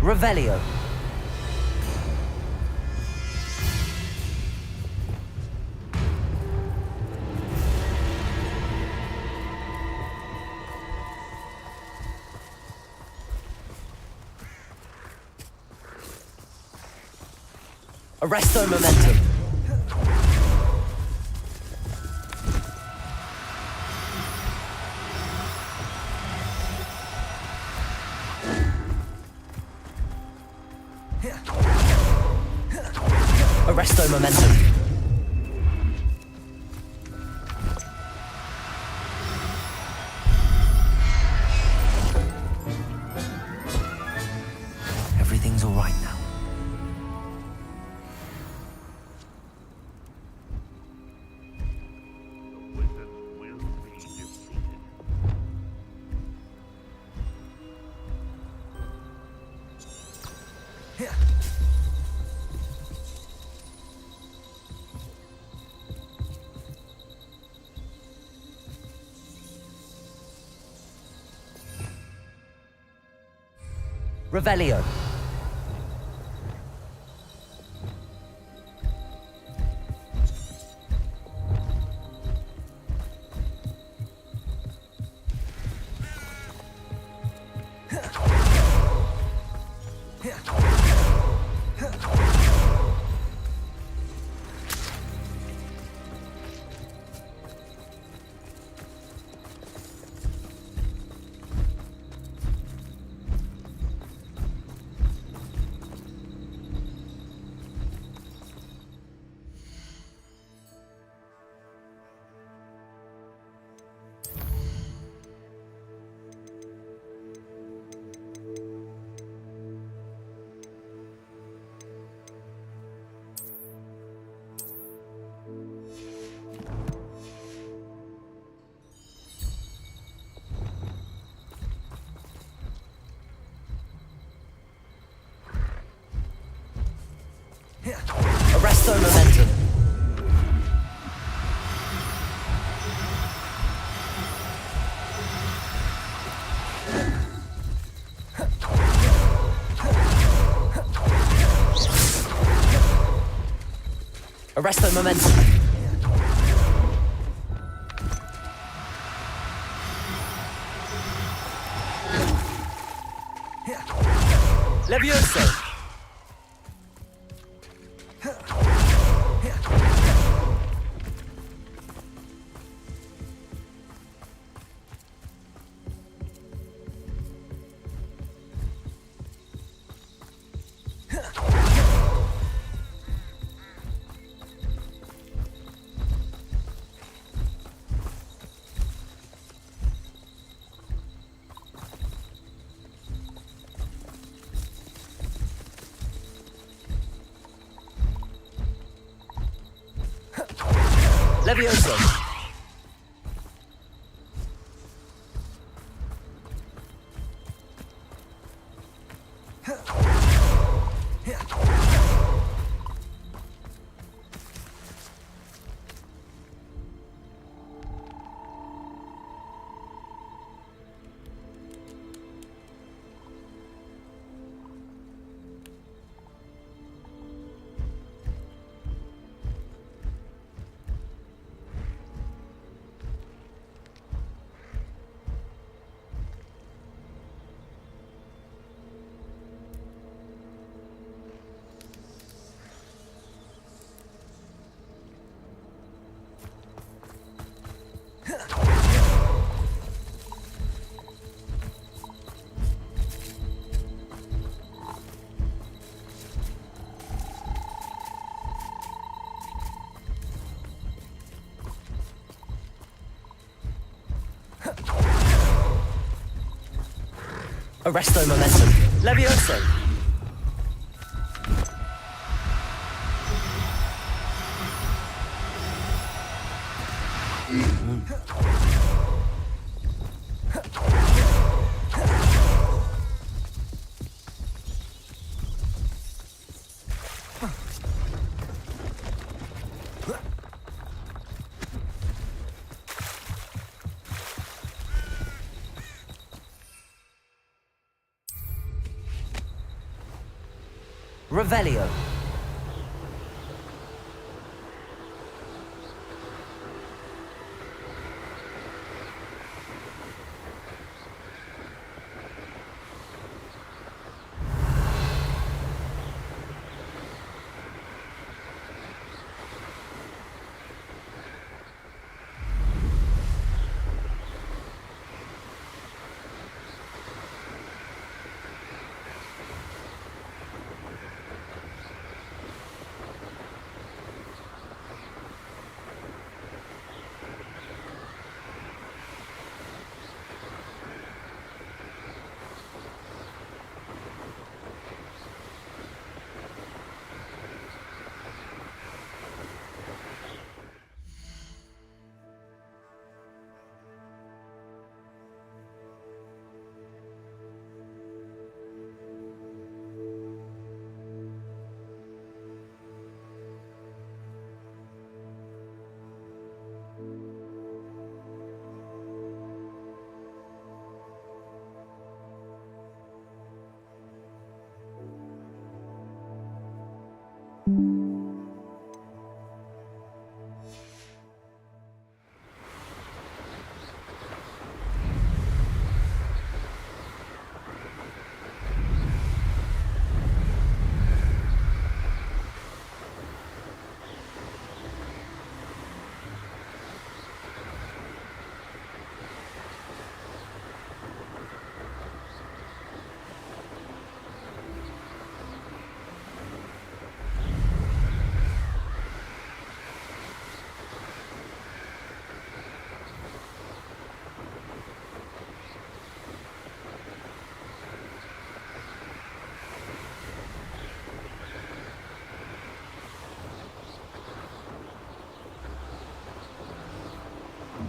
Revelio. Arresto momentum. Arresto momentum. Everything's all right now. Revelio. Arresto momentum. Arresto momentum. Levioso. Levioso. Arresto momentum. Levioso. Revelio.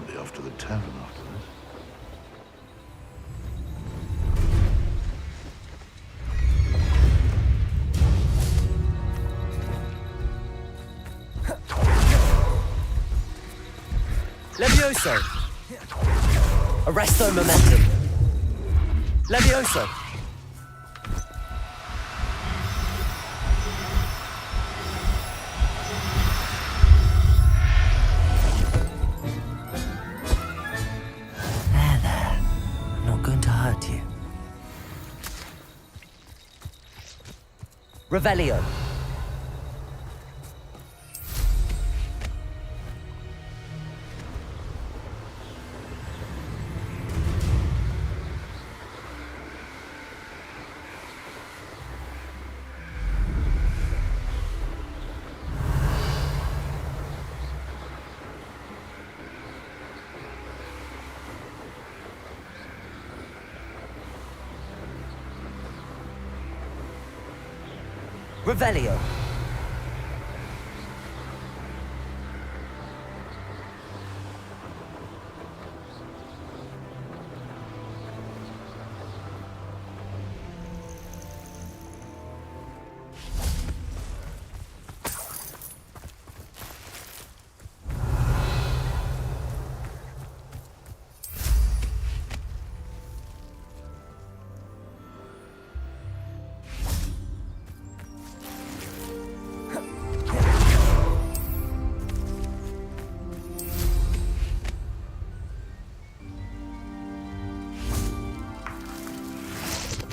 Be off to the tavern after this. Levioso. Arresto momentum. Levioso. There. I'm not going to hurt you. Revelio. Revelio.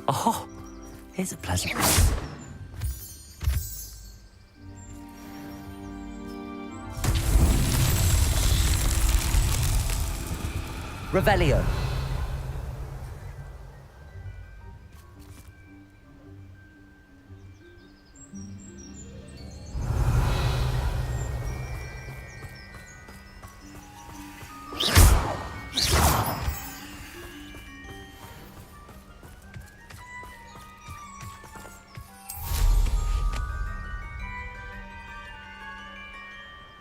Oh, here's a pleasant one. Revelio.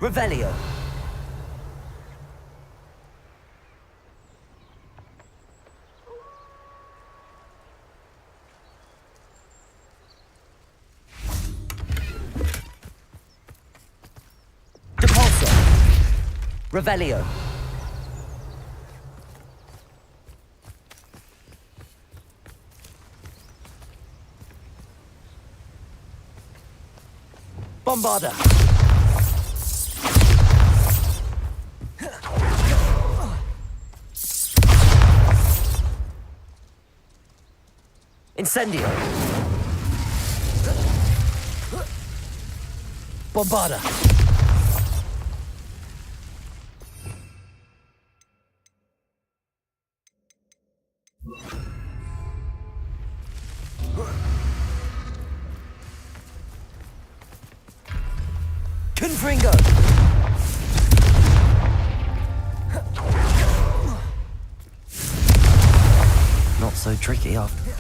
Revelio. Depulso. Revelio. Bombarder! Incendio! Bombarder! Confringo! Not so tricky after.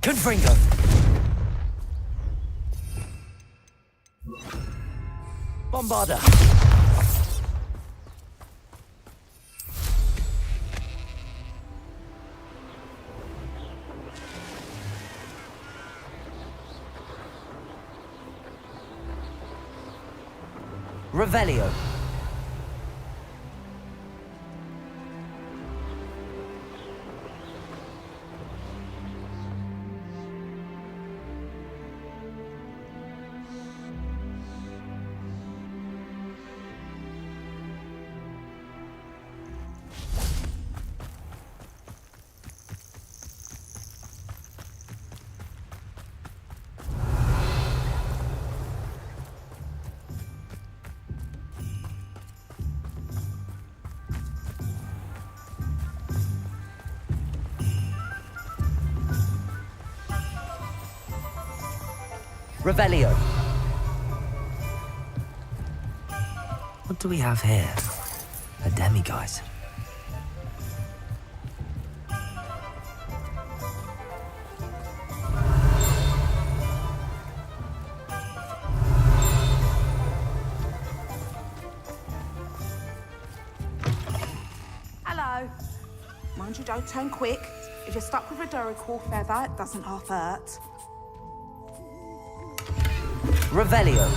Confringo! Bombarder! Revelio! Revelio. What do we have here? A demiguise. Hello. Mind you don't turn quick. If you're stuck with a Duracell feather, it doesn't half hurt. Revelio.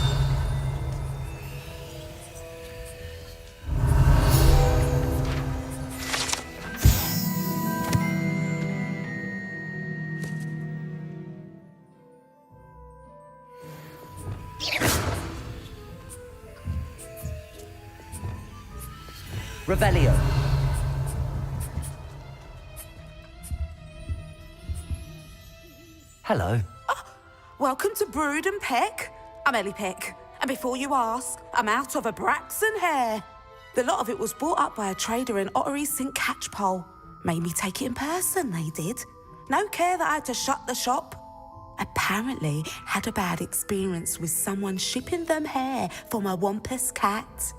Revelio. Hello. Oh, welcome to Brood and Peck. I'm Ellie Peck, and before you ask, I'm out of a Braxton hair. The lot of it was bought up by a trader in Ottery St. Catchpole. Made me take it in person, they did. No care that I had to shut the shop. Apparently had a bad experience with someone shipping them hair for my Wampus cat.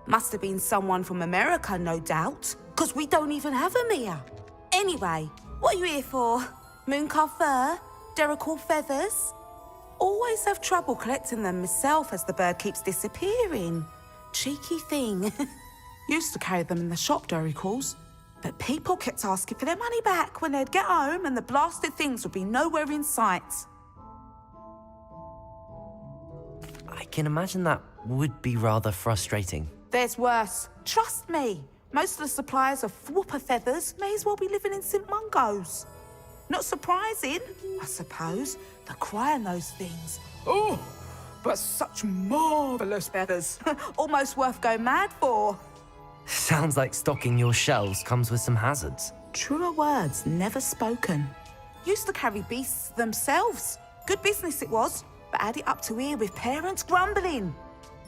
Must have been someone from America, no doubt, because we don't even have them here. Anyway, what are you here for? Mooncalf fur? Duracell feathers? Always have trouble collecting them myself as the bird keeps disappearing. Cheeky thing. Used to carry them in the shop, Duracells, but people kept asking for their money back when they'd get home and the blasted things would be nowhere in sight. I can imagine that would be rather frustrating. There's worse. Trust me. Most of the suppliers of whooper feathers may as well be living in St. Mungo's. Not surprising, I suppose, the cry on those things. Oh, but such marvellous feathers. Almost worth going mad for. Sounds like stocking your shelves comes with some hazards. Truer words never spoken. Used to carry beasts themselves. Good business it was, but had it up to here with parents grumbling.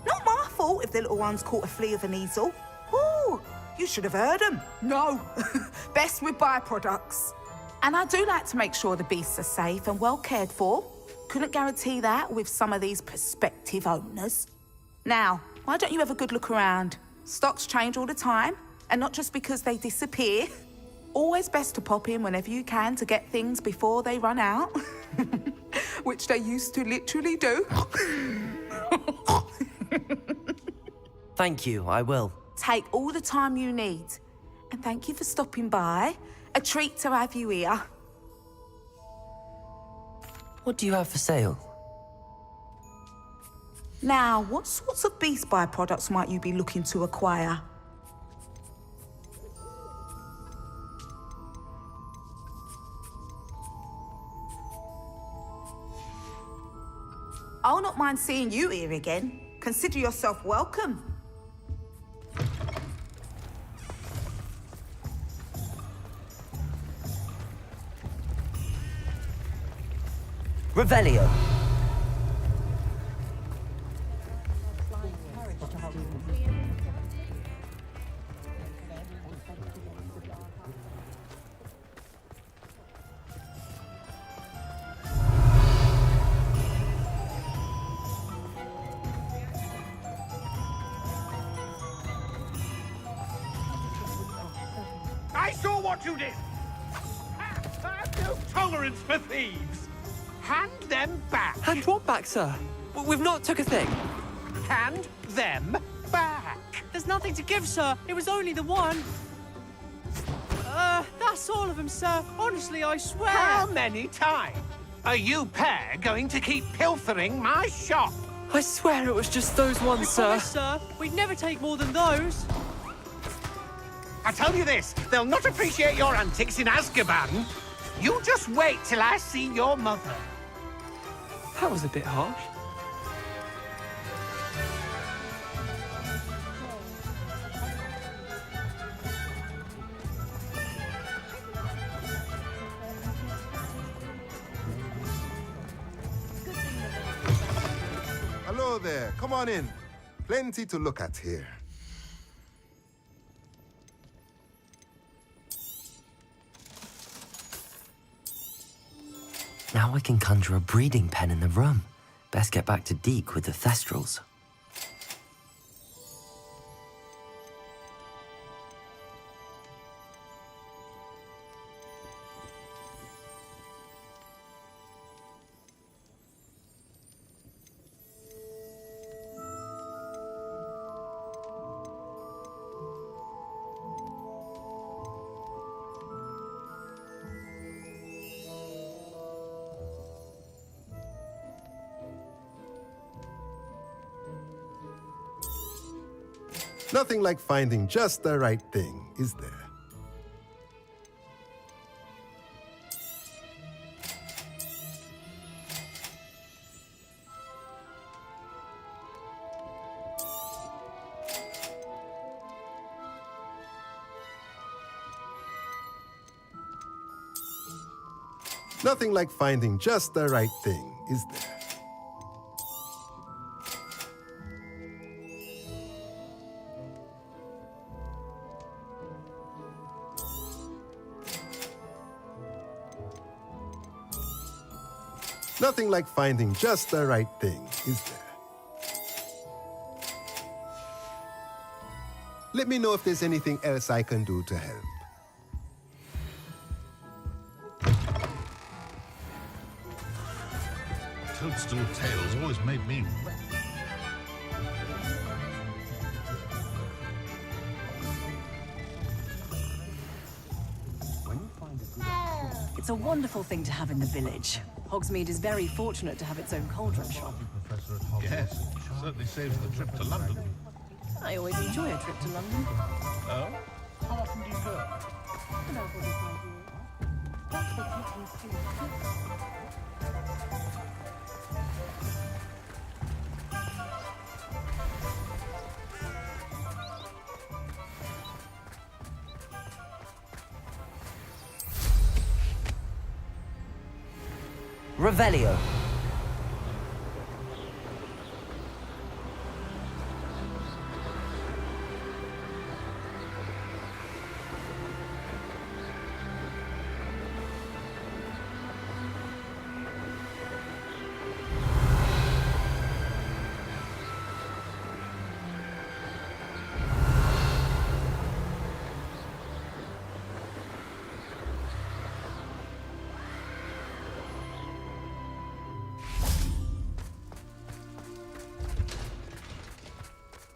Not my fault if the little ones caught a flea of an easel. Ooh, you should have heard them. No, best with byproducts. And I do like to make sure the beasts are safe and well cared for. Couldn't guarantee that with some of these prospective owners. Now, Why don't you have a good look around? Stocks change all the time, and not just because they disappear. Always best to pop in whenever you can to get things before they run out. Which they used to literally do. Thank you, I will. Take all the time you need. And thank you for stopping by. A treat to have you here. What do you have for sale? Now, what sorts of beast byproducts might you be looking to acquire? I'll not mind seeing you here again. Consider yourself welcome. Revelio. I saw what you did! Have no tolerance for thieves! Hand them back! Hand what back, sir? We've not took a thing. Hand them back! There's nothing to give, sir. It was only the one. That's all of them, sir. Honestly, I swear. How many times are you pair going to keep pilfering my shop? I swear it was just those ones, sir. Promise, sir. We'd never take more than those. I tell you this, they'll not appreciate your antics in Azkaban. You just wait till I see your mother. That was a bit harsh. Hello there. Come on in. Plenty to look at here. Now I can conjure a breeding pen in the room. Best get back to Deke with the Thestrals. Nothing like finding just the right thing, is there? Nothing like finding just the right thing, is there? Nothing like finding just the right thing, is there? Let me know if there's anything else I can do to help. Toadstool tales always made me... It's a wonderful thing to have in the village. Hogsmeade is very fortunate to have its own cauldron shop. Yes, certainly saves the trip to London. I always enjoy a trip to London. Oh? How often do you go? About 45 years. That's what you Revelio.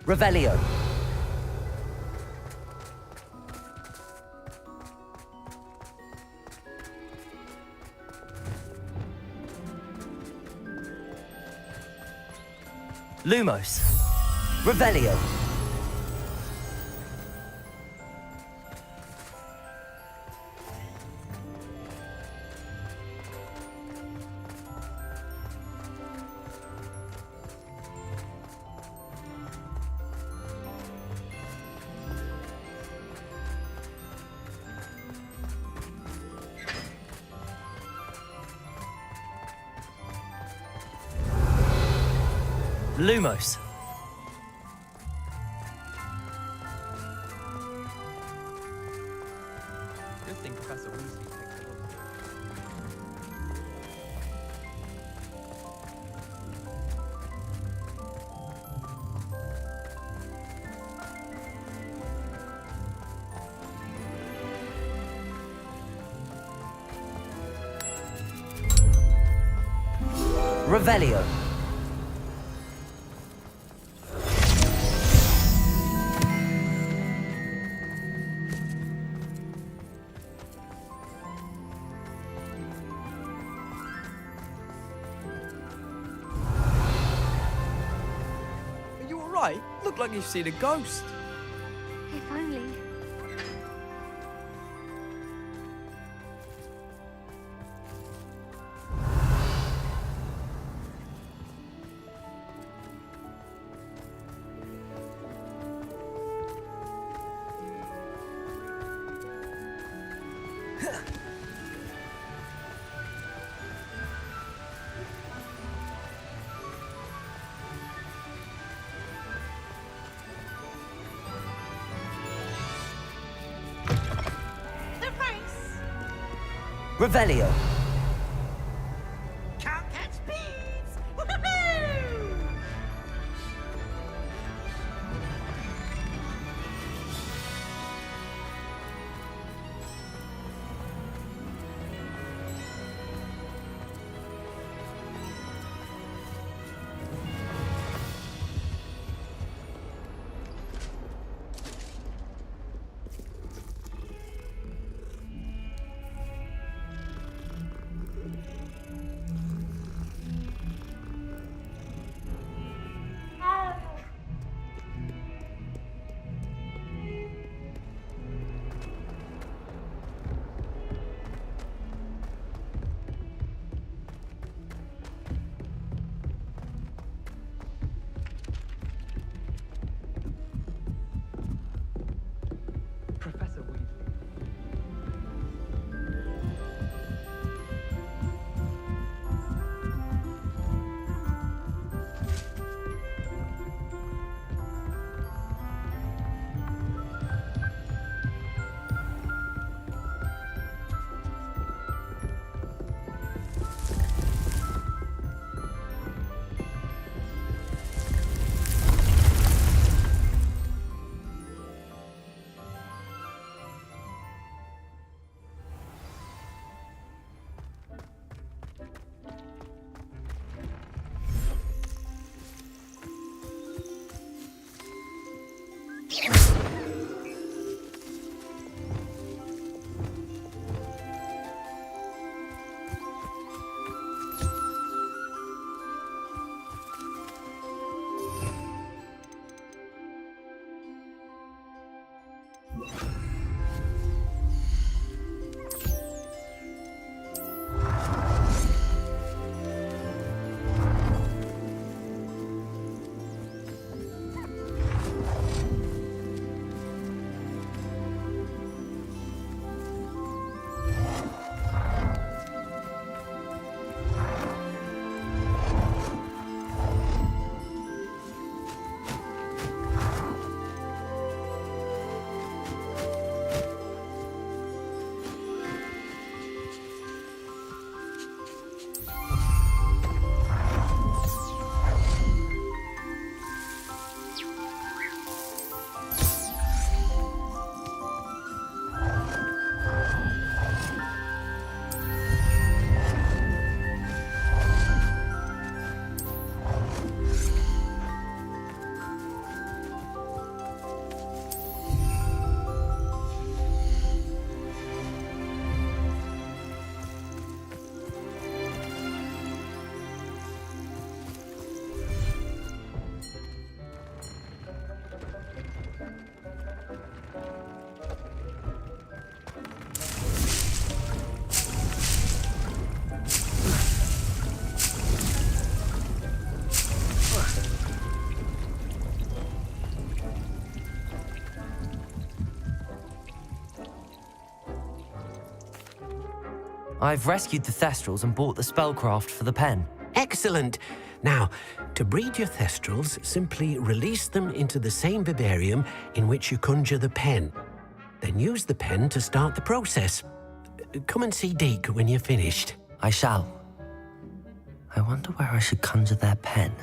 Revelio. Lumos. Revelio. Lumos. Good thing Professor Weasley picked it up. Revelio. Are you alright? Look like you've seen a ghost. If only. Revelio. Can't catch bees! Woohoo! I've rescued the Thestrals and bought the spellcraft for the pen. Excellent. Now, to breed your Thestrals, simply release them into the same vivarium in which you conjure the pen. Then use the pen to start the process. Come and see Deke when you're finished. I shall. I wonder where I should conjure their pen.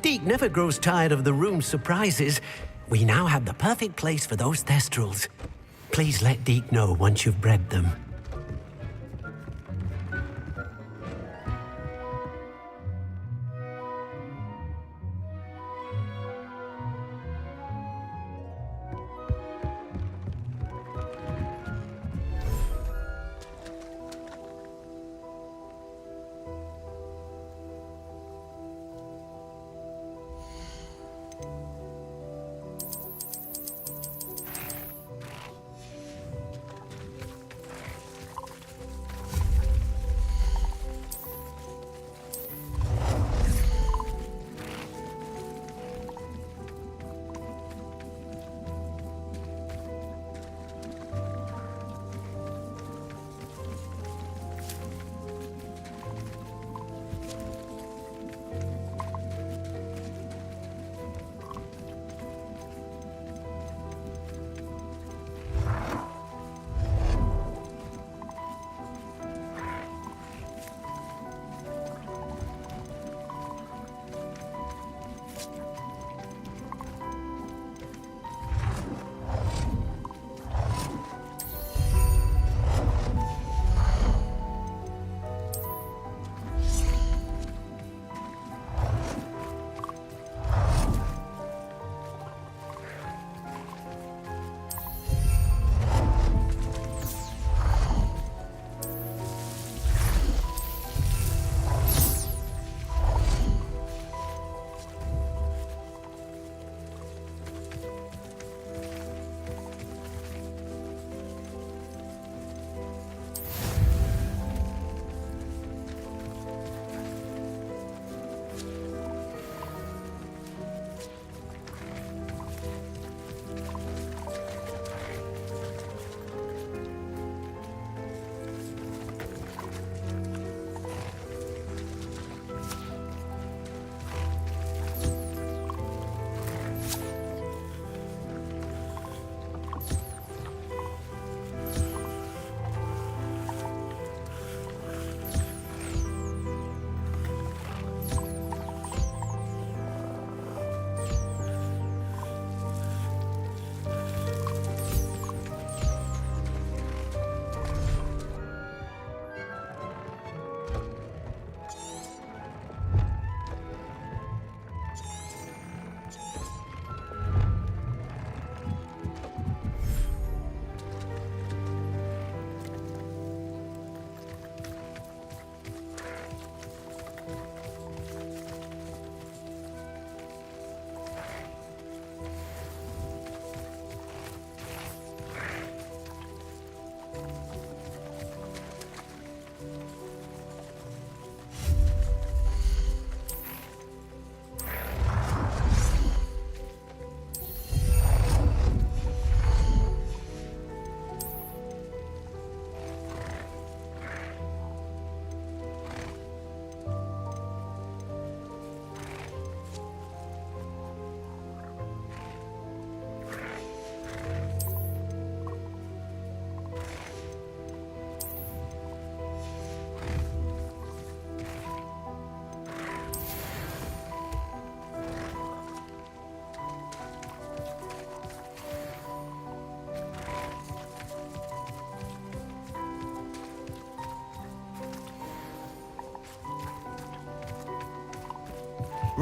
Deke never grows tired of the room's surprises. We now have the perfect place for those Thestrals. Please let Deke know once you've bred them.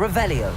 Revelio.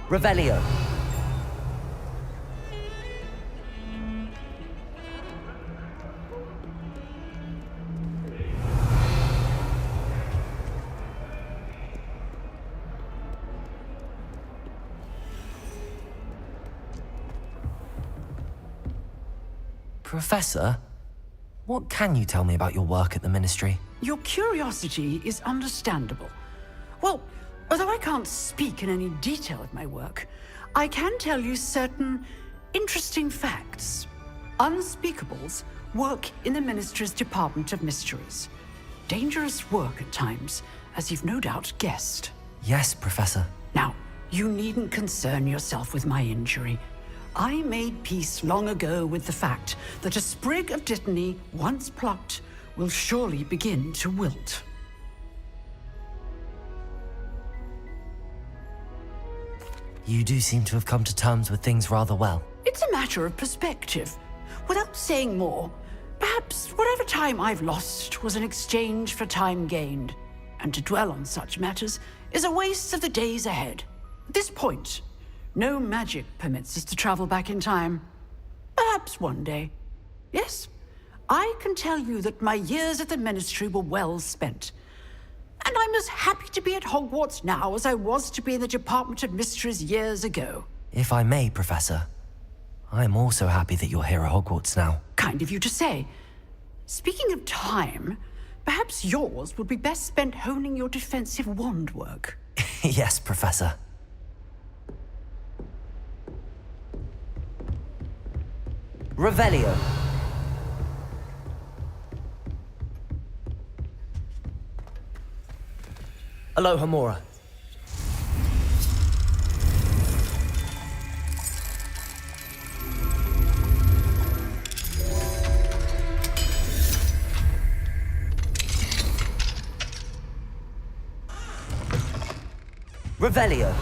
Revelio. Professor, what can you tell me about your work at the Ministry? Your curiosity is understandable. Well, although I can't speak in any detail of my work, I can tell you certain interesting facts. Unspeakables work in the Ministry's Department of Mysteries. Dangerous work at times, as you've no doubt guessed. Yes, Professor. Now, you needn't concern yourself with my injury. I made peace long ago with the fact that a sprig of dittany, once plucked, will surely begin to wilt. You do seem to have come to terms with things rather well. It's a matter of perspective. Without saying more, perhaps whatever time I've lost was an exchange for time gained. And to dwell on such matters is a waste of the days ahead. At this point, no magic permits us to travel back in time. Perhaps one day. Yes, I can tell you that my years at the Ministry were well spent. And I'm as happy to be at Hogwarts now as I was to be in the Department of Mysteries years ago. If I may, Professor, I'm also happy that you're here at Hogwarts now. Kind of you to say. Speaking of time, perhaps yours would be best spent honing your defensive wand work. Yes, Professor. Revelio. Aloha Mora. Revelio.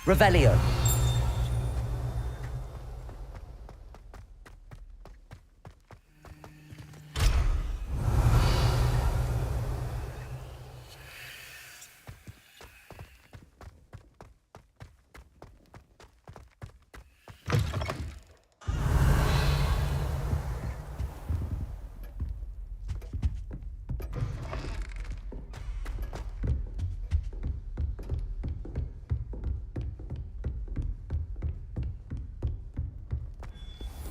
Revelio.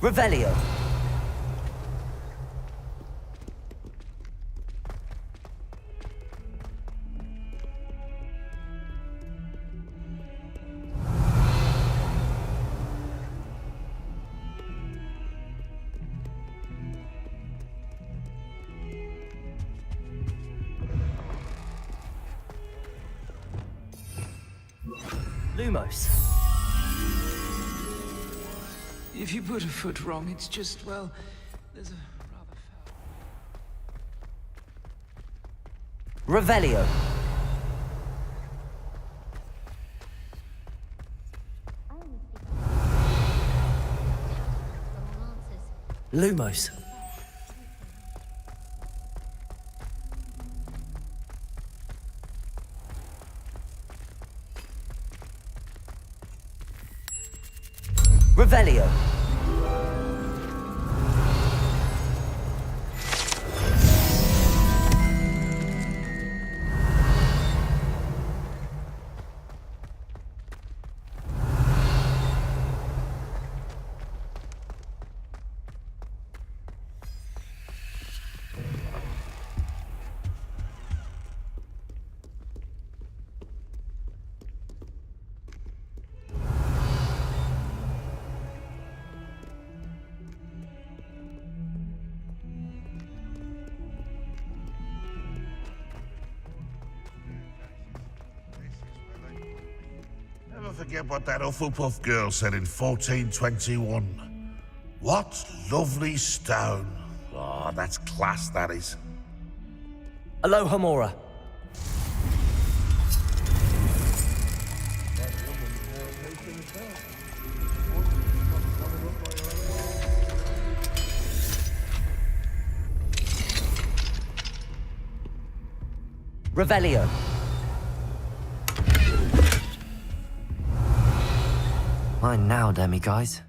Revelio. Lumos. If you put a foot wrong, it's just, well, there's a rather foul... Revelio. Lumos. Revelio. forget what that Hufflepuff girl said in 1421. What lovely stone. Oh, that's class, that is. Aloha, Mora. Revelio. Mine now, demiguise.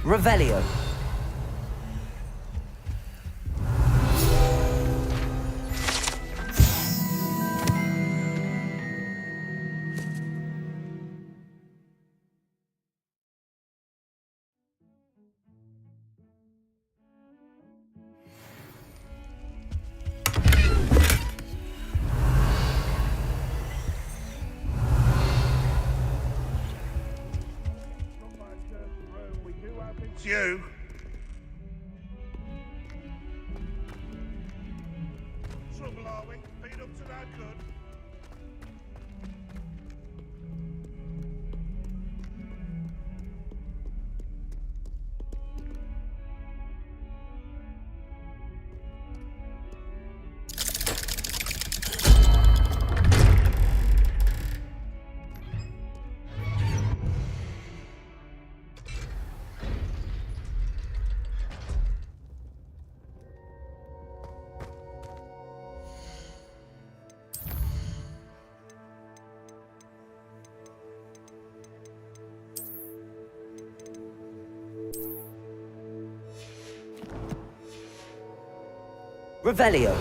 Revelio. It's you. Trouble, are we? Been up to no good. Revelio.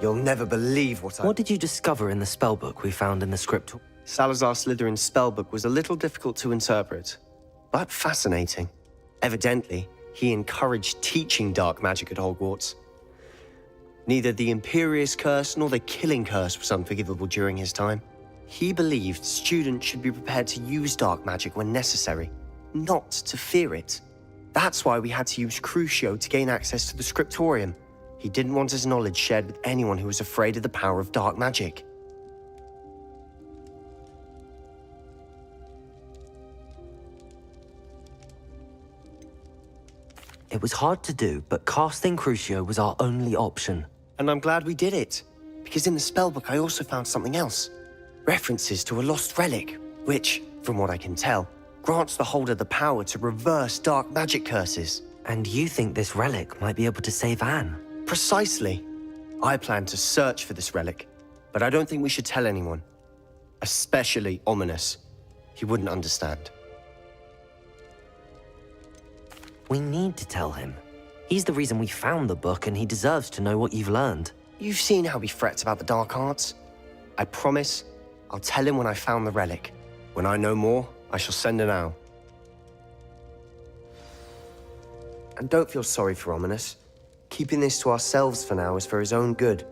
You'll never believe what I... What did you discover in the spellbook we found in the script? Salazar Slytherin's spellbook was a little difficult to interpret, but fascinating. Evidently, he encouraged teaching dark magic at Hogwarts. Neither the Imperious Curse nor the Killing Curse was unforgivable during his time. He believed students should be prepared to use dark magic when necessary, not to fear it. That's why we had to use Crucio to gain access to the scriptorium. He didn't want his knowledge shared with anyone who was afraid of the power of dark magic. It was hard to do, but casting Crucio was our only option. And I'm glad we did it, because in the spellbook I also found something else. References to a lost relic, which, from what I can tell, grants the holder the power to reverse dark magic curses. And you think this relic might be able to save Anne? Precisely. I plan to search for this relic, but I don't think we should tell anyone. Especially Ominous. He wouldn't understand. We need to tell him. He's the reason we found the book, and he deserves to know what you've learned. You've seen how he frets about the dark arts. I promise I'll tell him when I found the relic. When I know more, I shall send an owl. And don't feel sorry for Ominous. Keeping this to ourselves for now is for his own good.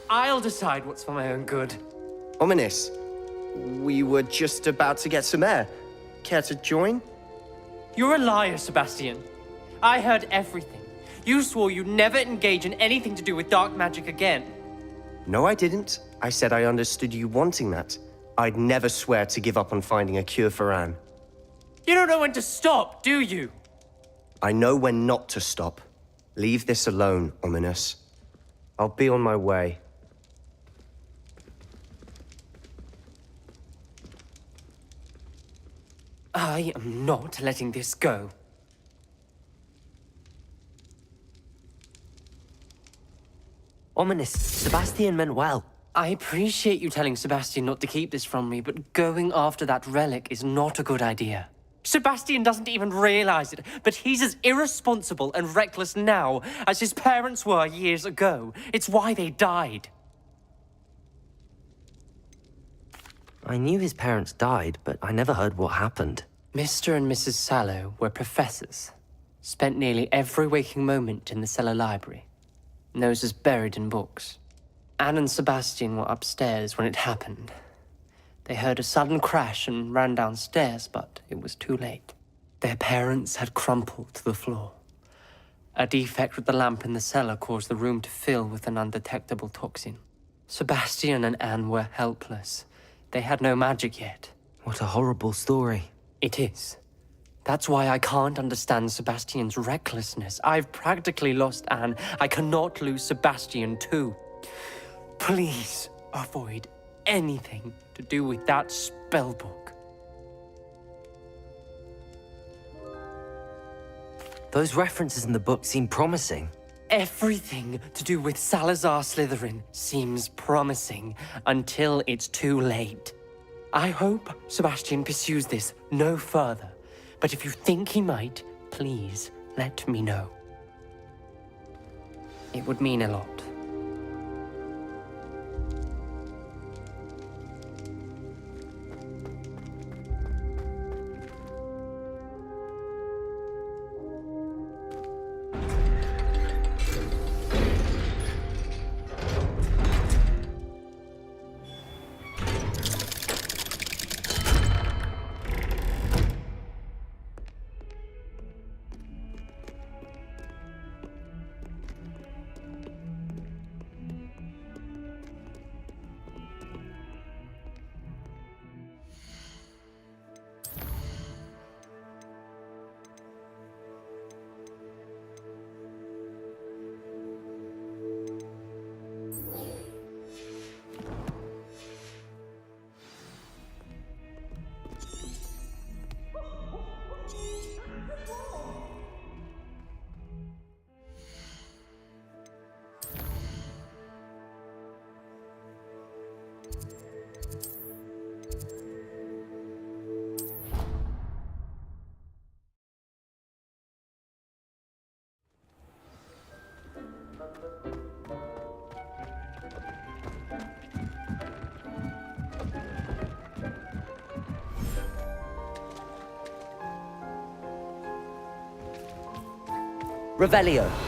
I'll decide what's for my own good. Ominous, we were just about to get some air. Care to join? You're a liar, Sebastian. I heard everything. You swore you'd never engage in anything to do with dark magic again. No, I didn't. I said I understood you wanting that. I'd never swear to give up on finding a cure for Anne. You don't know when to stop, do you? I know when not to stop. Leave this alone, Ominous. I'll be on my way. I am not letting this go. ominous. Sebastian meant well. I appreciate you telling Sebastian not to keep this from me, but going after that relic is not a good idea. Sebastian doesn't even realize it, but he's as irresponsible and reckless now as his parents were years ago. It's why they died. I knew his parents died, but I never heard what happened. Mr. and Mrs. Sallow were professors. Spent nearly every waking moment in the cellar library. Noses buried in books. Anne and Sebastian were upstairs when it happened. They heard a sudden crash and ran downstairs, but it was too late. Their parents had crumpled to the floor. A defect with the lamp in the cellar caused the room to fill with an undetectable toxin. Sebastian and Anne were helpless. They had no magic yet. What a horrible story. It is. That's why I can't understand Sebastian's recklessness. I've practically lost Anne. I cannot lose Sebastian too. Please avoid anything to do with that spellbook. Those references in the book seem promising. Everything to do with Salazar Slytherin seems promising until it's too late. I hope Sebastian pursues this no further, but if you think he might, please let me know. It would mean a lot. Revelio.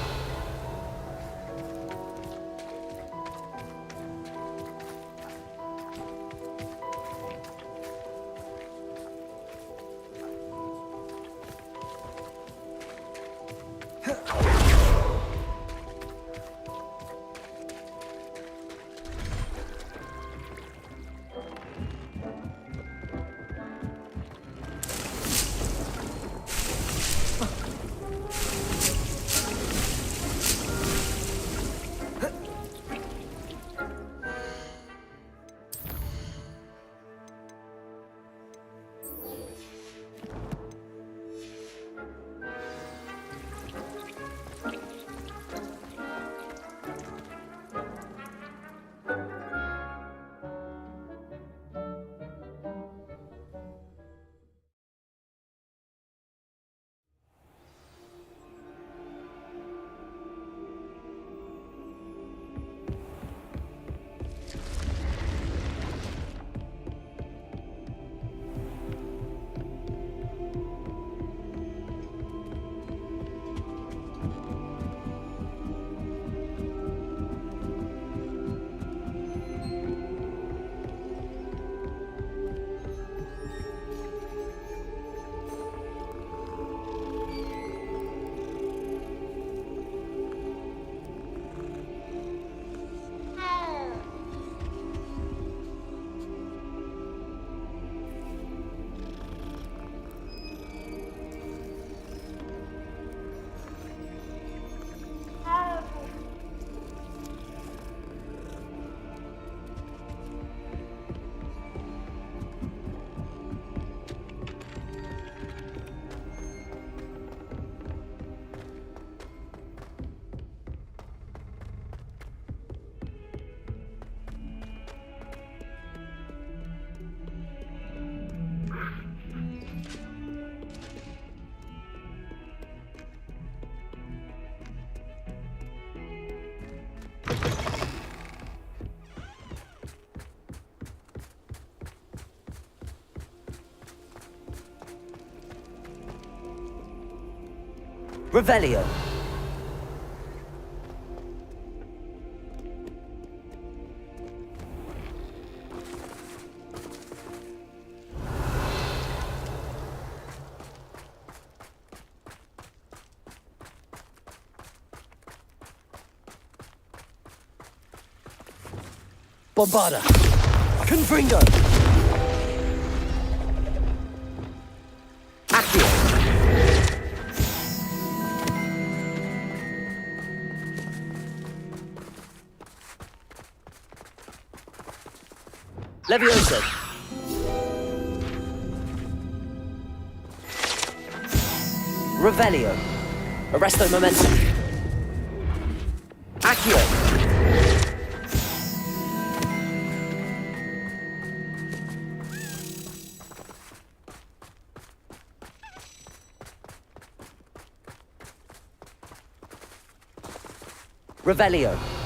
Revelio. Bombarda. Confringo. Accio. Levioso. Revelio. Arresto momentum. Accio. Revelio.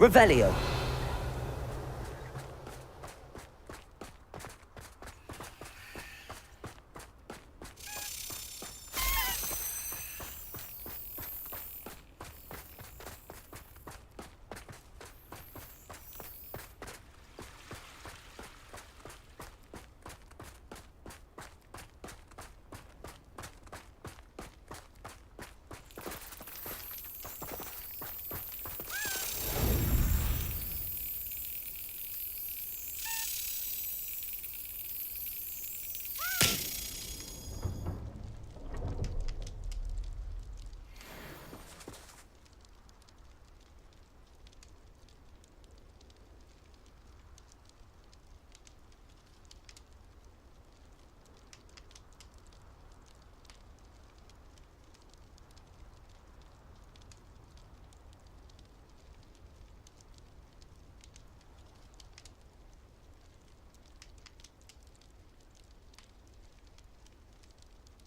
Revelio. Revelio.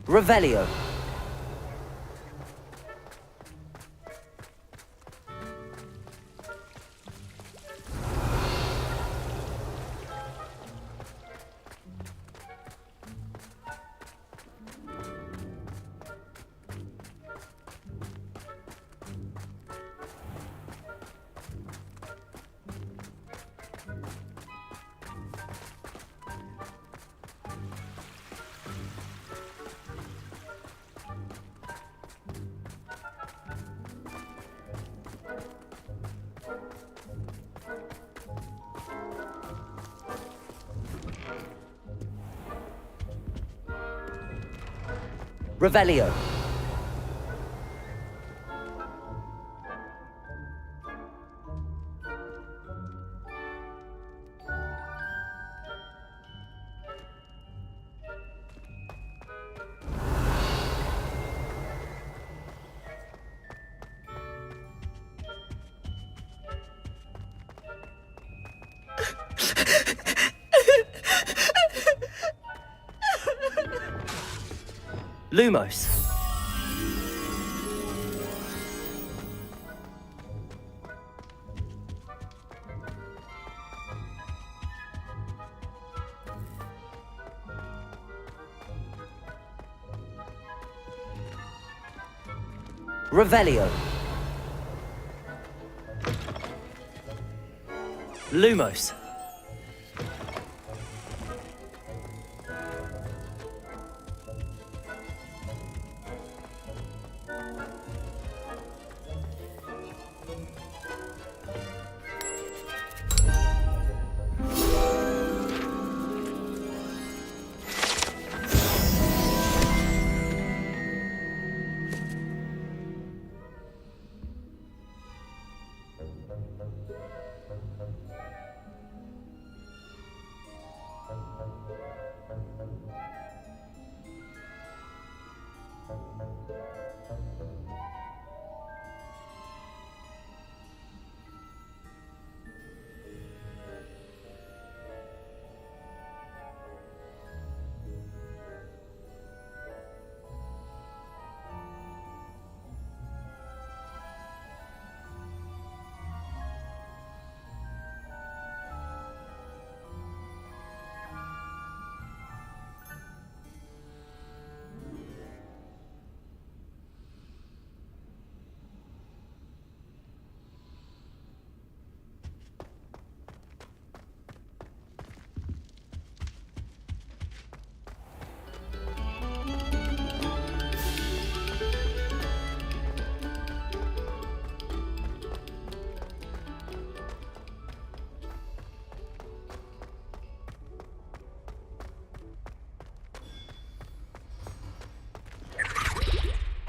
Revelio. Revelio. Lumos. Revelio. Lumos.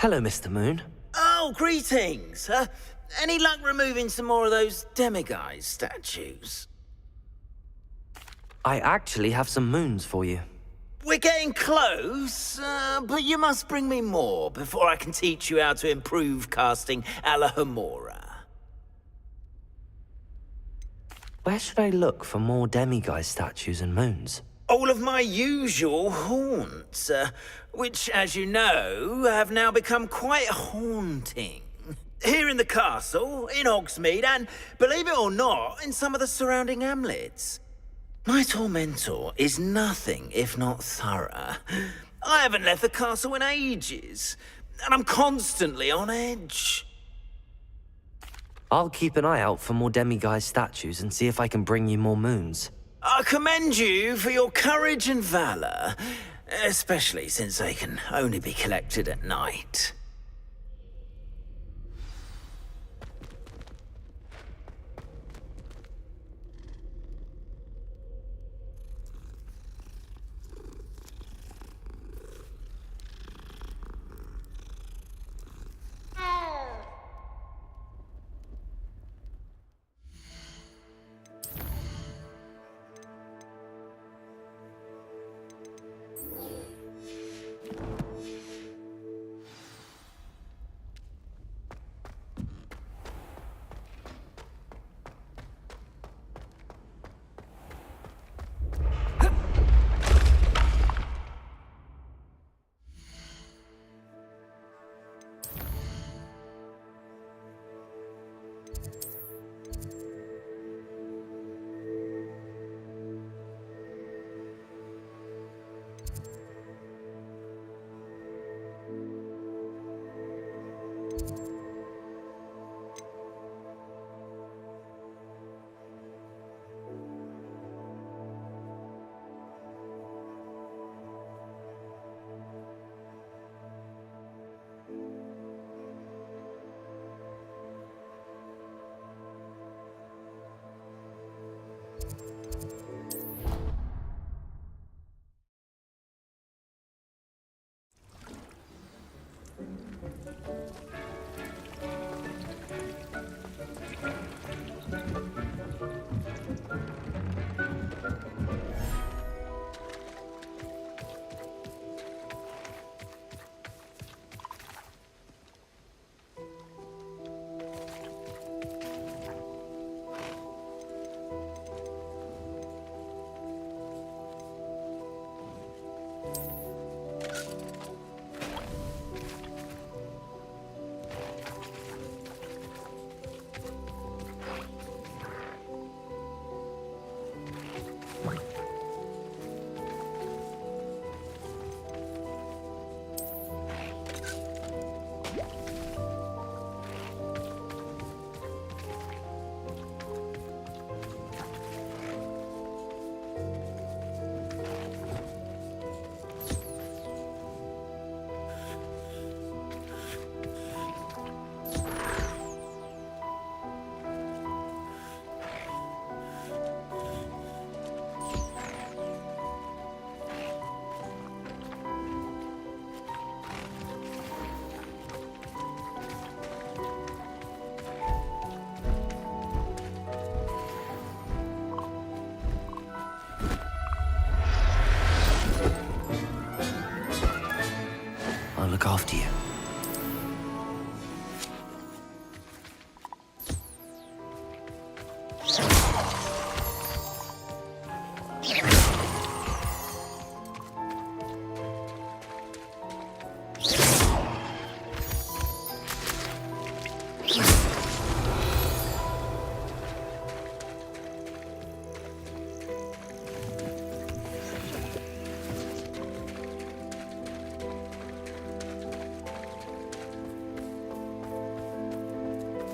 Hello, Mr. Moon. Oh, greetings. Any luck removing some more of those demiguise statues? I actually have some moons for you. We're getting close, but you must bring me more before I can teach you how to improve casting a la Homora. Where should I look for more demiguise statues and moons? All of my usual haunts, which, as you know, have now become quite haunting. Here in the castle, in Hogsmeade, and, believe it or not, in some of the surrounding hamlets. My tormentor is nothing if not thorough. I haven't left the castle in ages, and I'm constantly on edge. I'll keep an eye out for more demiguise statues and see if I can bring you more moons. I commend you for your courage and valor, especially since they can only be collected at night.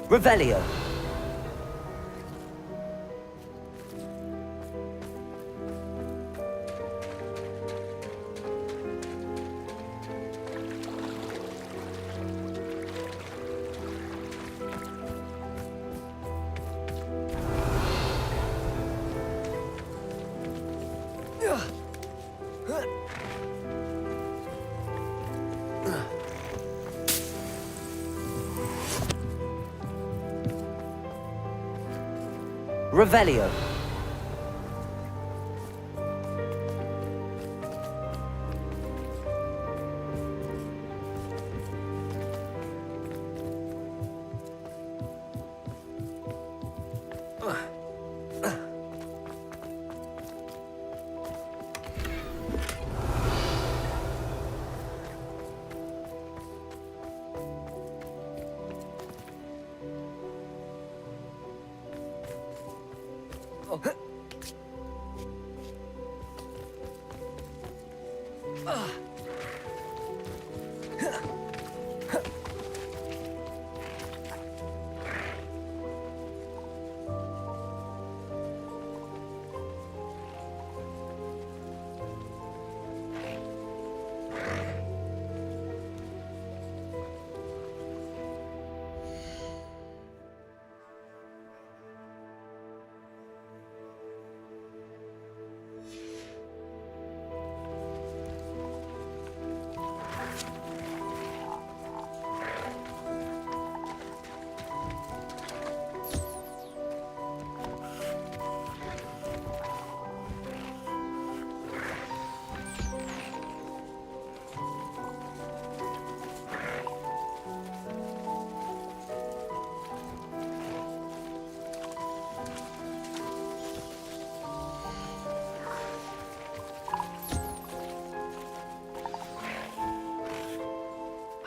Revelio. Revelio.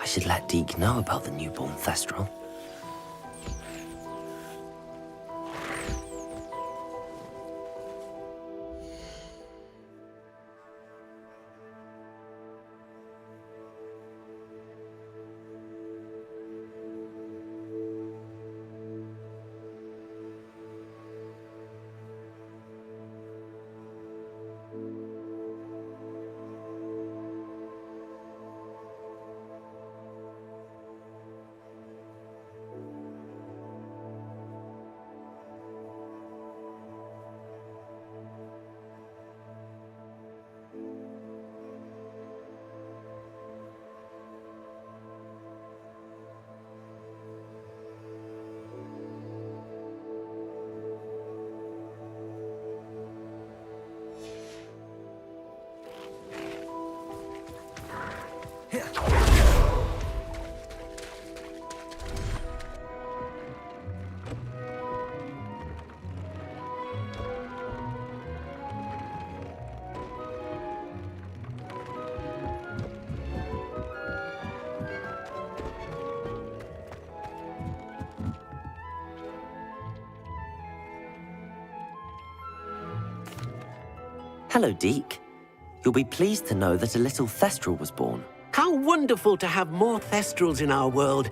I should let Deke know about the newborn Thestral. Hello, Deke. You'll be pleased to know that a little Thestral was born. How wonderful to have more Thestrals in our world.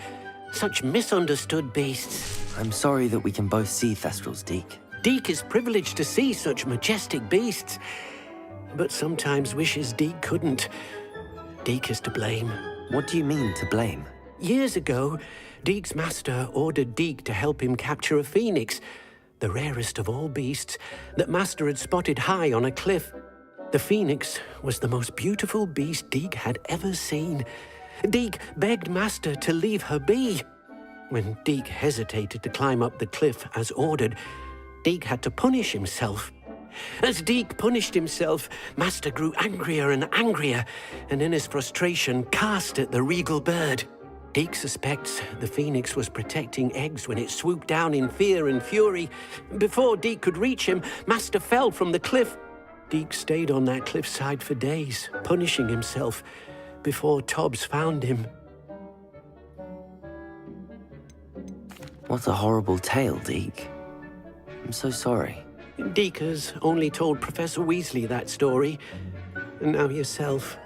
Such misunderstood beasts. I'm sorry that we can both see Thestrals, Deke. Deke is privileged to see such majestic beasts, but sometimes wishes Deke couldn't. Deke is to blame. What do you mean, to blame? Years ago, Deke's master ordered Deke to help him capture a phoenix, the rarest of all beasts, that Master had spotted high on a cliff. The phoenix was the most beautiful beast Deke had ever seen. Deke begged Master to leave her be. When Deke hesitated to climb up the cliff as ordered, Deke had to punish himself. As Deke punished himself, Master grew angrier and angrier, and in his frustration cast at the regal bird. Deke suspects the phoenix was protecting eggs when it swooped down in fear and fury. Before Deke could reach him, Master fell from the cliff. Deke stayed on that cliffside for days, punishing himself, before Tobbs found him. What a horrible tale, Deke. I'm so sorry. Deke has only told Professor Weasley that story, and now yourself.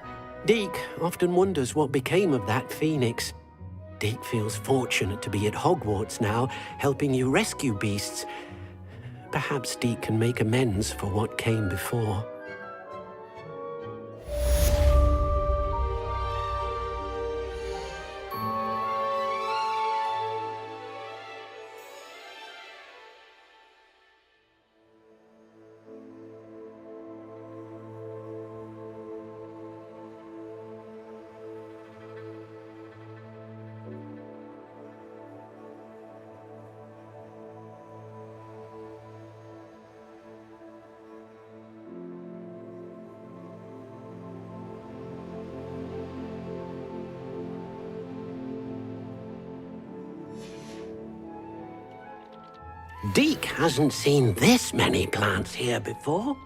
Deke often wonders what became of that phoenix. Deke feels fortunate to be at Hogwarts now, helping you rescue beasts. Perhaps Deke can make amends for what came before. Deke hasn't seen this many plants here before.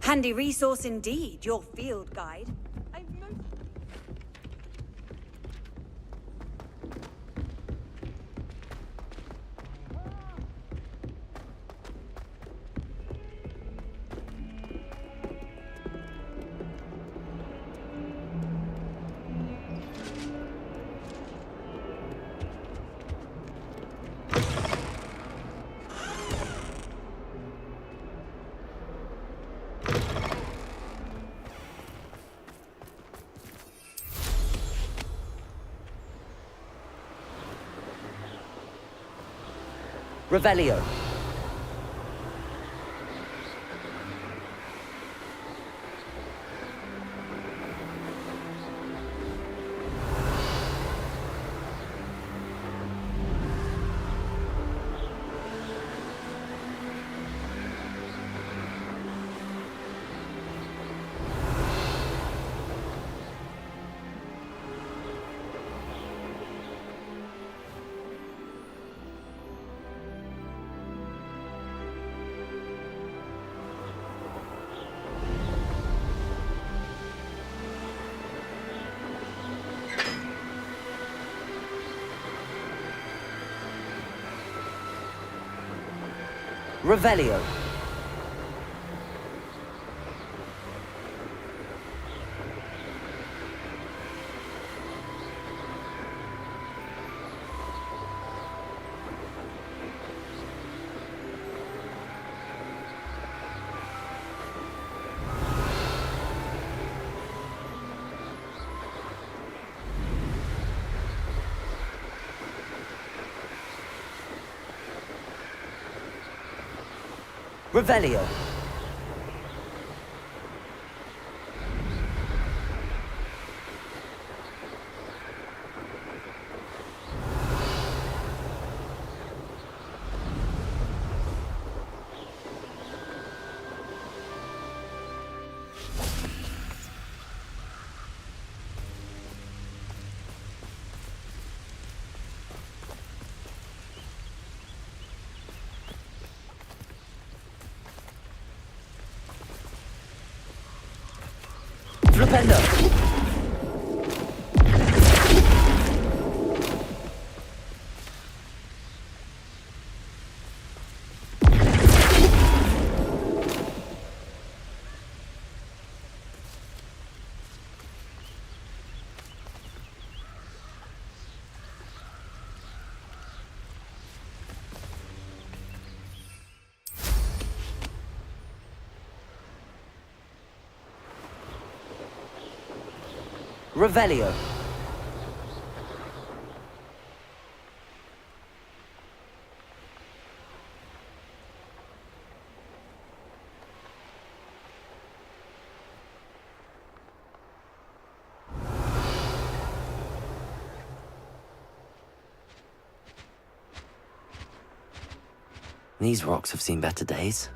Handy resource indeed, your field guide. Revelio. Revelio. Revelio. Flipendo. Revelio. These rocks have seen better days.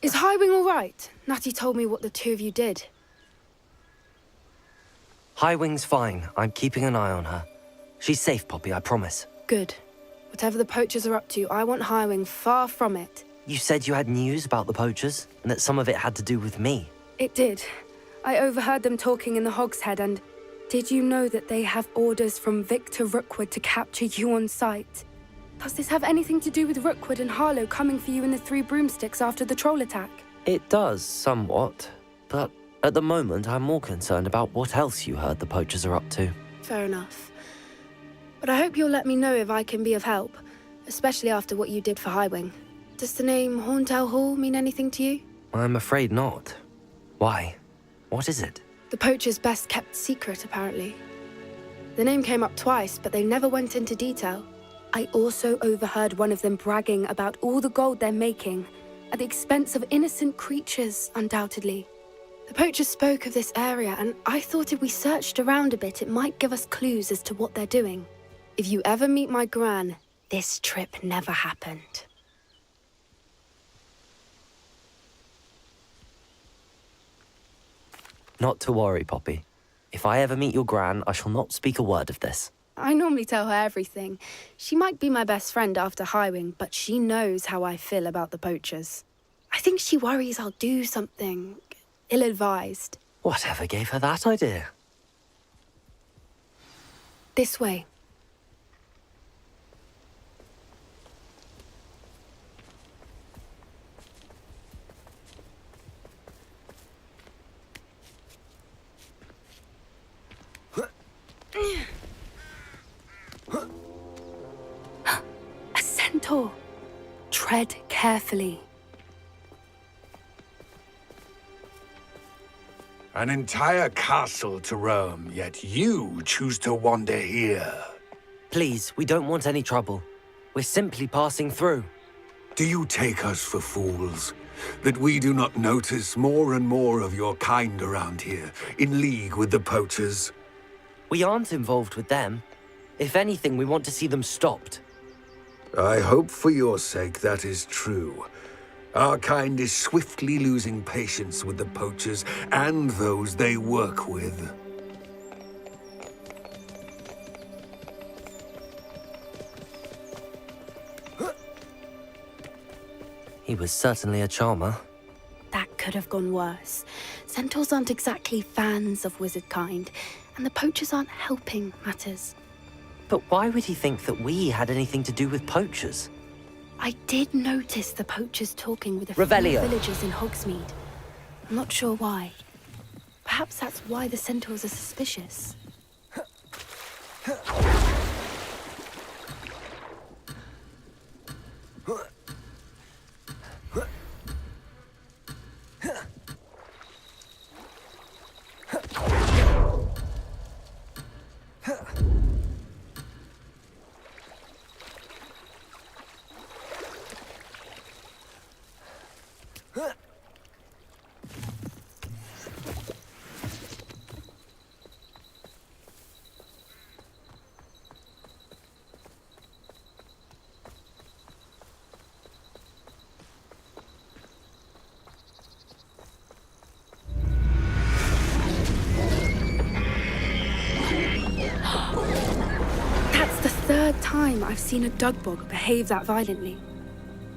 Is Highwing all right? Natty told me what the two of you did. Highwing's fine. I'm keeping an eye on her. She's safe, Poppy, I promise. Good. Whatever the poachers are up to, I want Highwing far from it. You said you had news about the poachers, and that some of it had to do with me. It did. I overheard them talking in the Hogshead, and did you know that they have orders from Victor Rookwood to capture you on sight? Does this have anything to do with Rookwood and Harlow coming for you in the Three Broomsticks after the troll attack? It does, somewhat. But at the moment, I'm more concerned about what else you heard the poachers are up to. Fair enough. But I hope you'll let me know if I can be of help, especially after what you did for Highwing. Does the name Horntail Hall mean anything to you? I'm afraid not. Why? What is it? The poacher's best kept secret, apparently. The name came up twice, but they never went into detail. I also overheard one of them bragging about all the gold they're making, at the expense of innocent creatures, undoubtedly. The poachers spoke of this area, and I thought if we searched around a bit, it might give us clues as to what they're doing. If you ever meet my gran, this trip never happened. Not to worry, Poppy. If I ever meet your gran, I shall not speak a word of this. I normally tell her everything. She might be my best friend after Highwing, but she knows how I feel about the poachers. I think she worries I'll do something ill-advised. Whatever gave her that idea? This way. A centaur. Tread carefully. An entire castle to roam, yet you choose to wander here. Please, we don't want any trouble. We're simply passing through. Do you take us for fools? That we do not notice more and more of your kind around here, in league with the poachers? We aren't involved with them. If anything, we want to see them stopped. I hope for your sake that is true. Our kind is swiftly losing patience with the poachers and those they work with. He was certainly a charmer. That could have gone worse. Centaurs aren't exactly fans of wizard kind, and the poachers aren't helping matters. But why would he think that we had anything to do with poachers? I did notice the poachers talking with a Revelio. few villagers in Hogsmeade. I'm not sure why. Perhaps that's why the centaurs are suspicious. Third time I've seen a dugbog behave that violently.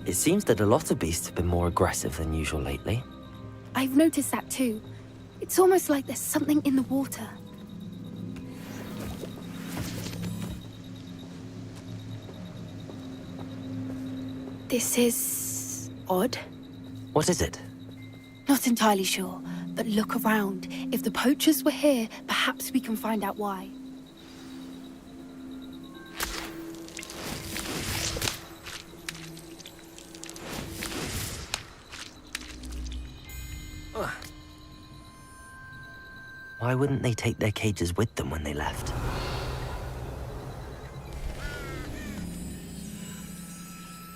It seems that a lot of beasts have been more aggressive than usual lately. I've noticed that too. It's almost like there's something in the water. This is odd. What is it? Not entirely sure, but look around. If the poachers were here, perhaps we can find out why. Why wouldn't they take their cages with them when they left?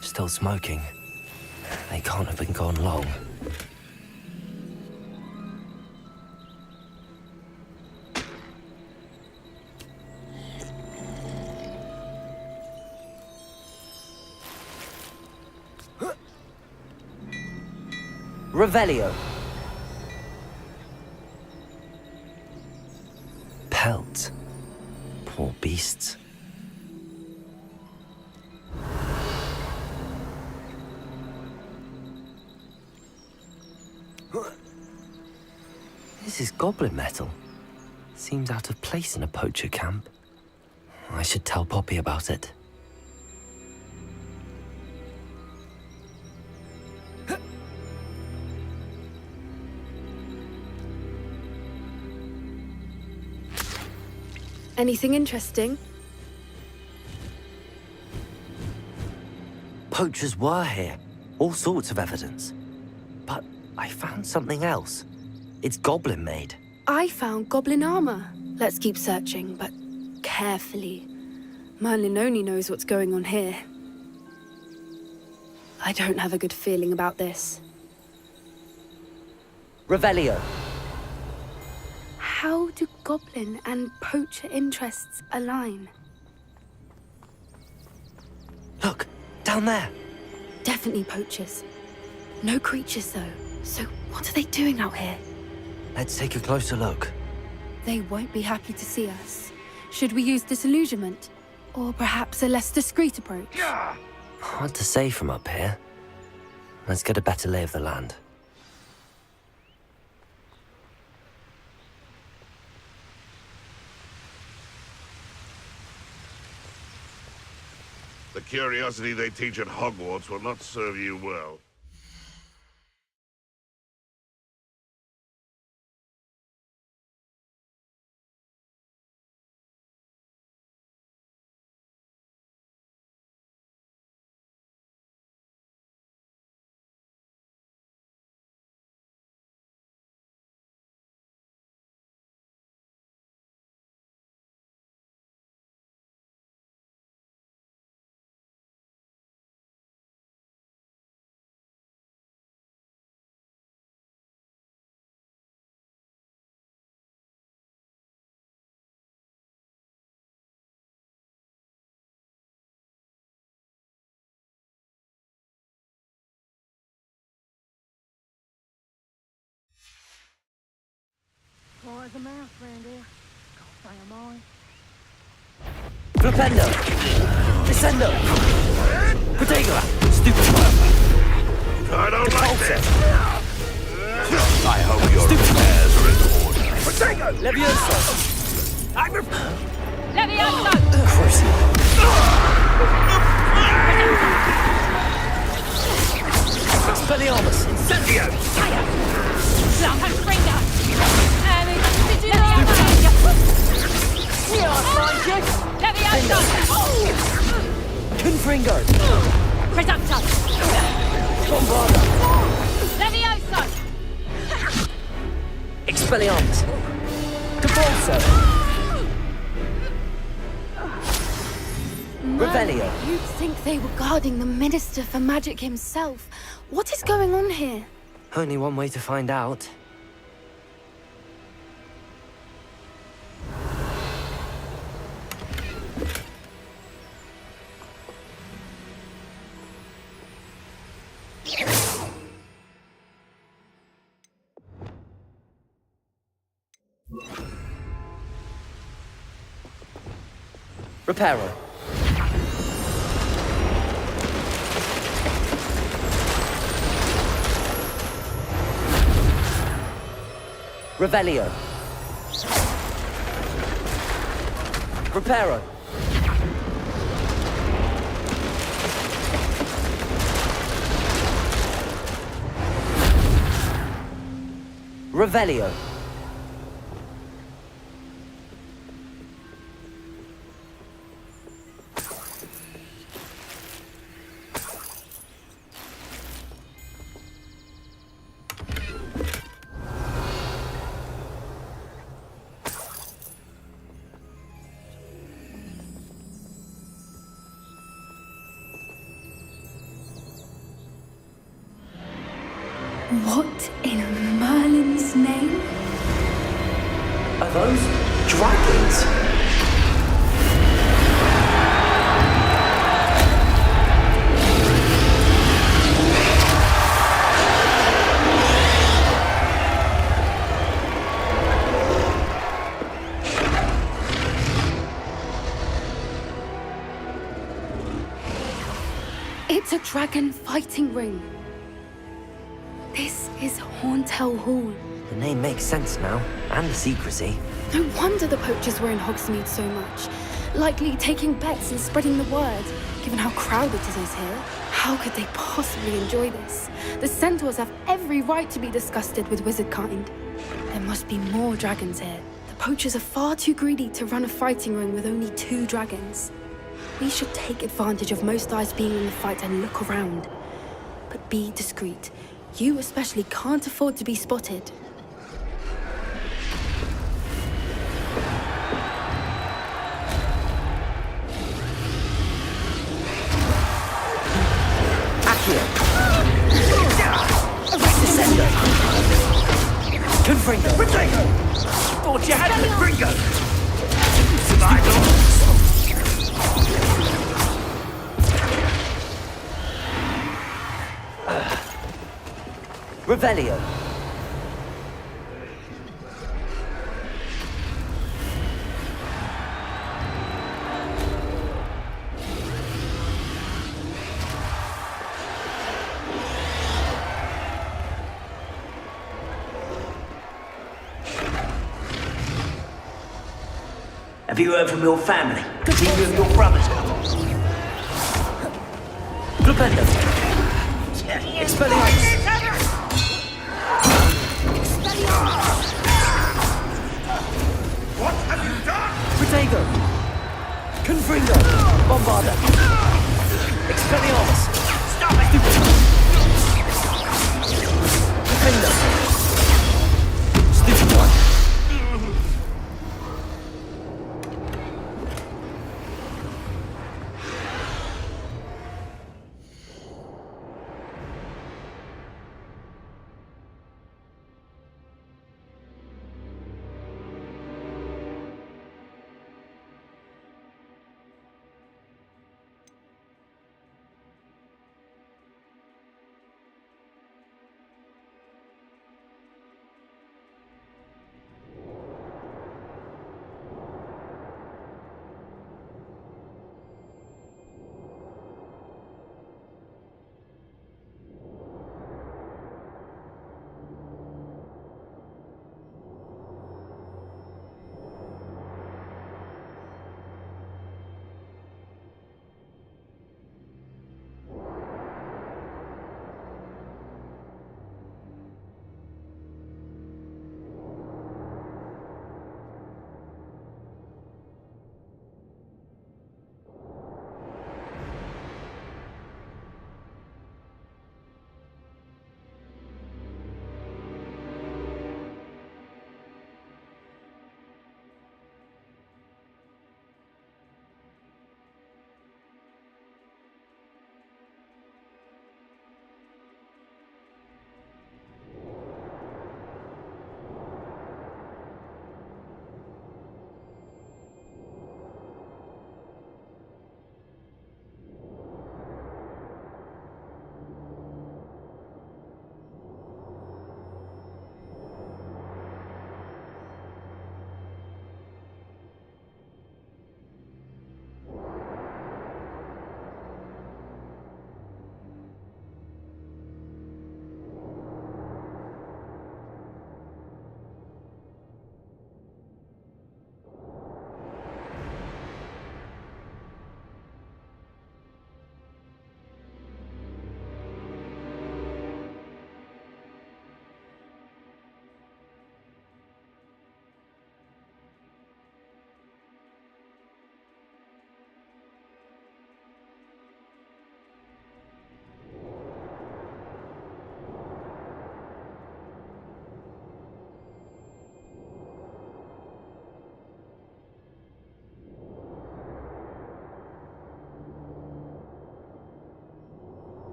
Still smoking. They can't have been gone long. Revelio. Pelts. Poor beasts. This is goblin metal. Seems out of place in a poacher camp. I should tell Poppy about it. Anything interesting? Poachers were here. All sorts of evidence. But I found something else. It's goblin made. I found goblin armor. Let's keep searching, but carefully. Merlin only knows what's going on here. I don't have a good feeling about this. Revelio. How do goblin and poacher interests align? Look, down there. Definitely poachers. No creatures, though. So what are they doing out here? Let's take a closer look. They won't be happy to see us. Should we use disillusionment? Or perhaps a less discreet approach? Hard to say from up here. Let's get a better lay of the land. The curiosity they teach at Hogwarts will not serve you well. Boy, the mouse around here. Can't bring 'em on. Flipendo! Descendo! Protego! Stupid fire! I don't like this! I hope your affairs are in order. Protego! Levioso! Levioso! Crucio! Expelliarmus! Incendio! Fire! Confringo! Confringo! Presumptus! Bombarda! Levioso! Expelliarmus! Convulso! Revelio! You'd think they were guarding the Minister for Magic himself. What is going on here? Only one way to find out. Reparo. Revelio. Reparo. Revelio. What in Merlin's name? Are those dragons? It's a dragon fighting ring. This is Hauntel Hall. The name makes sense now, and the secrecy. No wonder the poachers were in Hogsmeade so much. Likely taking bets and spreading the word, given how crowded it is here. How could they possibly enjoy this? The centaurs have every right to be disgusted with wizard kind. There must be more dragons here. The poachers are far too greedy to run a fighting ring with only 2 dragons. We should take advantage of most eyes being in the fight and look around. But be discreet. You especially can't afford to be spotted. Accio. Descendo. Confringo. Protego! Thought you had Confringo! Survival! Revelio. Have you heard from your family? Even of your brothers? Glupendo. Expelliarmus. What have you done? Protego. Confringo. Bombarda. Expelliarmus. Stop it! Defender. Stupid one.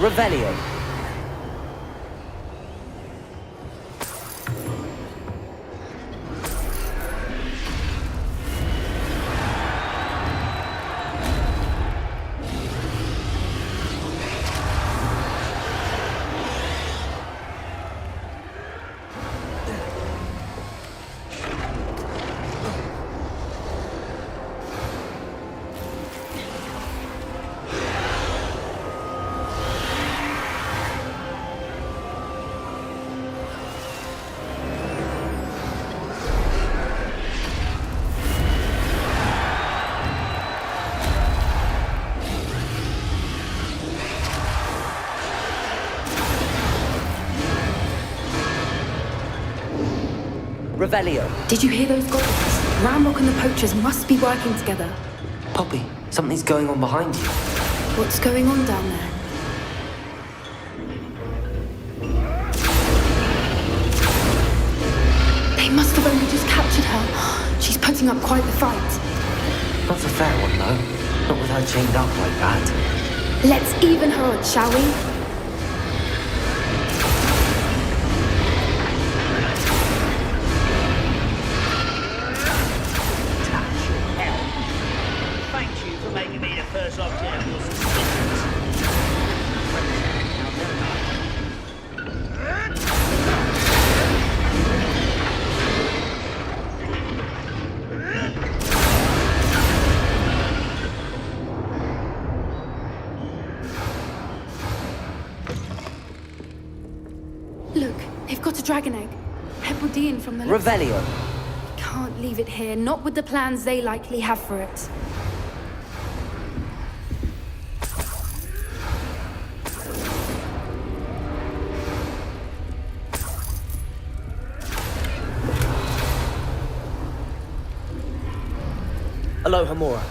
Revelio. Revelio. Did you hear those goblins? Ramrock and the poachers must be working together. Poppy, something's going on behind you. What's going on down there? They must have only just captured her. She's putting up quite the fight. Not a fair one, though. Not with her chained up like that. Let's even her odds, shall we? Thank you for making me the first object of your suspicions. Look, they've got a dragon egg. Hebridean from the... Revelio. Can't leave it here, not with the plans they likely have for it. Aloha Mora.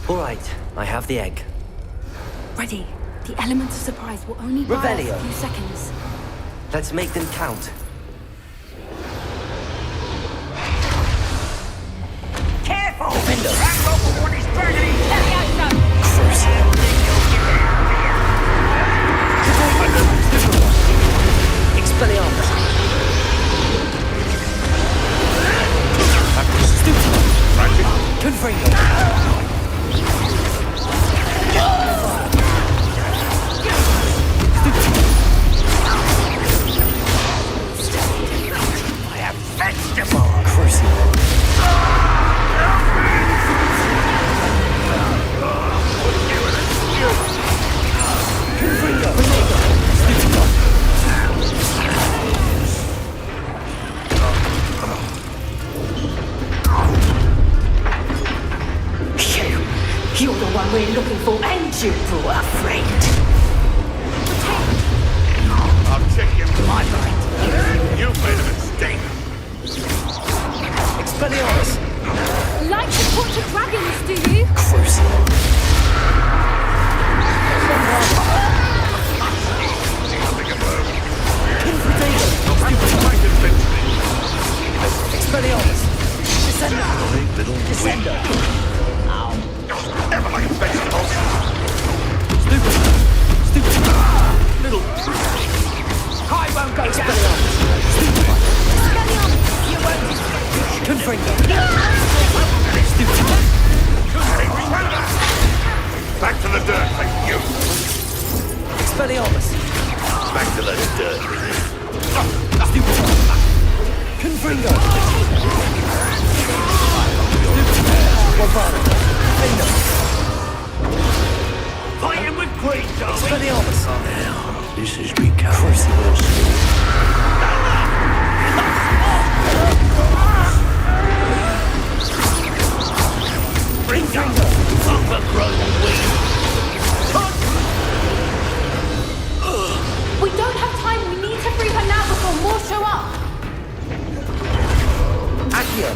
All right, I have the egg. Ready. The elements of surprise will only buy us Revelio. a few seconds. Let's make them count. Careful! Defender. Ramrock will want his dragon in Expelliarmus. Confringo. vegetable! Crucible. You're the one we're looking for, and you brought a friend. I'll check you. My right. You made a mistake. Expelliarmus. Like to torture dragons, do you? Crucible. Expelliarmus. Descendo. Descendo. Ever like vegetables. Stupid. Little. I won't go down. You won't. Confringo. Back to the dirt, thank you. Expelliarmus. Back to the dirt. Confringo. Guavara. Fight him with greed, darling! Expelliarmus. Now, this is becoming personal. Bring down overgrown weed! We don't have time. We need to free her now before more show up. Accio.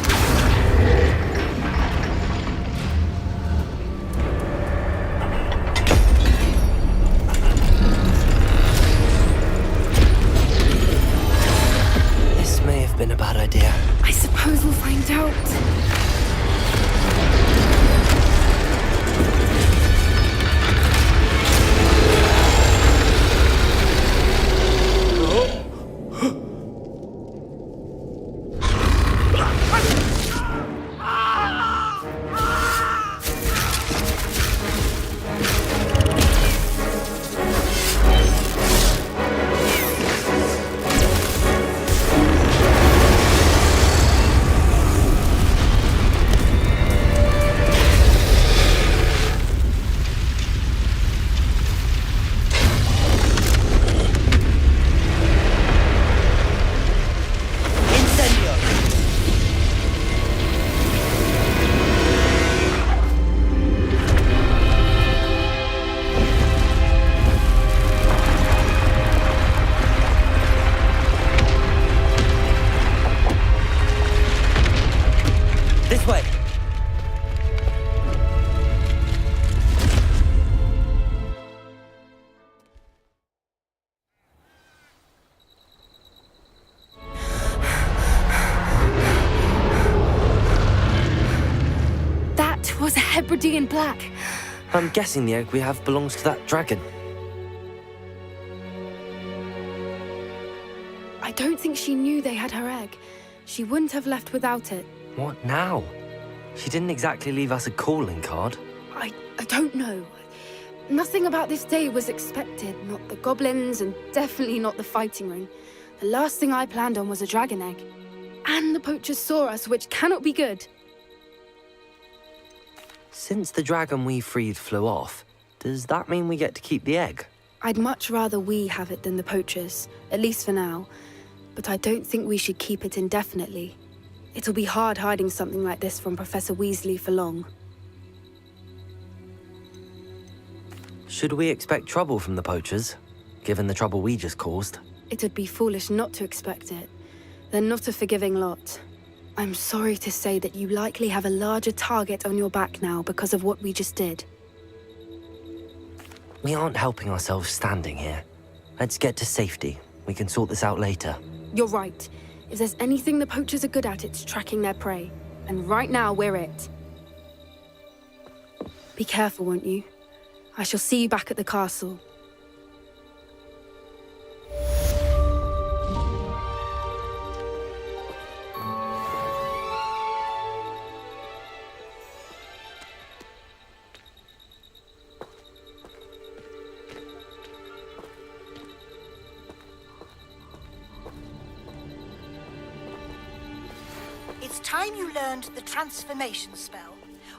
'Twas a Hebridean black. I'm guessing the egg we have belongs to that dragon. I don't think she knew they had her egg. She wouldn't have left without it. What now? She didn't exactly leave us a calling card. I don't know. Nothing about this day was expected. Not the goblins, and definitely not the fighting ring. The last thing I planned on was a dragon egg. And the poachers saw us, which cannot be good. Since the dragon we freed flew off, does that mean we get to keep the egg? I'd much rather we have it than the poachers, at least for now. But I don't think we should keep it indefinitely. It'll be hard hiding something like this from Professor Weasley for long. Should we expect trouble from the poachers, given the trouble we just caused? It'd be foolish not to expect it. They're not a forgiving lot. I'm sorry to say that you likely have a larger target on your back now because of what we just did. We aren't helping ourselves standing here. Let's get to safety. We can sort this out later. You're right. If there's anything the poachers are good at, it's tracking their prey. And right now, we're it. Be careful, won't you? I shall see you back at the castle. It's time you learned the transformation spell.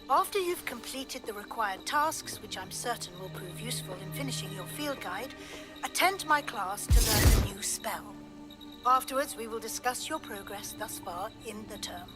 After you've completed the required tasks, which I'm certain will prove useful in finishing your field guide, attend my class to learn the new spell. Afterwards, we will discuss your progress thus far in the term.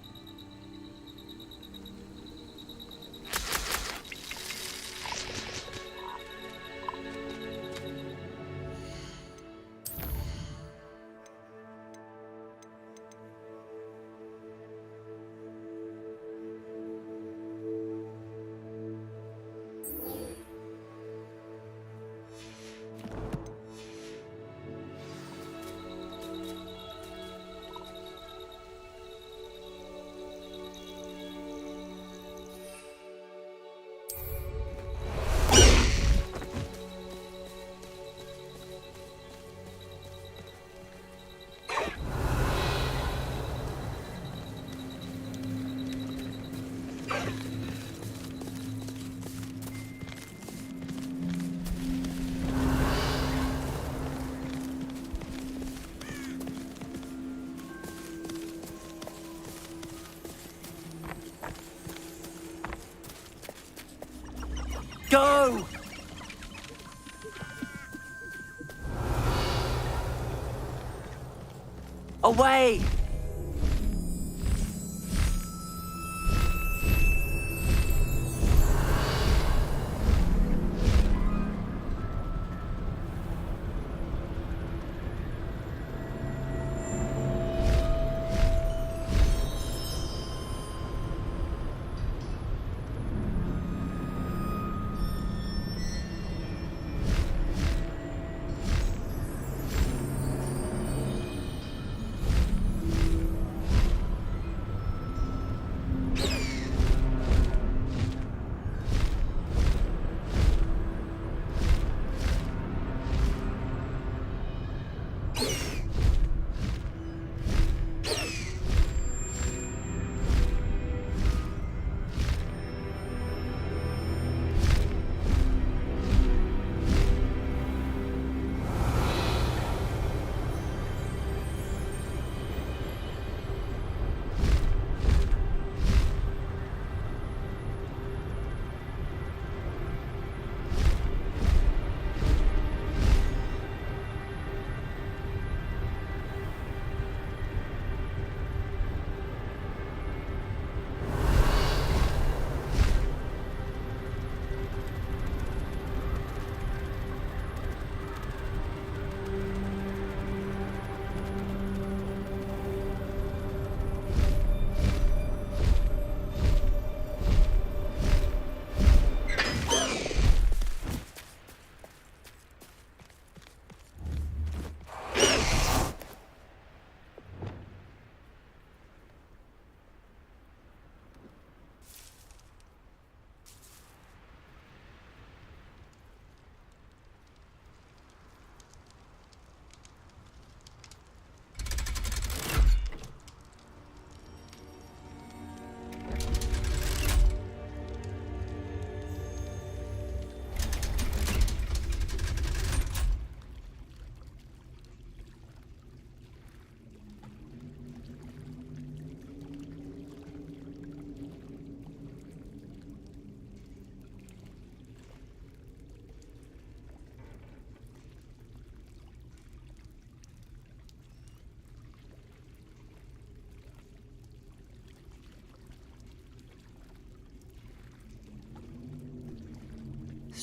Go! Away!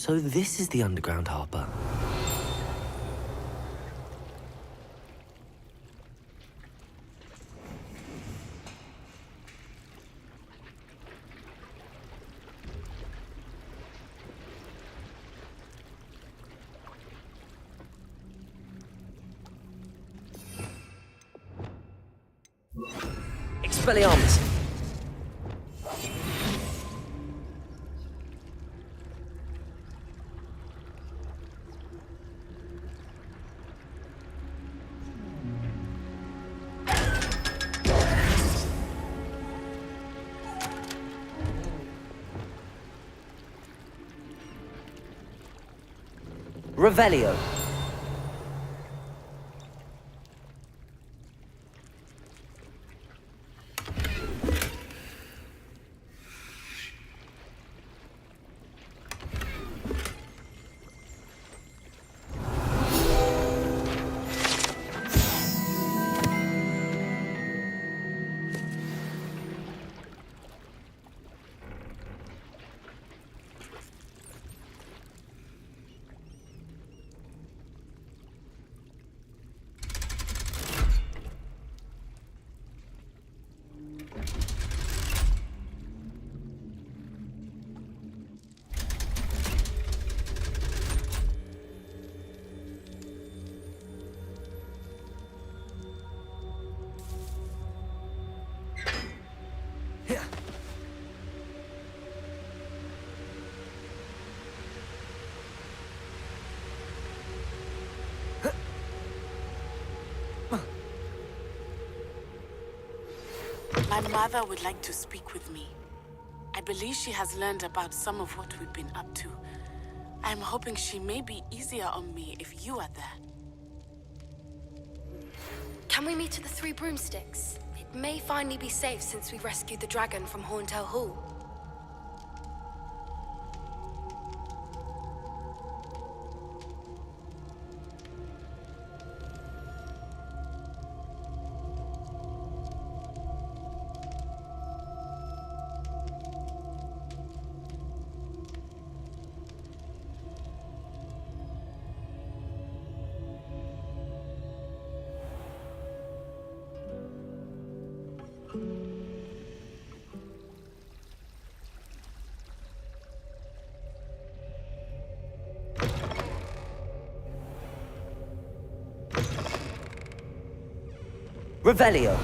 So this is the underground harbour. Expelliarmus! Revelio. My mother would like to speak with me. I believe she has learned about some of what we've been up to. I'm hoping she may be easier on me if you are there. Can we meet at the Three Broomsticks? It may finally be safe since we rescued the dragon from Horntail Hall. Revelio.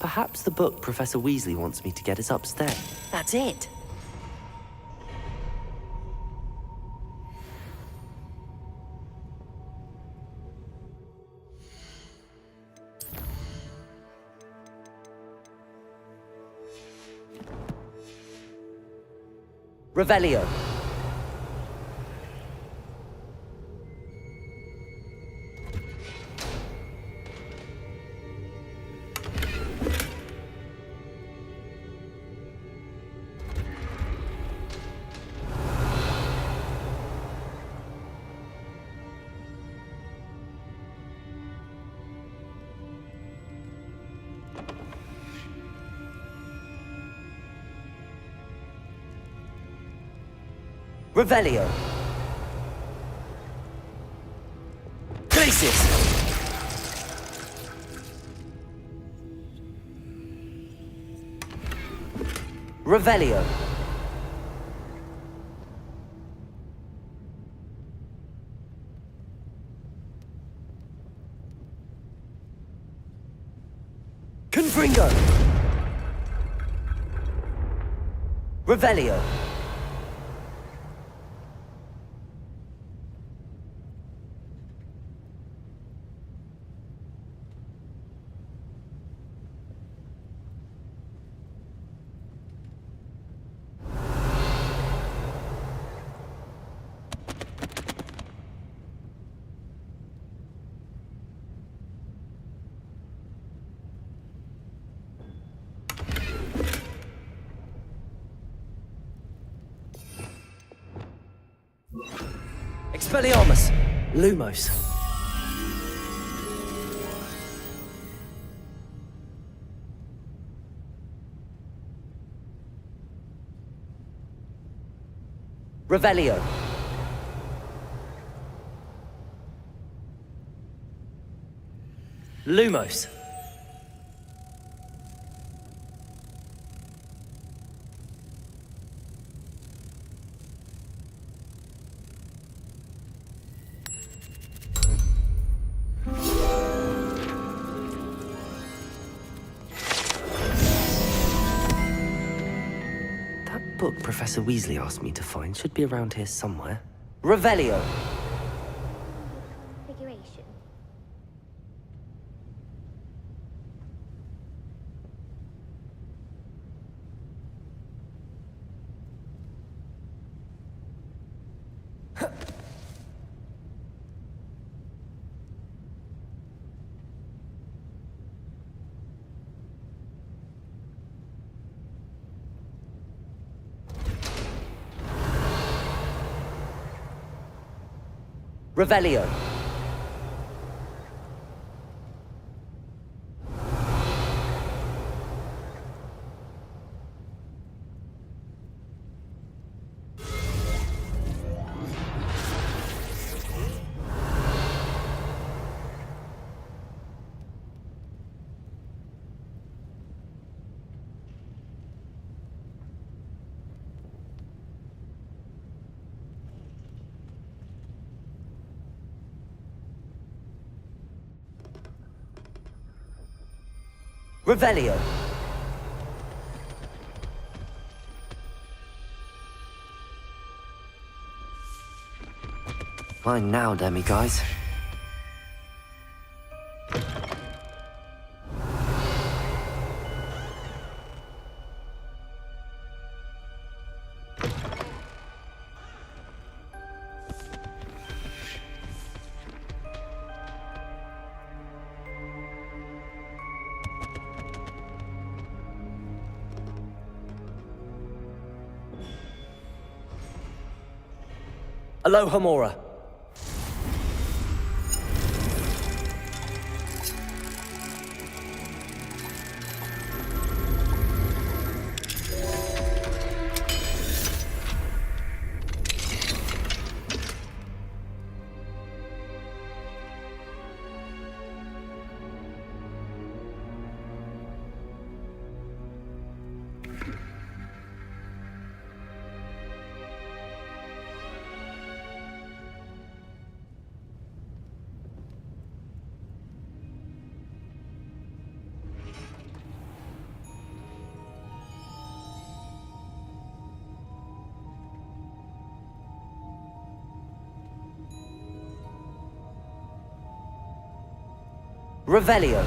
Perhaps the book Professor Weasley wants me to get is upstairs. That's it. Revelio. Revelio. Glacis! Revelio. Confringo. Revelio. Expelliarmus! Lumos. Revelio. Lumos. That book Professor Weasley asked me to find should be around here somewhere. Revelio. Configuration. Revelio. Revelio. Fine now, demiguise. Aloha Mora. Revelio.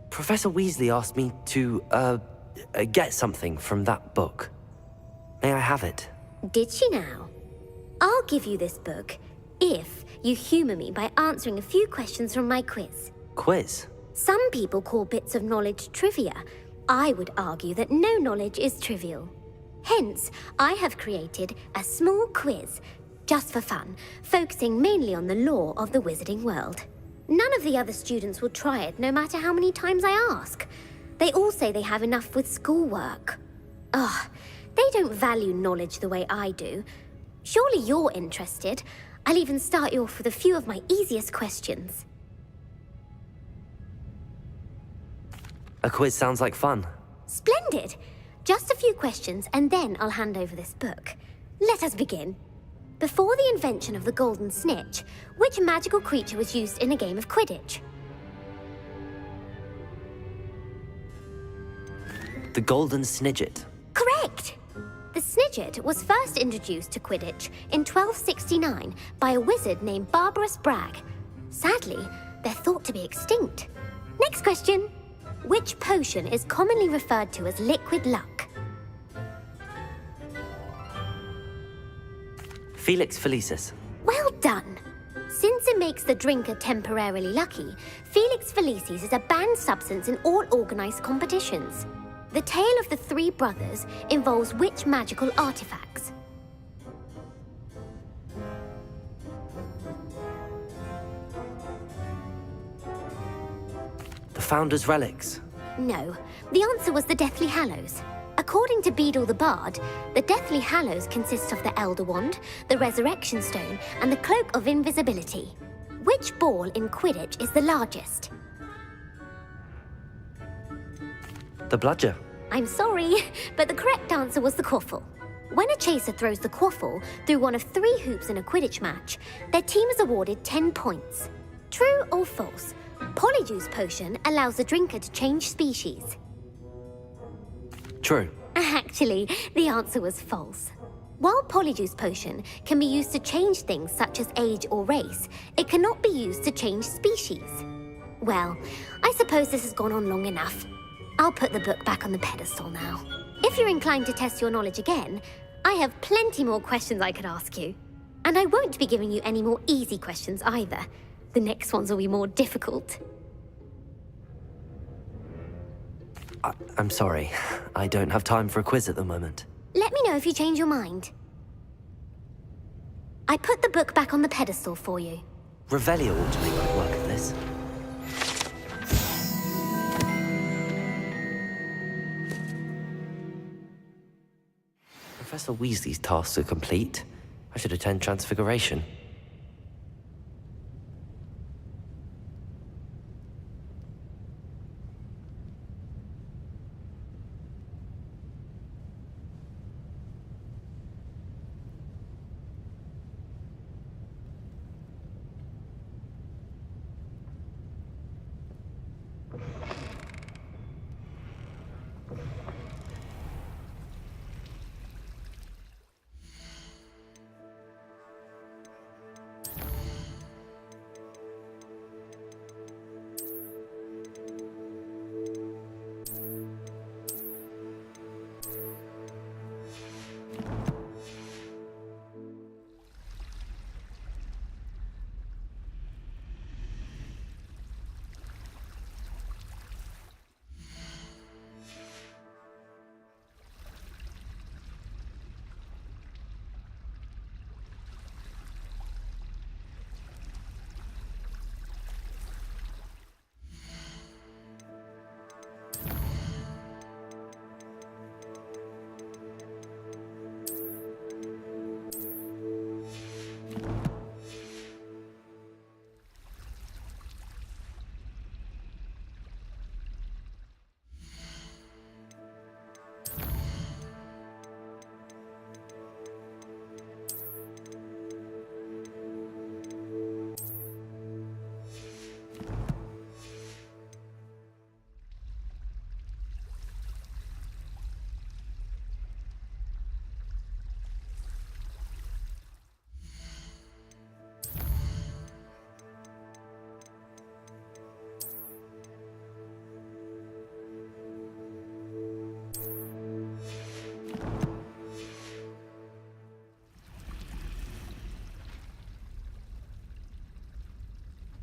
Professor Weasley asked me to, get something from that book. May I have it? Did she now? I'll give you this book if you humor me by answering a few questions from my quiz. Quiz? Some people call bits of knowledge trivia. I would argue that no knowledge is trivial. Hence, I have created a small quiz, just for fun, focusing mainly on the lore of the wizarding world. None of the other students will try it, no matter how many times I ask. They all say they have enough with schoolwork. Ugh, they don't value knowledge the way I do. Surely you're interested. I'll even start you off with a few of my easiest questions. A quiz sounds like fun. Splendid! Just a few questions, and then I'll hand over this book. Let us begin. Before the invention of the golden snitch, which magical creature was used in a game of Quidditch? The golden snidget. Correct! The snidget was first introduced to Quidditch in 1269 by a wizard named Barbarous Bragg. Sadly, they're thought to be extinct. Next question. Which potion is commonly referred to as liquid luck? Felix Felicis. Well done. Since it makes the drinker temporarily lucky, Felix Felicis is a banned substance in all organised competitions. The tale of the three brothers involves which magical artifacts? The Founder's Relics. No, the answer was the Deathly Hallows. According to Beadle the Bard, the Deathly Hallows consists of the Elder Wand, the Resurrection Stone, and the Cloak of Invisibility. Which ball in Quidditch is the largest? The Bludger. I'm sorry, but the correct answer was the Quaffle. When a chaser throws the Quaffle through one of 3 hoops in a Quidditch match, their team is awarded 10 points. True or false? Polyjuice Potion allows the drinker to change species. True. Actually, the answer was false. While Polyjuice Potion can be used to change things such as age or race, it cannot be used to change species. Well, I suppose this has gone on long enough. I'll put the book back on the pedestal now. If you're inclined to test your knowledge again, I have plenty more questions I could ask you. And I won't be giving you any more easy questions either. The next ones will be more difficult. I'm sorry. I don't have time for a quiz at the moment. Let me know if you change your mind. I put the book back on the pedestal for you. Revelio ought to make quick work of this. Professor Weasley's tasks are complete. I should attend Transfiguration.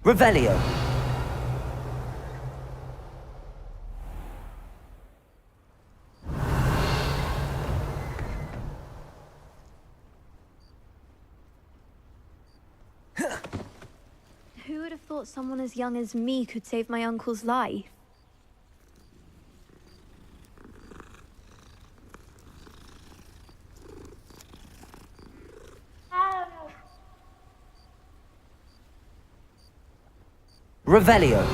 Revelio. Who would have thought someone as young as me could save my uncle's life? Revelio.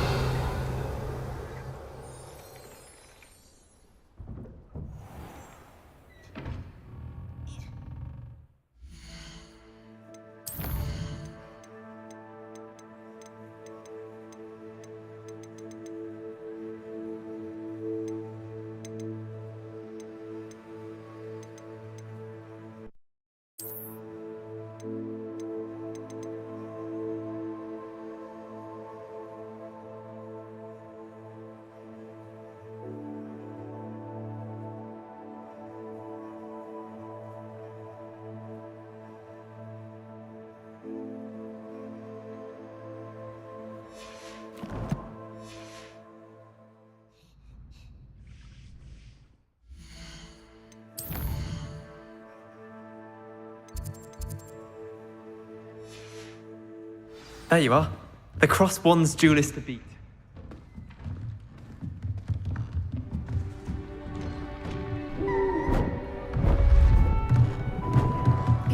There you are. The cross wands duelist to beat.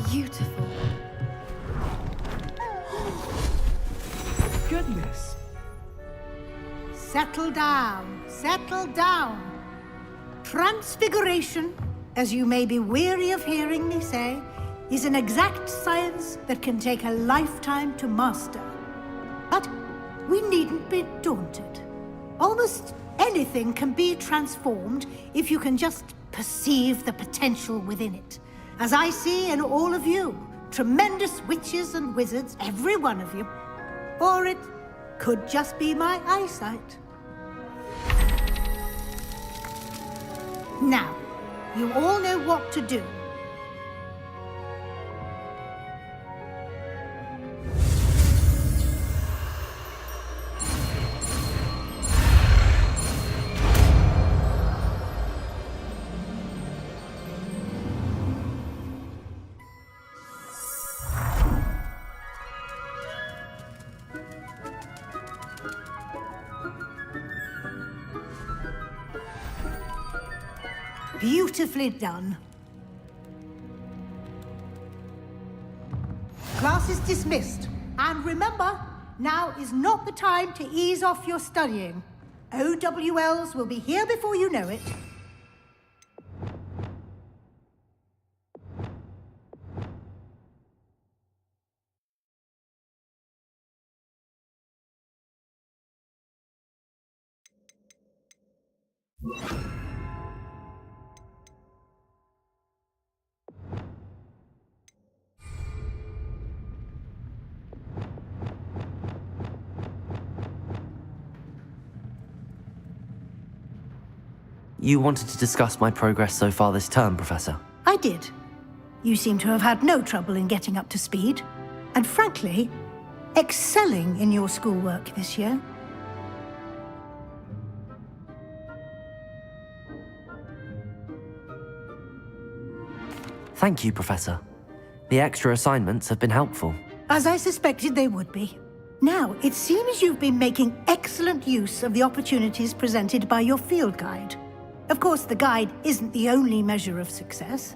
Beautiful. Goodness. Settle down. Settle down. Transfiguration, as you may be weary of hearing me say, is an exact science that can take a lifetime to master. But we needn't be daunted. Almost anything can be transformed if you can just perceive the potential within it. As I see in all of you, tremendous witches and wizards, every one of you. Or it could just be my eyesight. Now, you all know what to do. Beautifully done. Class is dismissed. And remember, now is not the time to ease off your studying. OWLs will be here before you know it. You wanted to discuss my progress so far this term, Professor? I did. You seem to have had no trouble in getting up to speed. And frankly, excelling in your schoolwork this year. Thank you, Professor. The extra assignments have been helpful. As I suspected they would be. Now, it seems you've been making excellent use of the opportunities presented by your field guide. Of course, the guide isn't the only measure of success.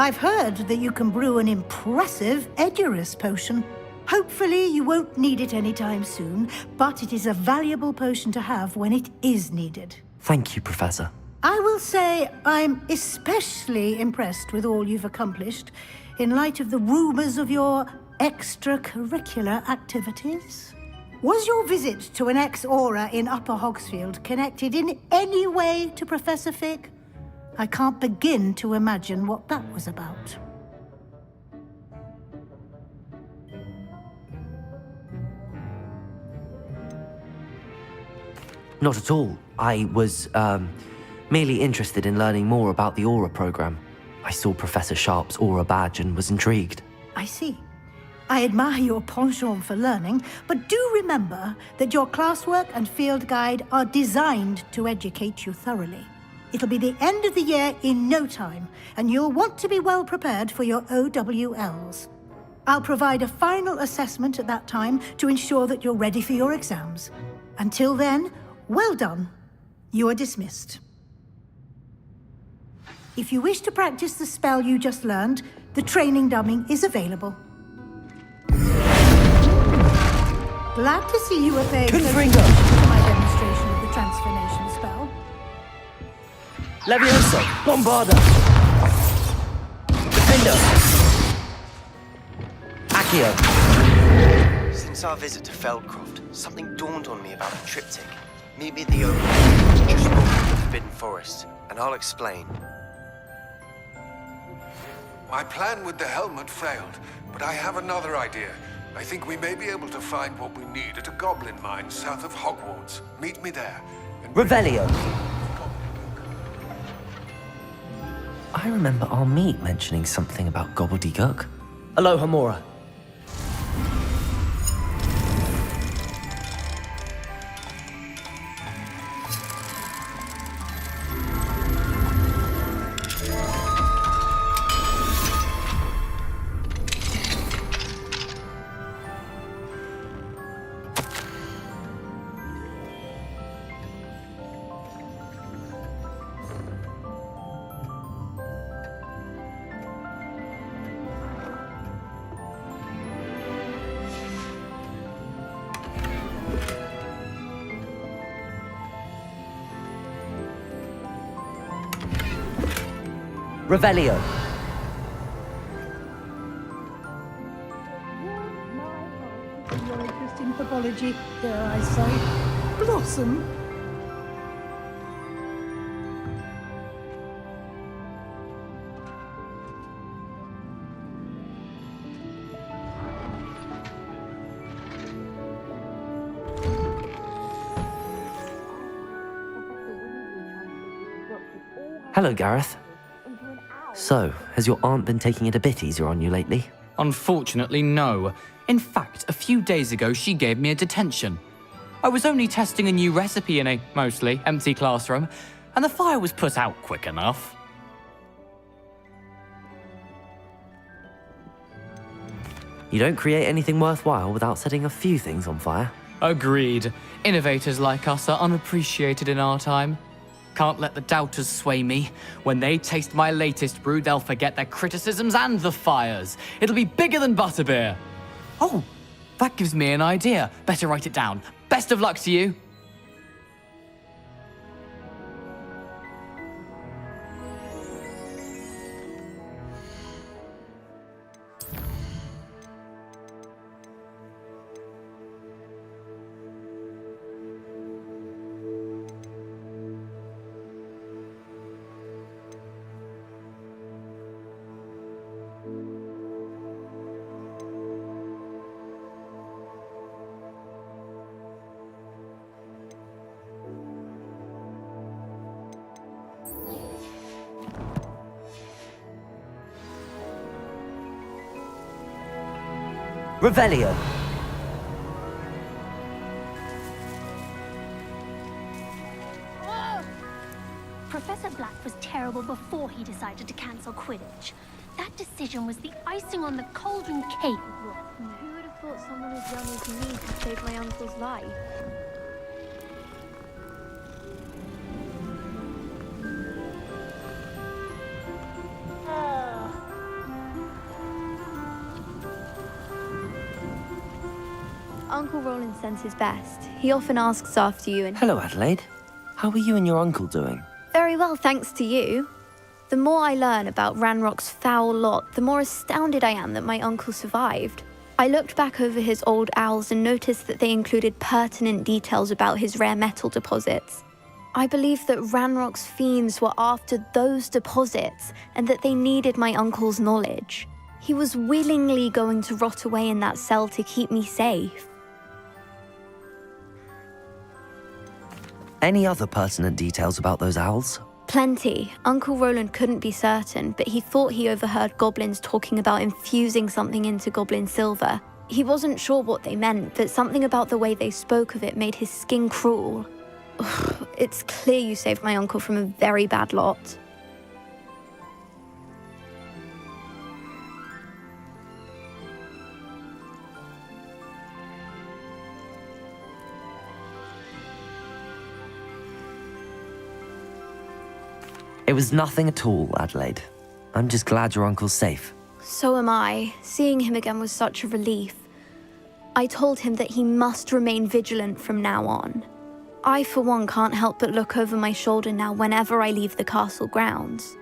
I've heard that you can brew an impressive Edurus potion. Hopefully, you won't need it anytime soon, but it is a valuable potion to have when it is needed. Thank you, Professor. I will say I'm especially impressed with all you've accomplished in light of the rumors of your extracurricular activities. Was your visit to an ex-aura in Upper Hogsfield connected in any way to Professor Fig? I can't begin to imagine what that was about. Not at all. I was, merely interested in learning more about the Aura program. I saw Professor Sharp's Aura badge and was intrigued. I see. I admire your penchant for learning, but do remember that your classwork and field guide are designed to educate you thoroughly. It'll be the end of the year in no time, and you'll want to be well prepared for your OWLs. I'll provide a final assessment at that time to ensure that you're ready for your exams. Until then, well done. You are dismissed. If you wish to practice the spell you just learned, the training dummy is available. Glad to see you were paying attention to my demonstration of the transformation spell. Levioso! Bombarda! Defender! Accio! Since our visit to Feldcroft, something dawned on me about the triptych. Meet me at the open, just north of the Forbidden Forest, and I'll explain. My plan with the helmet failed, but I have another idea. I think we may be able to find what we need at a goblin mine south of Hogwarts. Meet me there. Revelio! I remember our meet mentioning something about gobbledygook. Aloha Mora. Revelio. Your interest in pathology, dare I say, blossom. Hello, Gareth. So, has your aunt been taking it a bit easier on you lately? Unfortunately, no. In fact, a few days ago, she gave me a detention. I was only testing a new recipe in a mostly empty classroom, and the fire was put out quick enough. You don't create anything worthwhile without setting a few things on fire. Agreed. Innovators like us are unappreciated in our time. Can't let the doubters sway me. When they taste my latest brew, they'll forget their criticisms and the fires. It'll be bigger than butterbeer. Oh, that gives me an idea. Better write it down. Best of luck to you. Revelio. Professor Black was terrible before he decided to cancel Quidditch. That decision was the icing on the cauldron cake. Who would have thought someone as young as me could save my uncle's life? Uncle Roland sends his best. He often asks after you and... Hello, Adelaide. How are you and your uncle doing? Very well, thanks to you. The more I learn about Ranrock's foul lot, the more astounded I am that my uncle survived. I looked back over his old owls and noticed that they included pertinent details about his rare metal deposits. I believe that Ranrock's fiends were after those deposits and that they needed my uncle's knowledge. He was willingly going to rot away in that cell to keep me safe. Any other pertinent details about those owls? Plenty. Uncle Roland couldn't be certain, but he thought he overheard goblins talking about infusing something into goblin silver. He wasn't sure what they meant, but something about the way they spoke of it made his skin crawl. It's clear you saved my uncle from a very bad lot. It was nothing at all, Adelaide. I'm just glad your uncle's safe. So am I. Seeing him again was such a relief. I told him that he must remain vigilant from now on. I, for one, can't help but look over my shoulder now whenever I leave the castle grounds.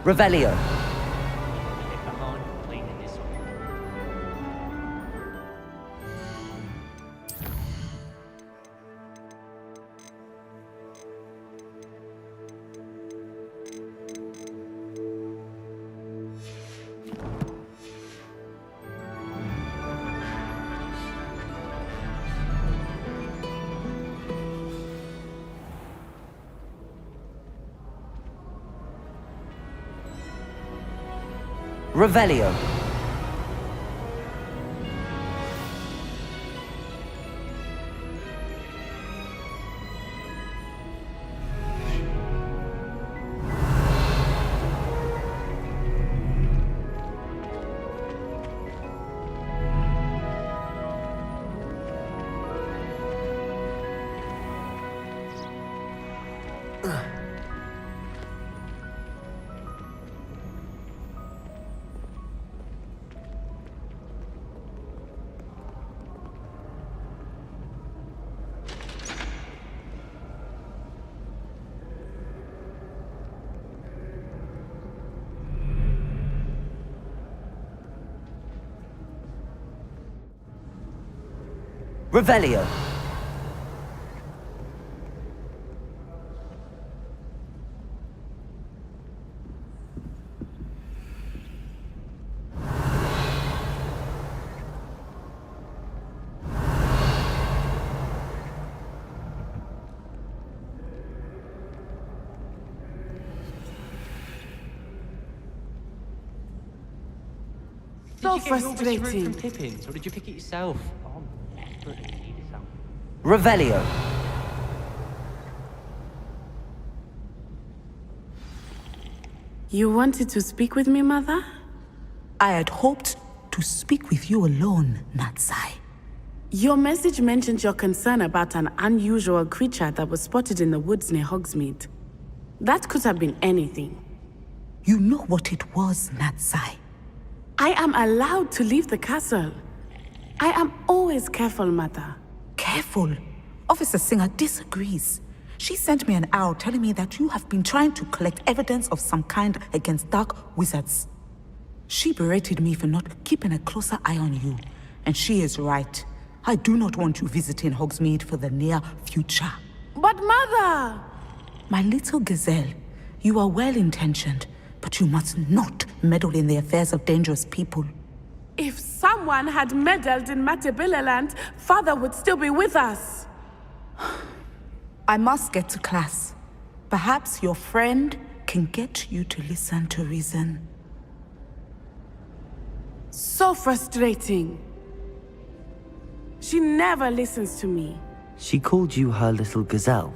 Revelio. Revelio. Revelio. So Did you get frustrating. Your from Pippins, or did you pick it yourself? Oh, Revelio. You wanted to speak with me, Mother? I had hoped to speak with you alone, Natsai. Your message mentioned your concern about an unusual creature that was spotted in the woods near Hogsmeade. That could have been anything. You know what it was, Natsai. I am allowed to leave the castle. I am always careful, Mother. Careful? Officer Singer disagrees. She sent me an owl telling me that you have been trying to collect evidence of some kind against dark wizards. She berated me for not keeping a closer eye on you. And she is right. I do not want you visiting Hogsmeade for the near future. But Mother! My little gazelle, you are well-intentioned, but you must not meddle in the affairs of dangerous people. If someone had meddled in Matabeleland, Father would still be with us. I must get to class. Perhaps your friend can get you to listen to reason. So frustrating. She never listens to me. She called you her little gazelle.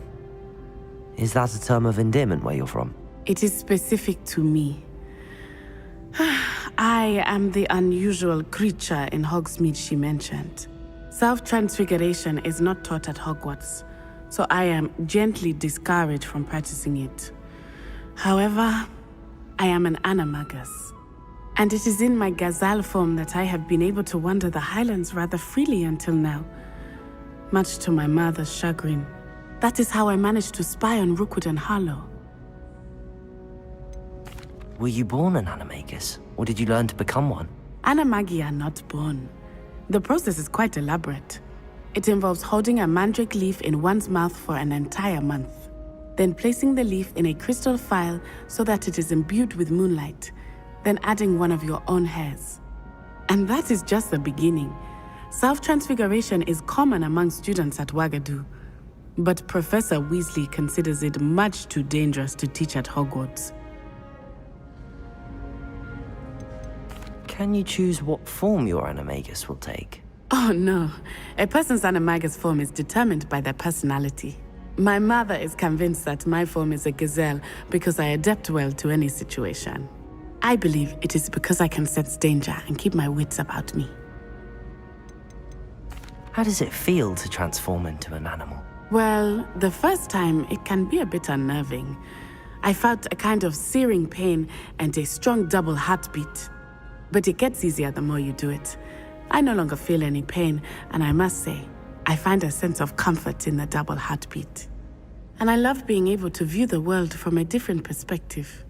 Is that a term of endearment where you're from? It is specific to me. I am the unusual creature in Hogsmeade she mentioned. Self-transfiguration is not taught at Hogwarts, so I am gently discouraged from practicing it. However, I am an animagus, and it is in my gazelle form that I have been able to wander the Highlands rather freely until now, much to my mother's chagrin. That is how I managed to spy on Rookwood and Harlow. Were you born an animagus, or did you learn to become one? Animagi are not born. The process is quite elaborate. It involves holding a mandrake leaf in one's mouth for an entire month, then placing the leaf in a crystal phial so that it is imbued with moonlight, then adding one of your own hairs. And that is just the beginning. Self-transfiguration is common among students at Wagadu, but Professor Weasley considers it much too dangerous to teach at Hogwarts. Can you choose what form your animagus will take? Oh no, a person's animagus form is determined by their personality. My mother is convinced that my form is a gazelle because I adapt well to any situation. I believe it is because I can sense danger and keep my wits about me. How does it feel to transform into an animal? Well, the first time it can be a bit unnerving. I felt a kind of searing pain and a strong double heartbeat. But it gets easier the more you do it. I no longer feel any pain, and I must say, I find a sense of comfort in the double heartbeat. And I love being able to view the world from a different perspective.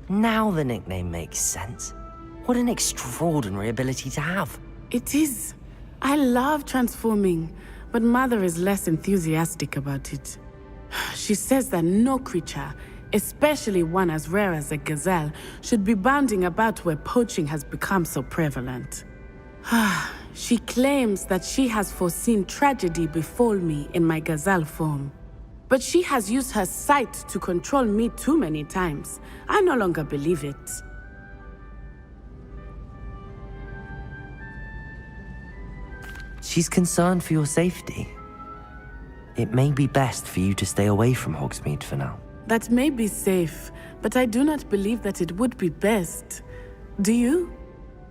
Now the nickname makes sense. What an extraordinary ability to have. It is. I love transforming, but Mother is less enthusiastic about it. She says that no creature, especially one as rare as a gazelle, should be bounding about where poaching has become so prevalent. She claims that she has foreseen tragedy befall me in my gazelle form. But she has used her sight to control me too many times. I no longer believe it. She's concerned for your safety. It may be best for you to stay away from Hogsmeade for now. That may be safe, but I do not believe that it would be best. Do you?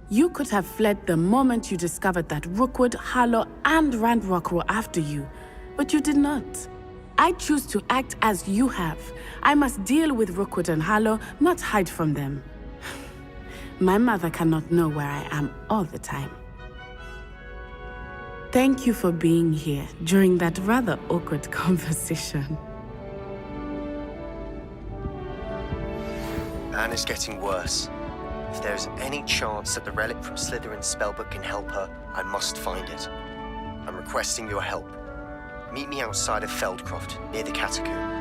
You could have fled the moment you discovered that Rookwood, Harlow, and Ranrock were after you, but you did not. I choose to act as you have. I must deal with Rookwood and Harlow, not hide from them. My mother cannot know where I am all the time. Thank you for being here during that rather awkward conversation. Anne is getting worse. If there is any chance that the relic from Slytherin's spellbook can help her, I must find it. I'm requesting your help. Meet me outside of Feldcroft, near the catacomb.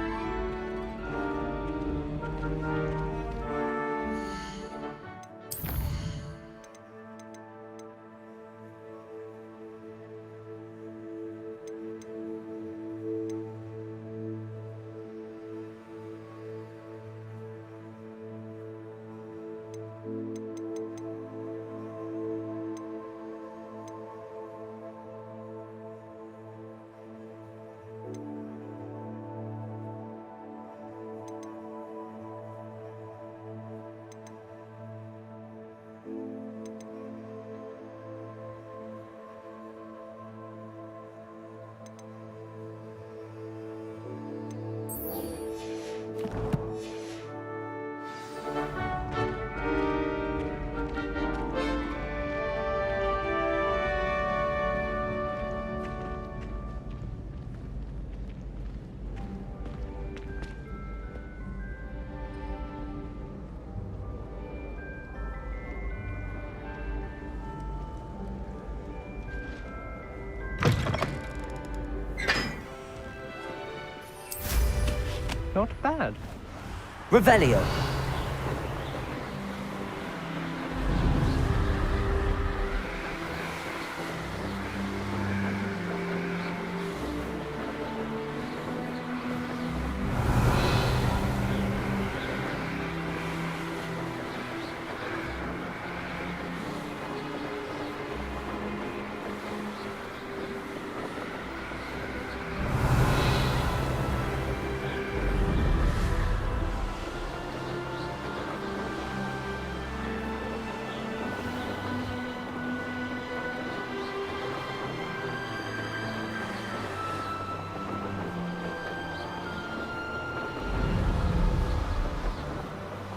Not bad. Revelio.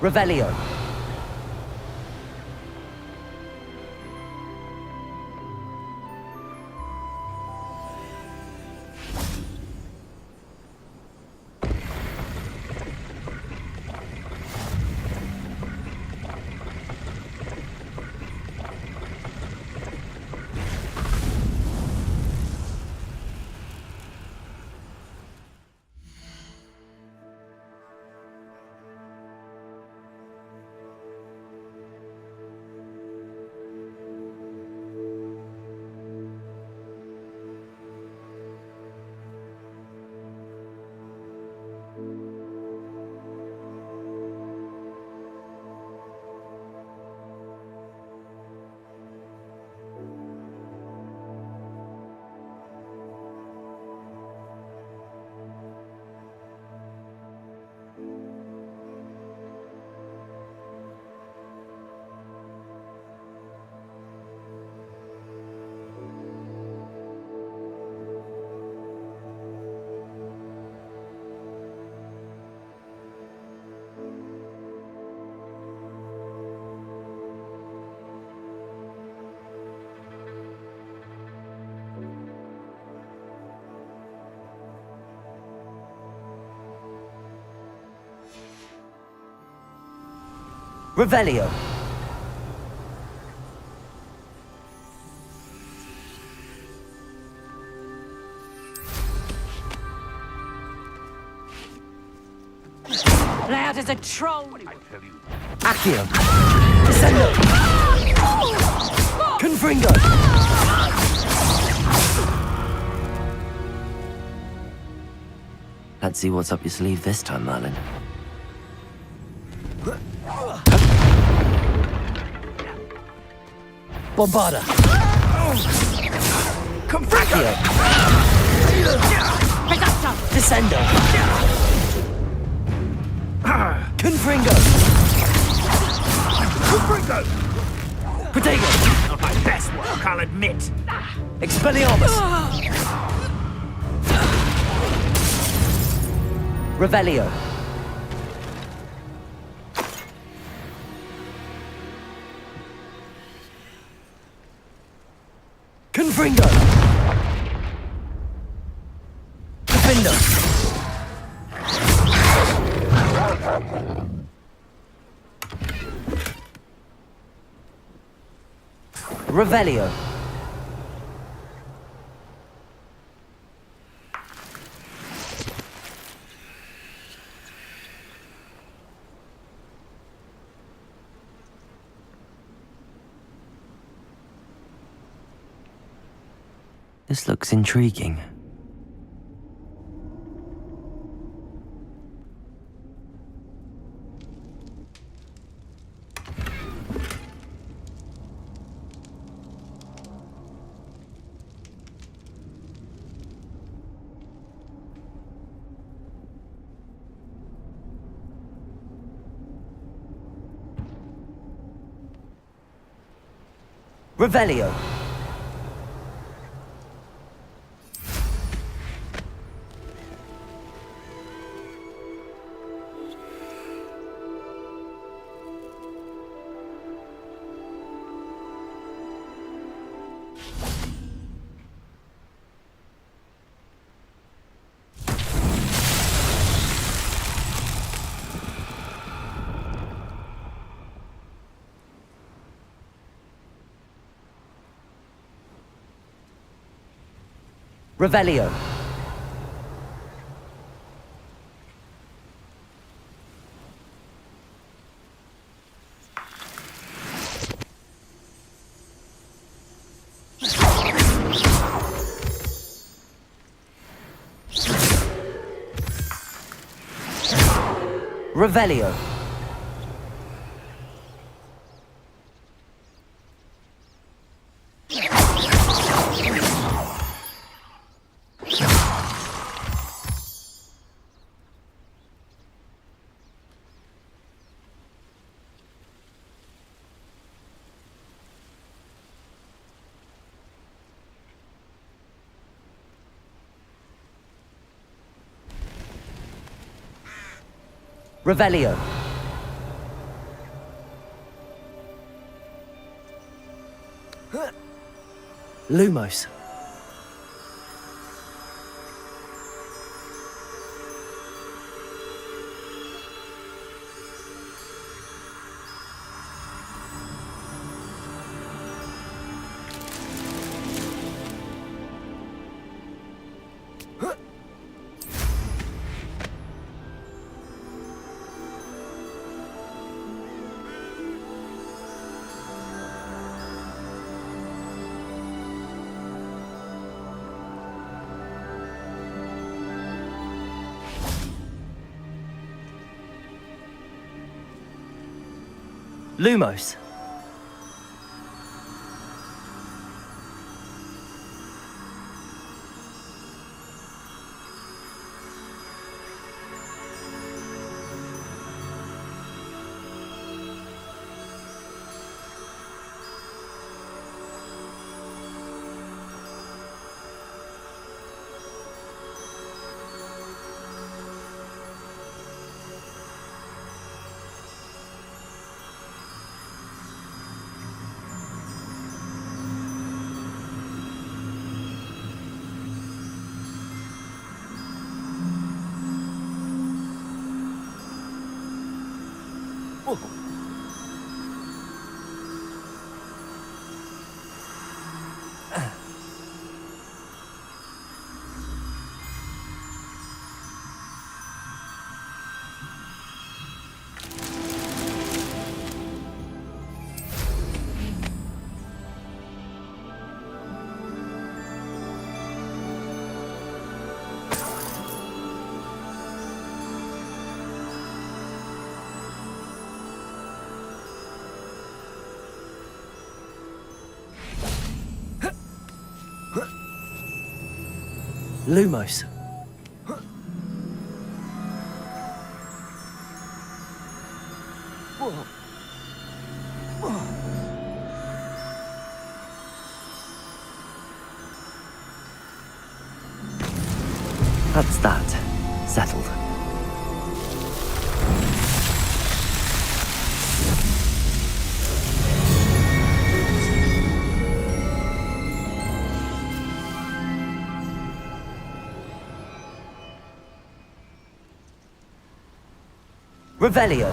Revelio. Revelio. Loud as a troll. Accio. Descendo. Confringo. Let's see what's up your sleeve this time, Merlin. Bombarda. Confringo. Descendo. Confringo. Confringo! Protego. Not my best work, I'll admit. Expelliarmus. Revelio. Confringo. Defender. Revelio. This looks intriguing. Revelio. Revelio. Revelio. Revelio. Lumos. Lumos. Lumos. That's that. Settled. Revelio.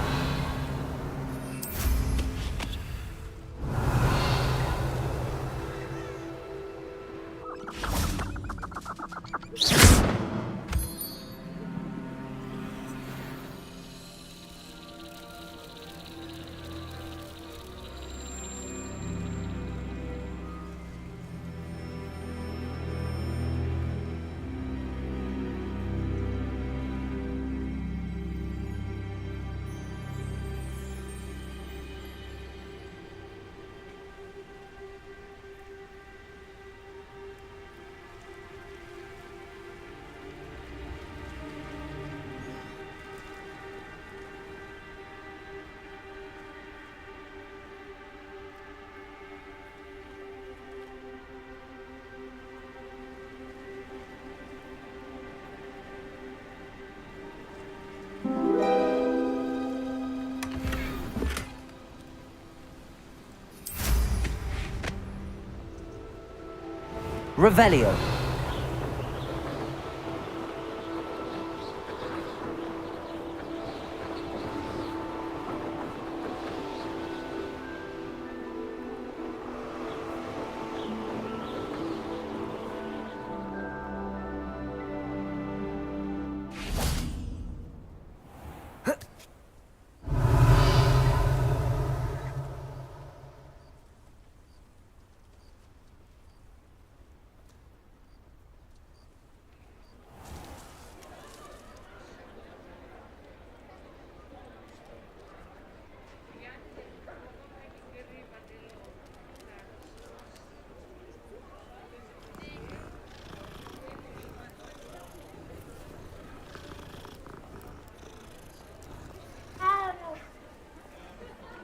Revelio.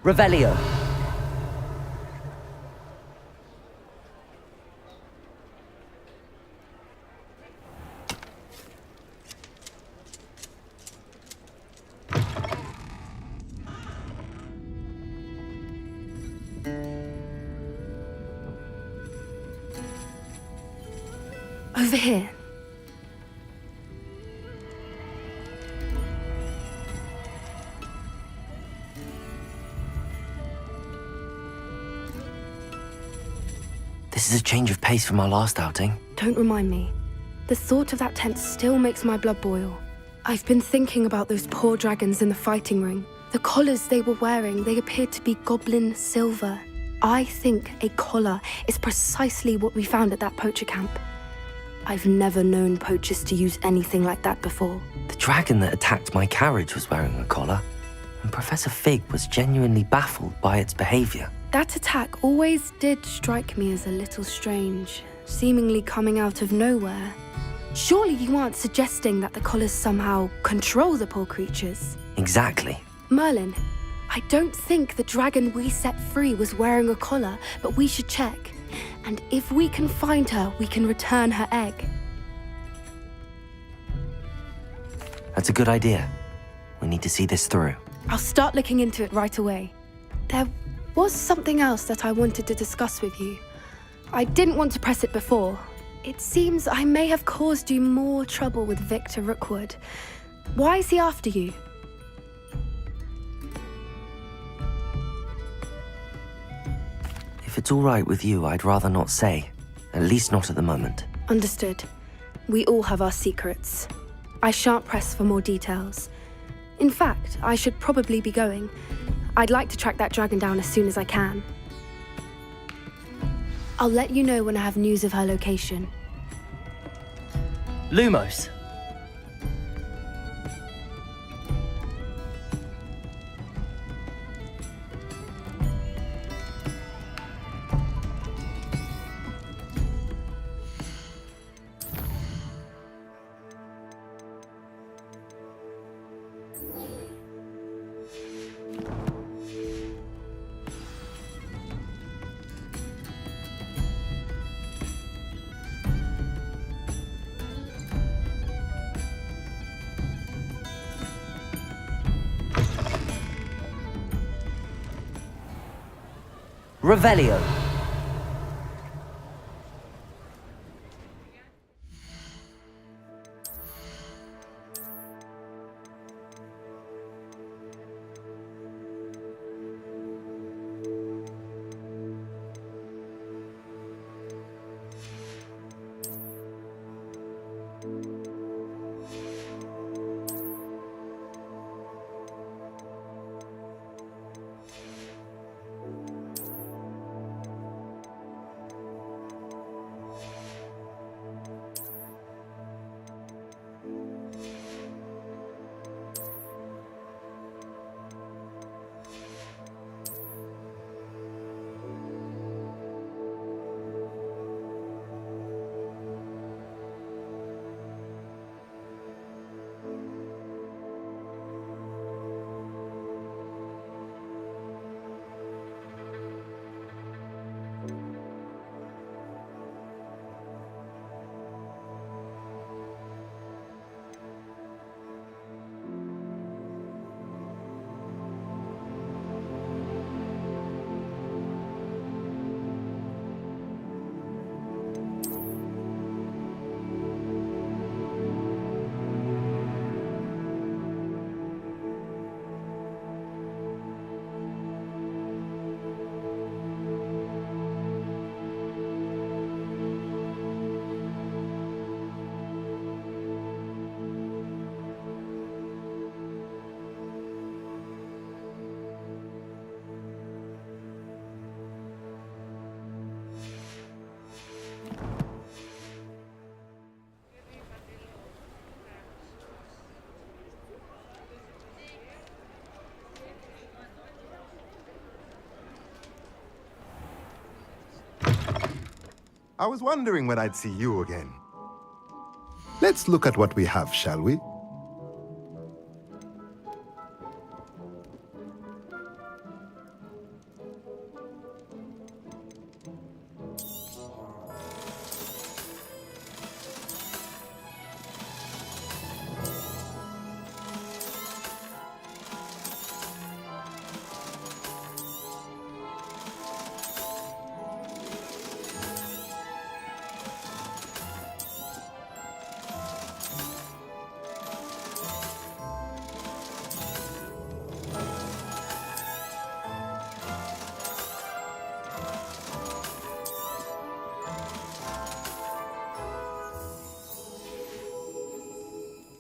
Revelio. Over here. This is a change of pace from our last outing. Don't remind me. The thought of that tent still makes my blood boil. I've been thinking about those poor dragons in the fighting ring. The collars they were wearing, they appeared to be goblin silver. I think a collar is precisely what we found at that poacher camp. I've never known poachers to use anything like that before. The dragon that attacked my carriage was wearing a collar, and Professor Fig was genuinely baffled by its behavior. That attack always did strike me as a little strange, seemingly coming out of nowhere. Surely you aren't suggesting that the collars somehow control the poor creatures? Exactly. Merlin, I don't think the dragon we set free was wearing a collar, but we should check. And if we can find her, we can return her egg. That's a good idea. We need to see this through. I'll start looking into it right away. There was something else that I wanted to discuss with you. I didn't want to press it before. It seems I may have caused you more trouble with Victor Rookwood. Why is he after you? If it's all right with you, I'd rather not say. At least not at the moment. Understood. We all have our secrets. I shan't press for more details. In fact, I should probably be going. I'd like to track that dragon down as soon as I can. I'll let you know when I have news of her location. Lumos. Revelio. I was wondering when I'd see you again. Let's look at what we have, shall we?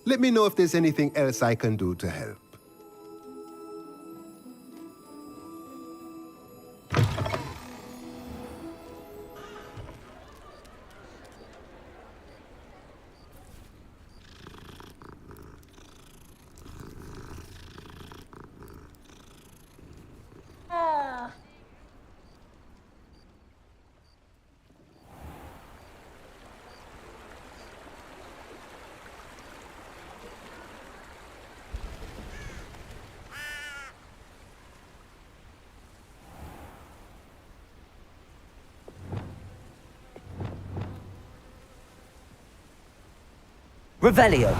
Let me know if there's anything else I can do to help. Revelio.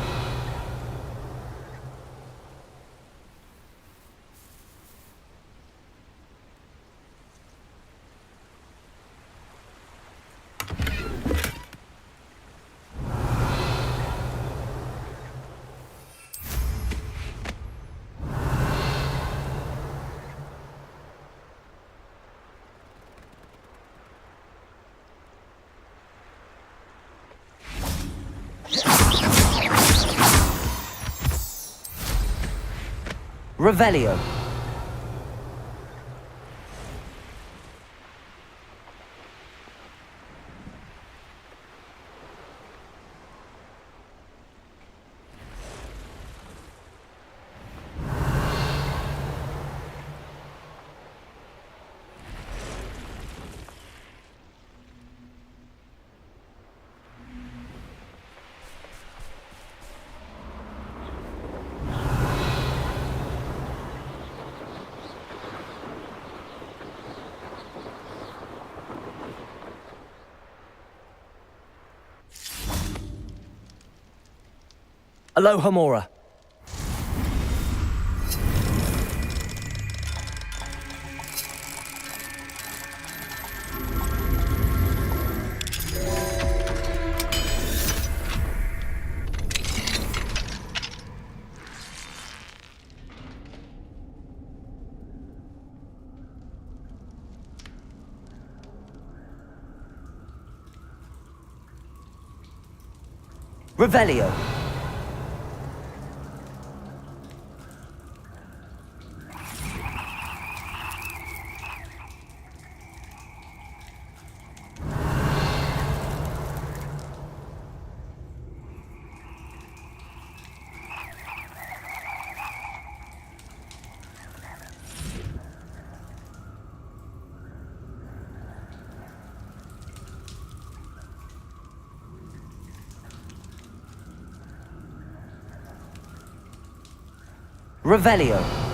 Revelio. Aloha Mora. Revelio. Revelio.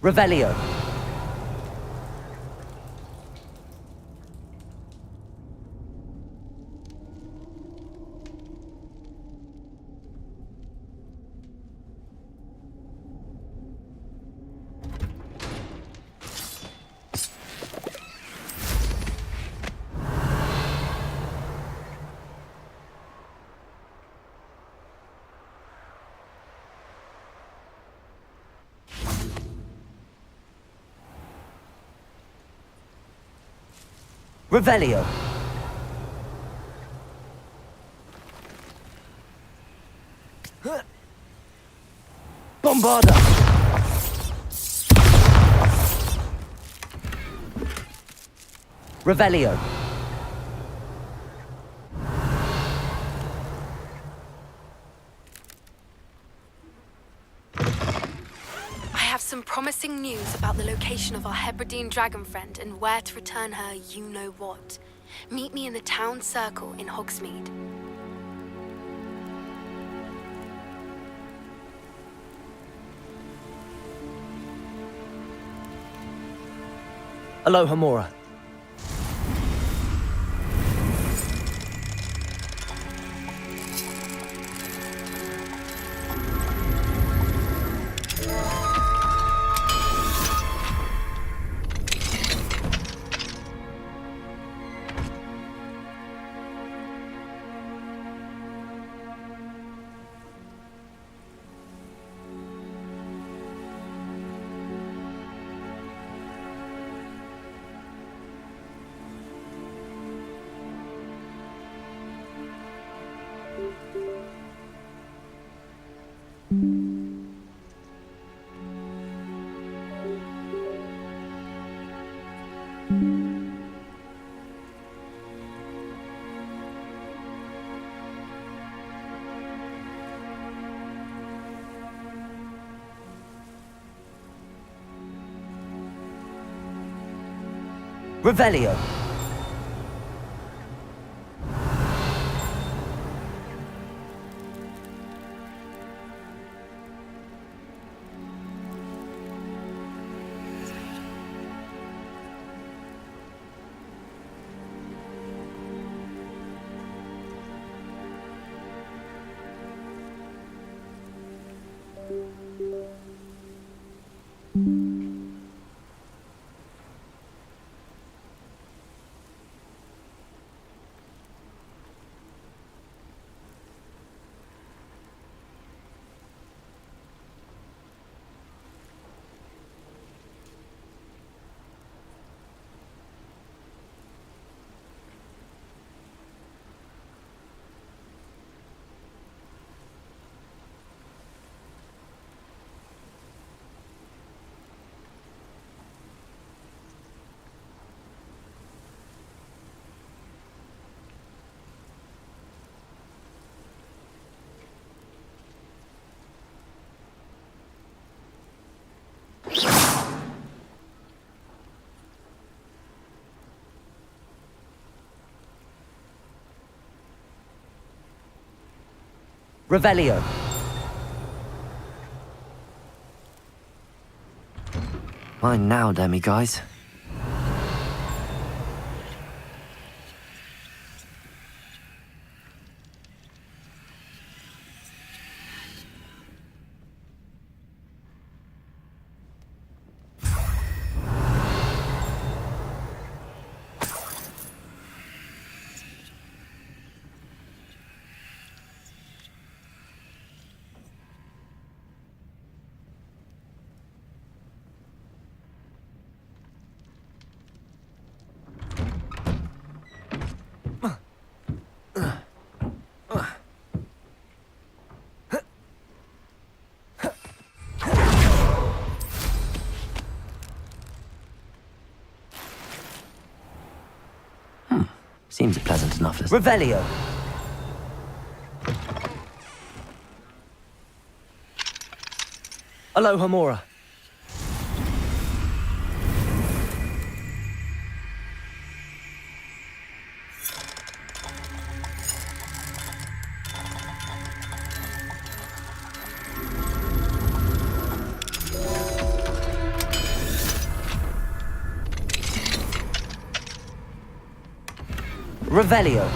Revelio. Revelio. Bombarda. Revelio. I have some promising news about the location of our Hebridean dragon friend and where to return her you-know-what. Meet me in the town circle in Hogsmeade. Aloha Mora. Revelio. Revelio. Mine now, demiguise. Seems pleasant enough. Revelio. Aloha Mora. Revelio.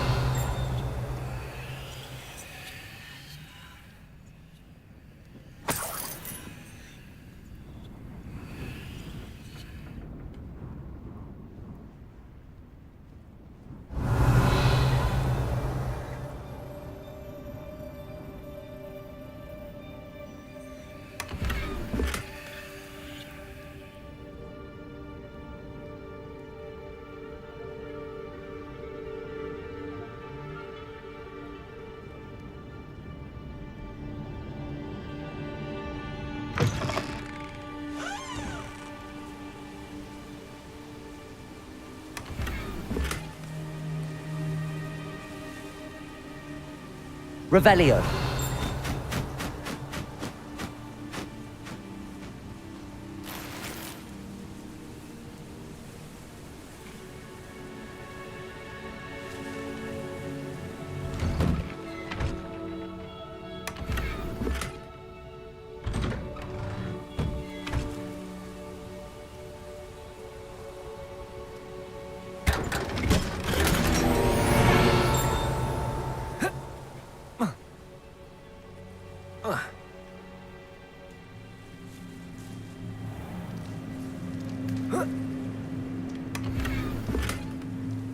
Revelio.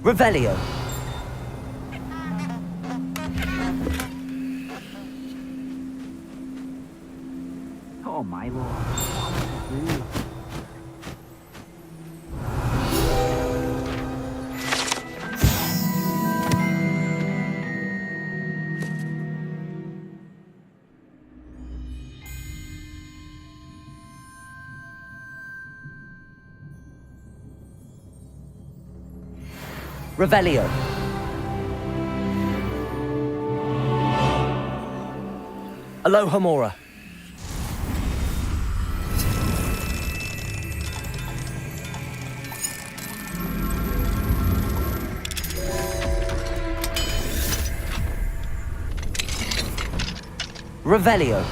Revelio. Oh my lord. Revelio. Aloha Mora. Revelio.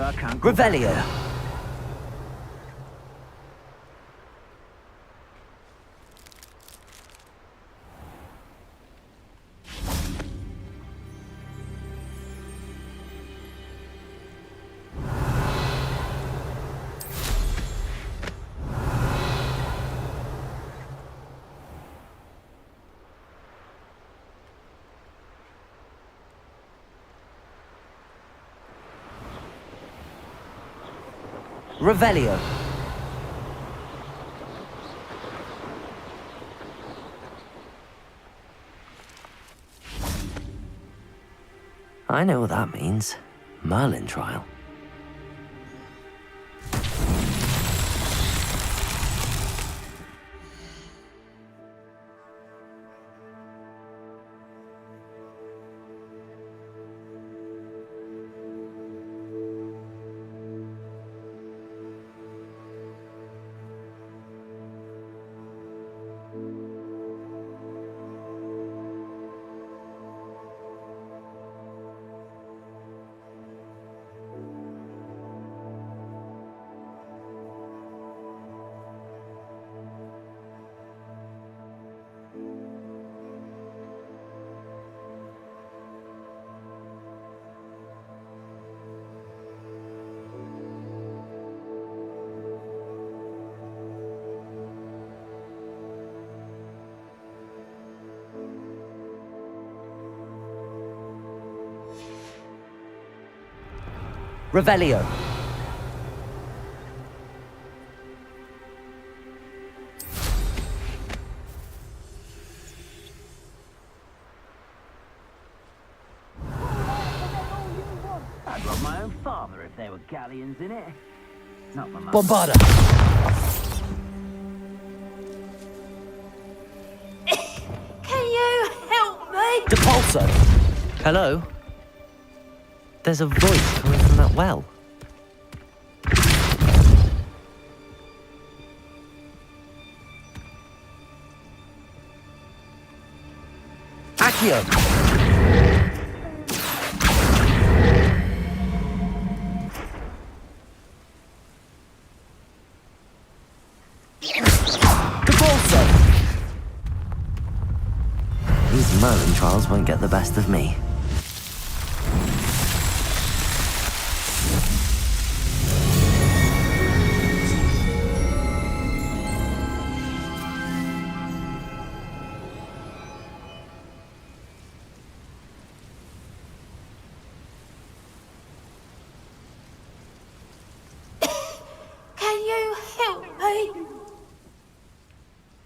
I can't go Revelio. Revelio. I know what that means. Merlin trial. Revelio. I'd rob my own father if there were galleons in it. Not my mum. Bombarda. Can you help me? Depulso. Hello? There's a voice coming from that well. Accio! Depulso! These Merlin trials won't get the best of me.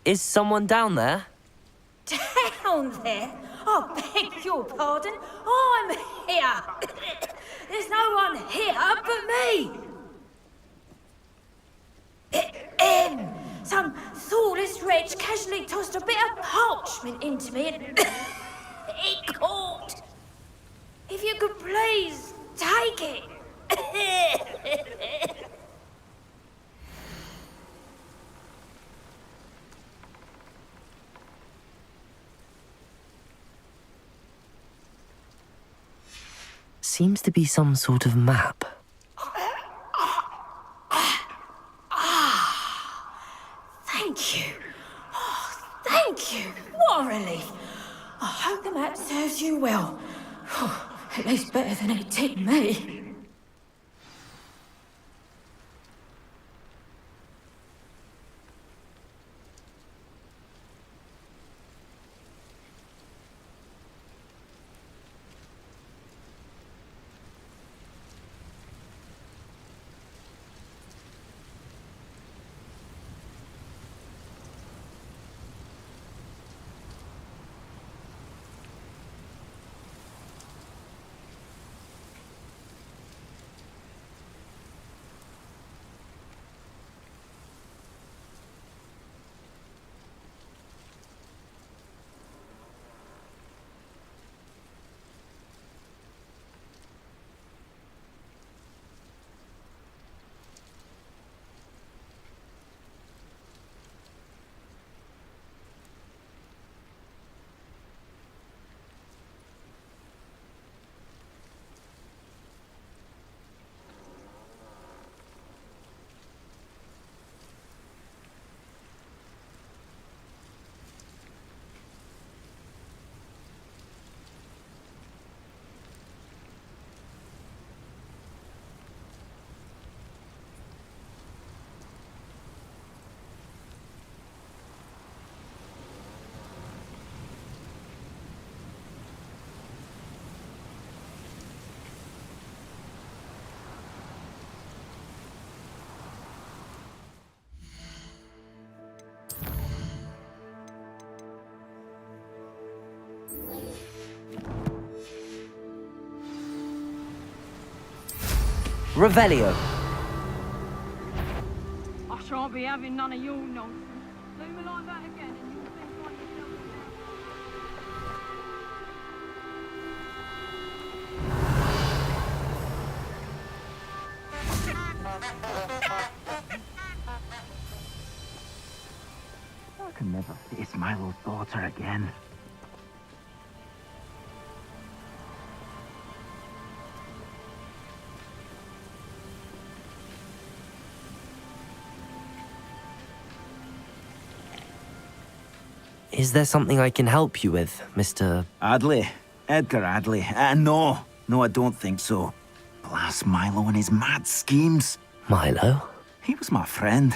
Is someone down there? Down there? I beg your pardon. I'm here. There's no one here but me. Some thoughtless wretch casually tossed a bit of parchment into me and it caught. If you could please take it. Seems to be some sort of map. Thank you. Oh, thank you. What a relief. I hope the map serves you well. At least better than it did me. Revelio. I shan't be having none of your nonsense. Do me like that again and you'll think like yourself. I can never face Milo's daughter again. Is there something I can help you with, Mr. Adley? Edgar Adley? No, I don't think so. Blast Milo and his mad schemes. Milo? He was my friend.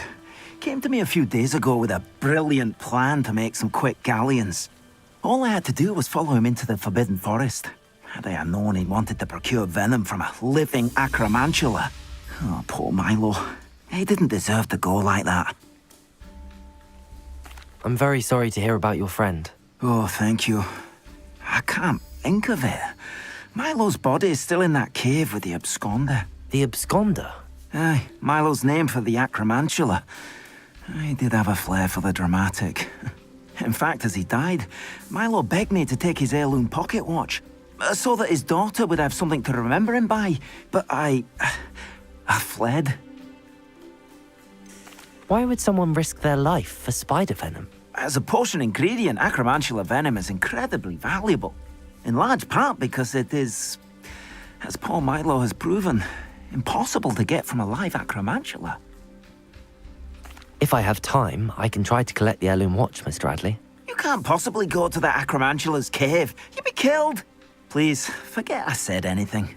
Came to me a few days ago with a brilliant plan to make some quick galleons. All I had to do was follow him into the Forbidden Forest. Had I known he wanted to procure venom from a living acromantula. Oh, poor Milo. He didn't deserve to go like that. I'm very sorry to hear about your friend. Oh, thank you. I can't think of it. Milo's body is still in that cave with the absconder. The absconder? Aye, Milo's name for the acromantula. He did have a flair for the dramatic. In fact, as he died, Milo begged me to take his heirloom pocket watch, so that his daughter would have something to remember him by. But I fled. Why would someone risk their life for spider venom? As a potion ingredient, acromantula venom is incredibly valuable. In large part because it is, as poor Milo has proven, impossible to get from a live acromantula. If I have time, I can try to collect the heirloom watch, Mr. Adley. You can't possibly go to the acromantula's cave. You'd be killed. Please, forget I said anything.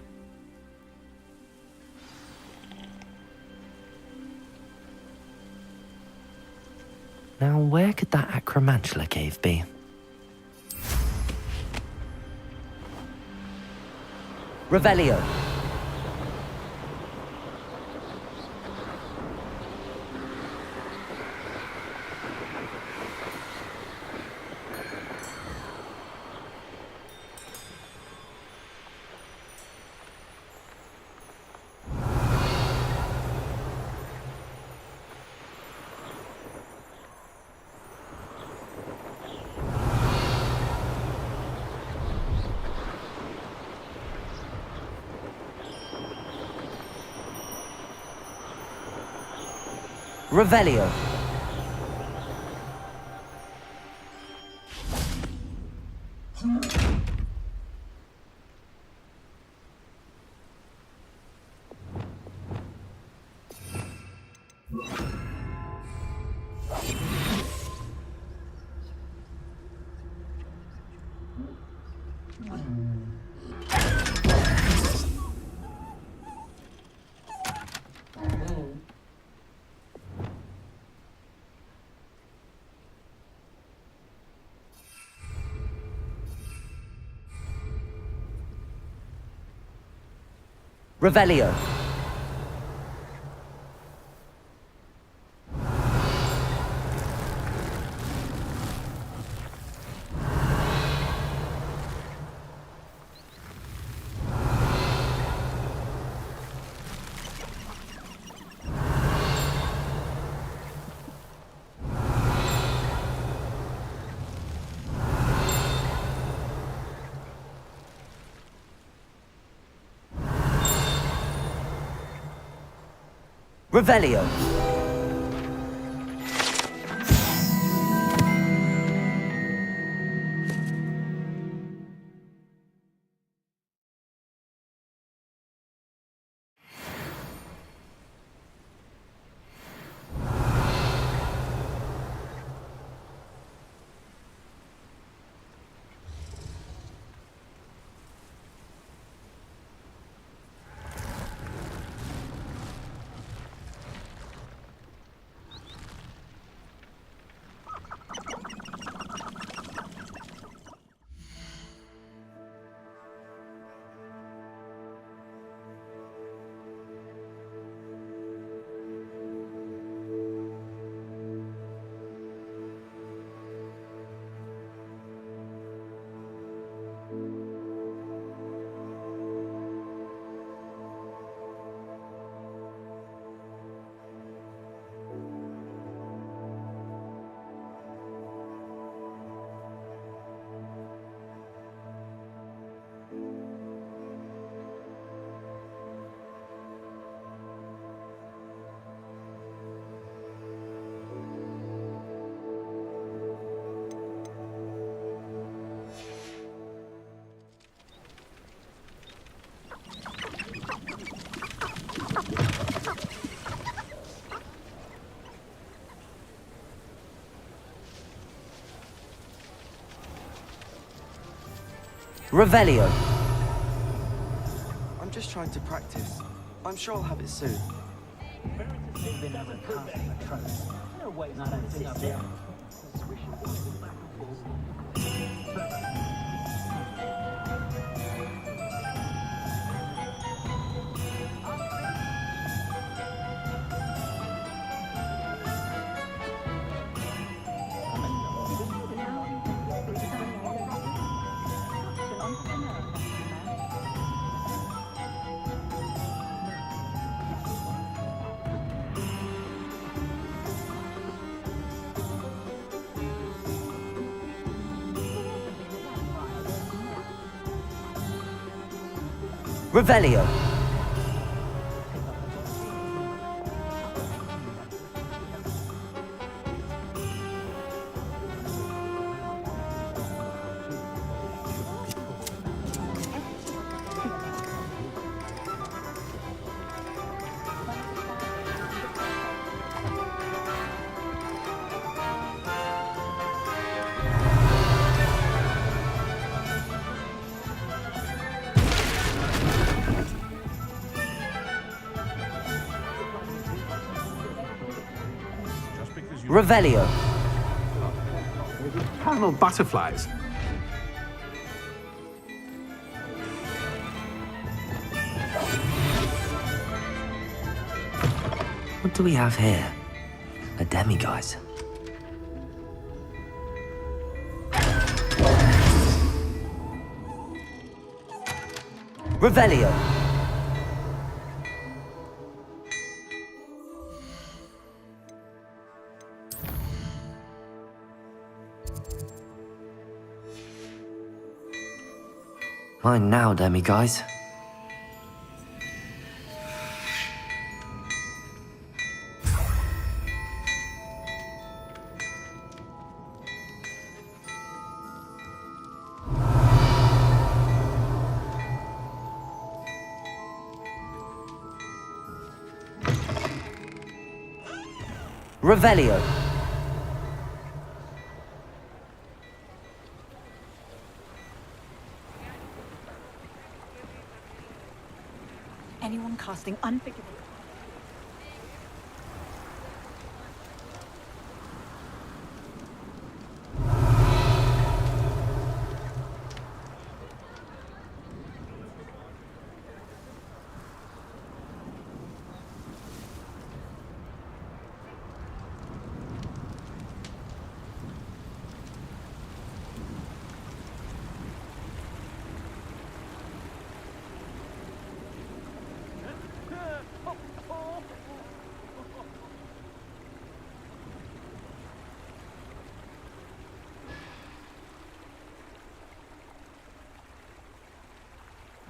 Now, where could that acromantula cave be? Revelio. Revelio. Revelio. Revelio. Revelio. I'm just trying to practice. I'm sure I'll have it soon. Revelio. Revelio. Caramel butterflies. What do we have here? A demiguise. Revelio. Mine now, demiguise. Revelio. Anyone casting unforgivable.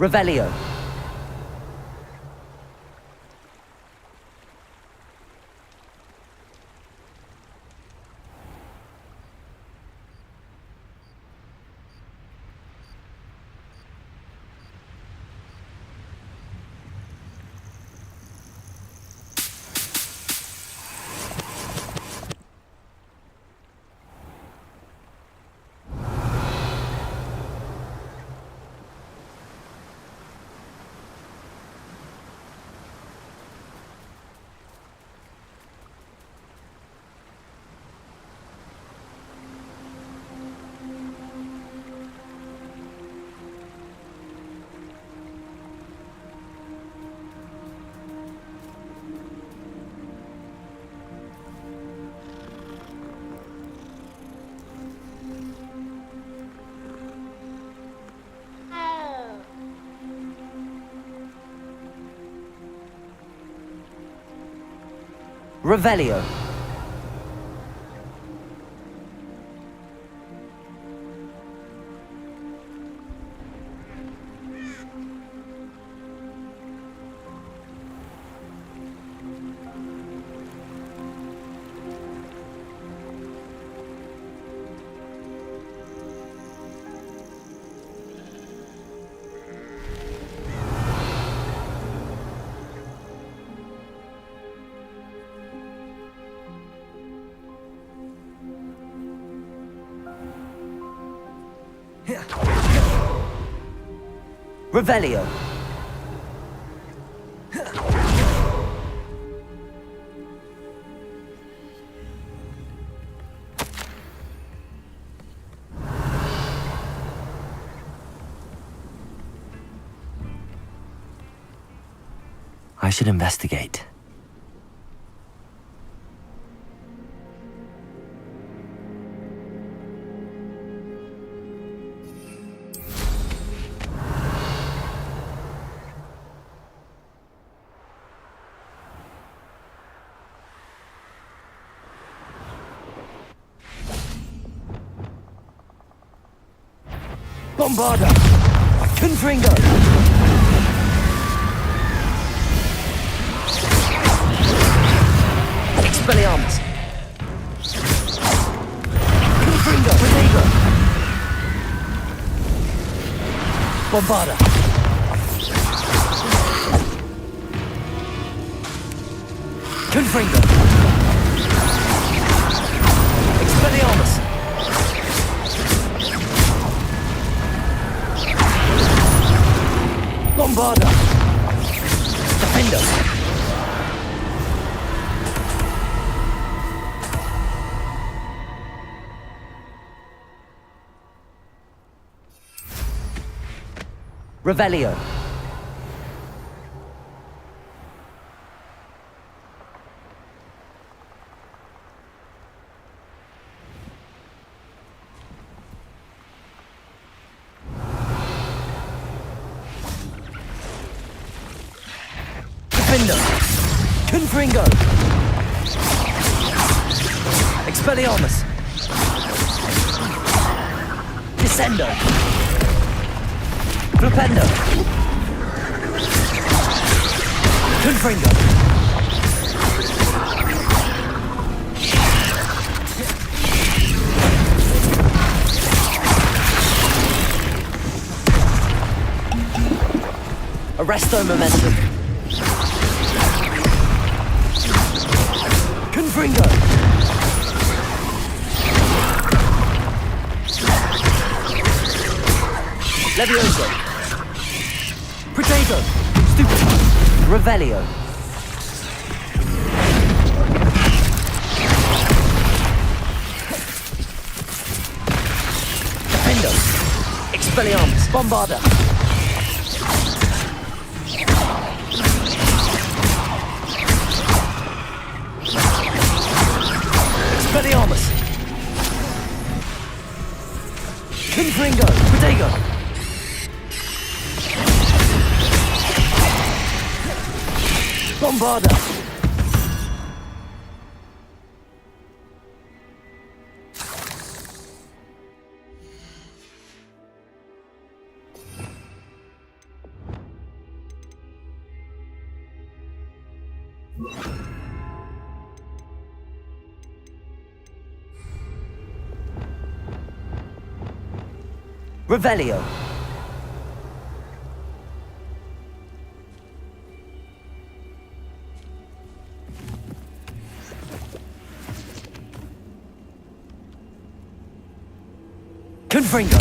Revelio. Revelio. Revelio. I should investigate. Bombarda! Confringo! Expelliarmus! Confringo! Renego! Bombarda! Confringo! Expelliarmus! Bombarda! Defender! Revelio. Defender. Confringo. Expelliarmus. Descendo. Flipendo. Confringo. Arresto momentum. Confringo! Levioso! Protego! Stupid! Revelio! Defendo! Expelliarmus! Bombarda! Expelliarmus! Confringo! Protego! Bombarda! Revelio! Confringo!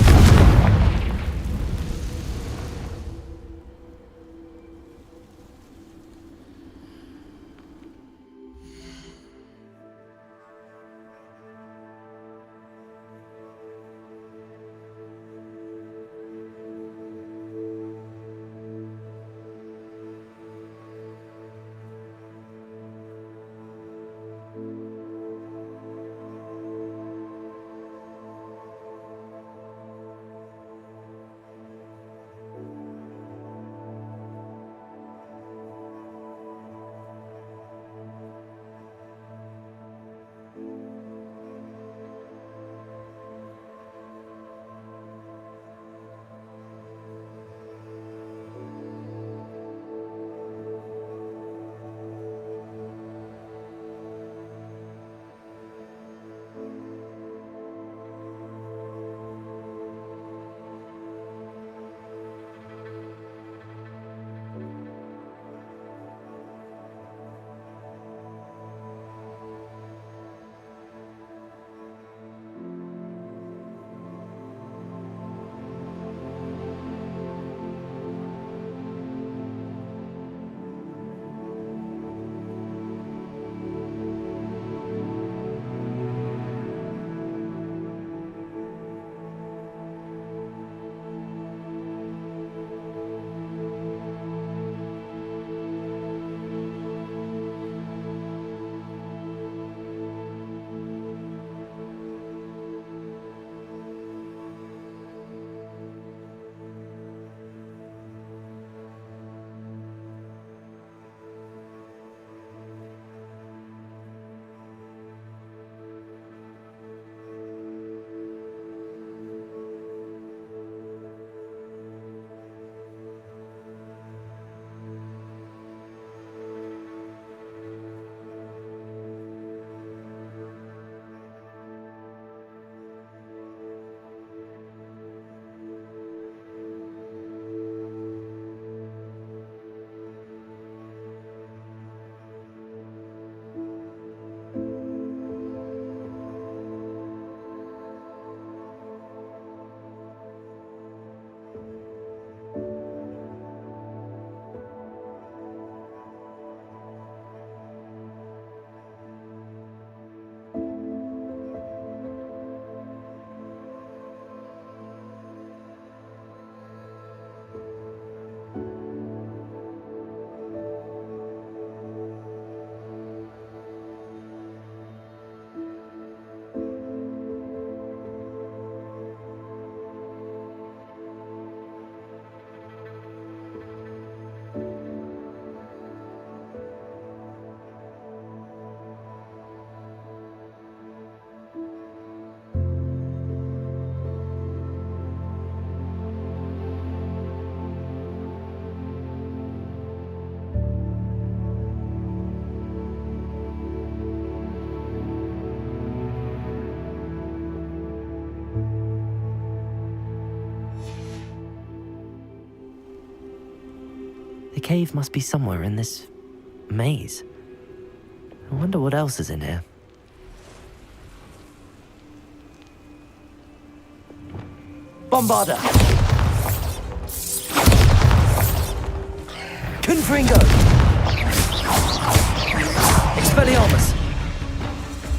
The cave must be somewhere in this maze. I wonder what else is in here. Bombarder! Confringo! Expelliarmus!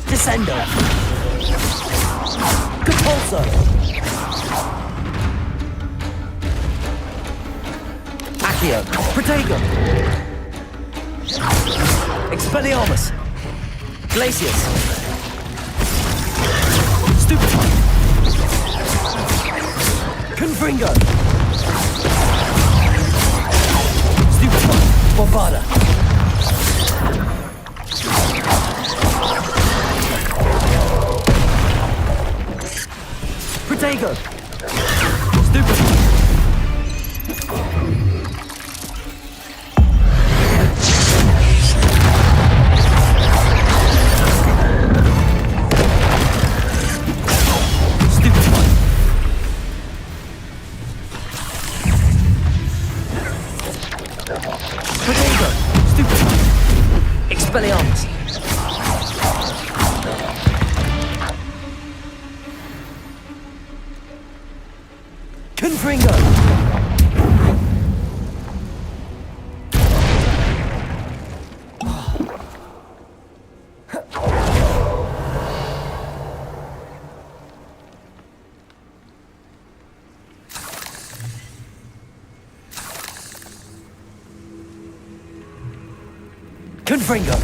Descendo! Capulso! Accio! Protego! Expelliarmus! Glacius! Stupefy! Confringo! Stupefy! Bombarda! Protego! Stupefy! Expelliarmus! Confringo! Confringo!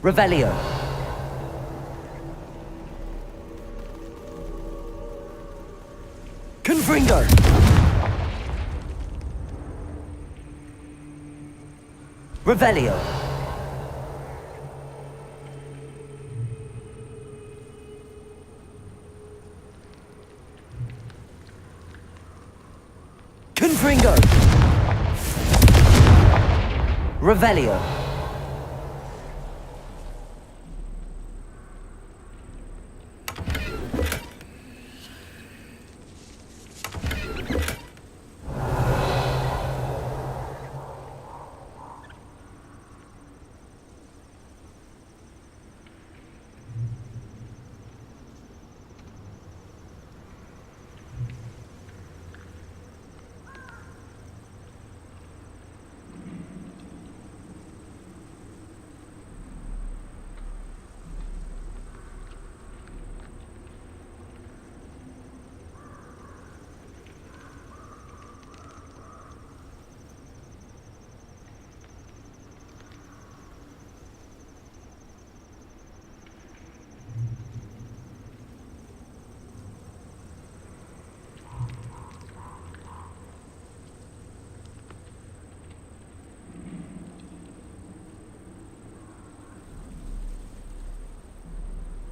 Revelio! Confringo! Revelio! Confringo! Revelio!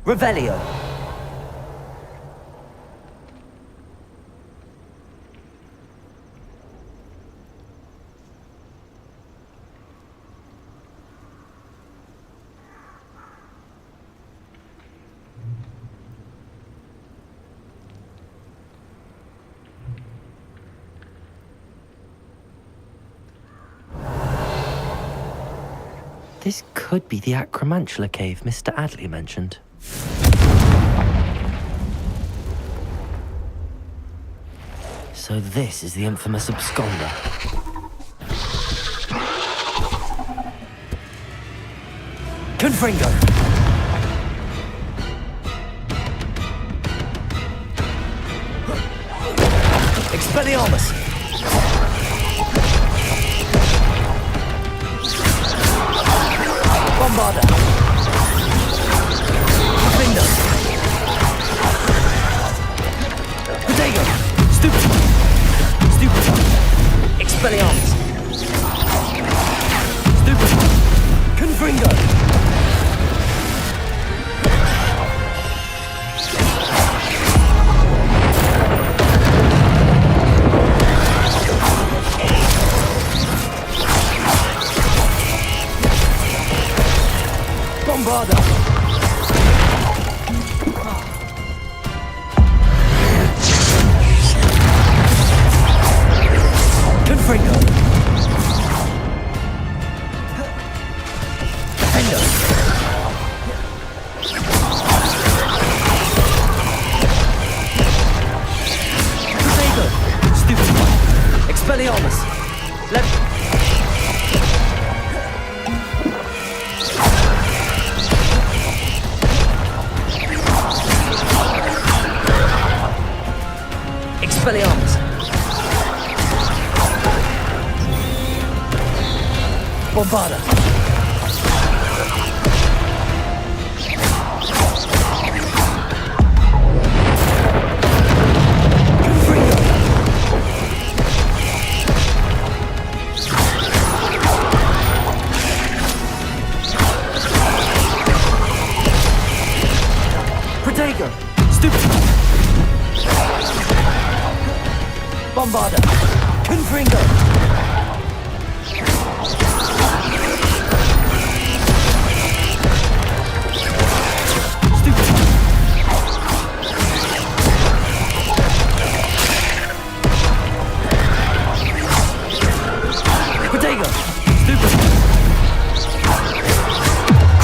Revelio! This could be the Acromantula cave Mr. Adley mentioned. So this is the infamous absconder. Confringo! Expelliarmus! Bombarda! Confringo! Protego! Stupefy! Expelliarmus! Stupefy! Confringo! Bombarda! Confringo! Expelliarmus! Expelliarmus! Bombarda! Protego! Stupid! Bombarda! Confringo! Stupid! Protego! Stupid!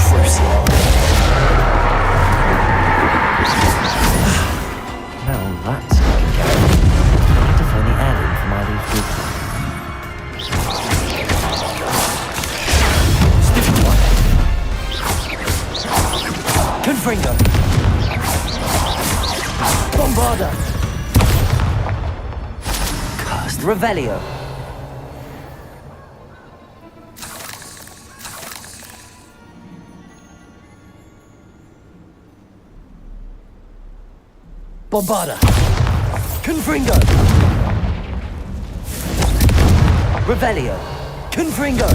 Crucial! Now that's looking good. I need to find the heirloom for my loose group. Stupid one. Confringo. Bombarda. Cursed Revelio. Bombarda! Confringo! Revelio! Confringo!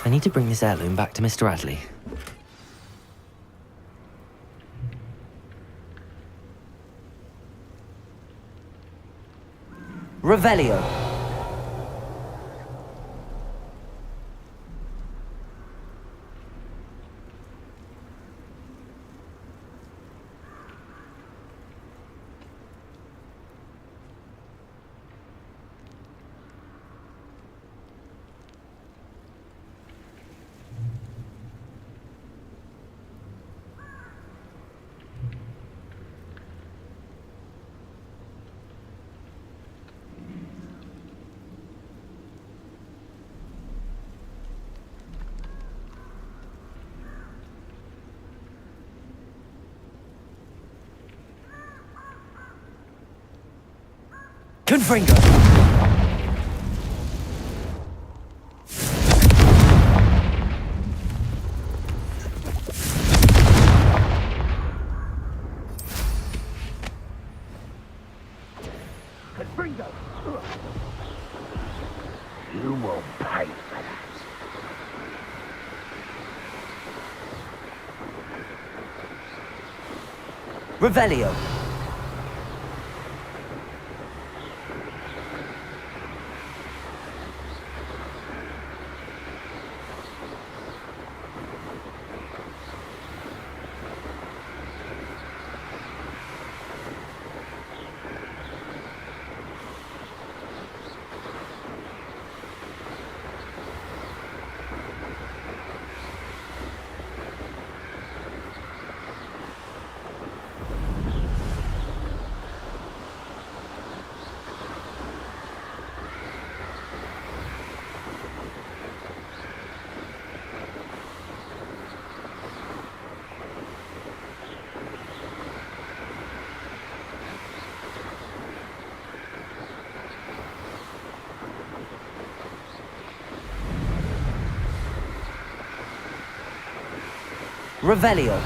I need to bring this heirloom back to Mr. Adley. Revelio! Confringo! Confringo! You will pay for that. Revelio! Revelio.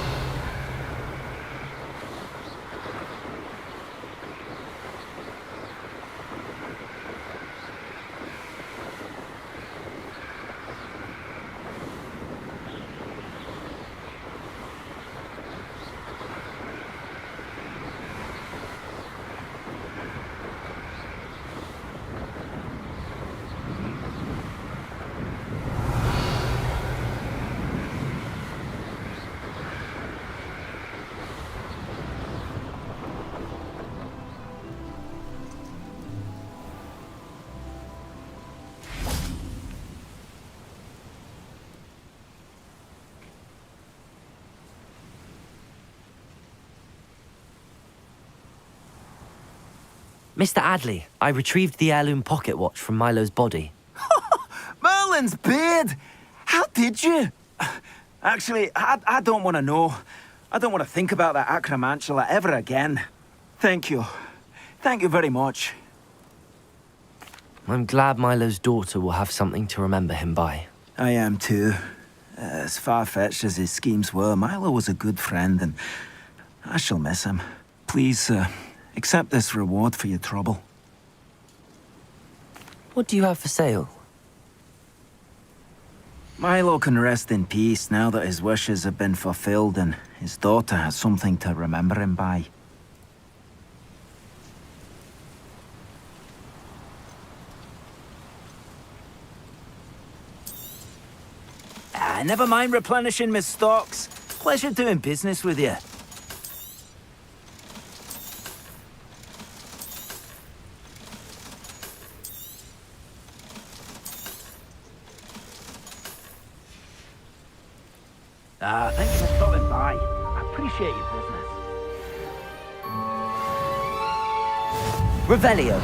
Mr. Adley, I retrieved the heirloom pocket watch from Milo's body. Merlin's beard! How did you? Actually, I don't want to know. I don't want to think about that acromantula ever again. Thank you. Thank you very much. I'm glad Milo's daughter will have something to remember him by. I am too. As far-fetched as his schemes were, Milo was a good friend, and I shall miss him. Please, accept this reward for your trouble. What do you have for sale? Milo can rest in peace now that his wishes have been fulfilled and his daughter has something to remember him by. Never mind replenishing my stocks. Pleasure doing business with you. Thank you for stopping by. I appreciate your business. Revelio.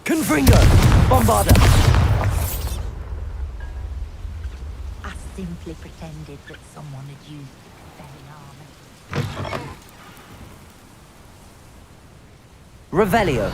Confringo! Bombarda! I simply pretended that someone had used the fairy armor. Revelio.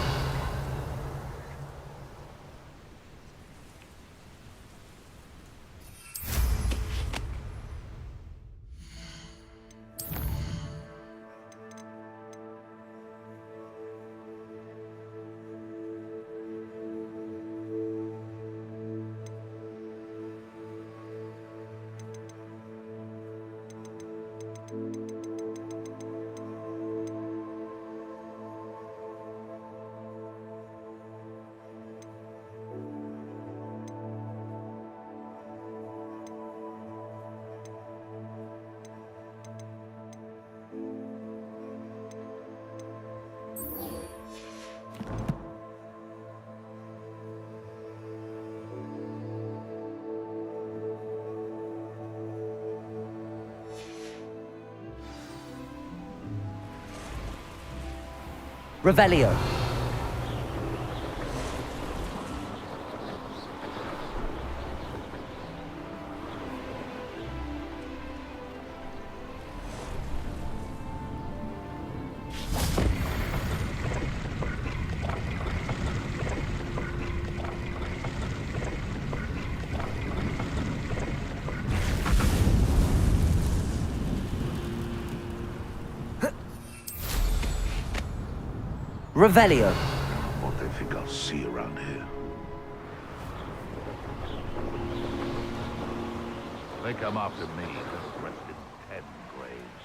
Revelio. Revelio. What they think I'll see around here? They come after me, just rest in 10 graves.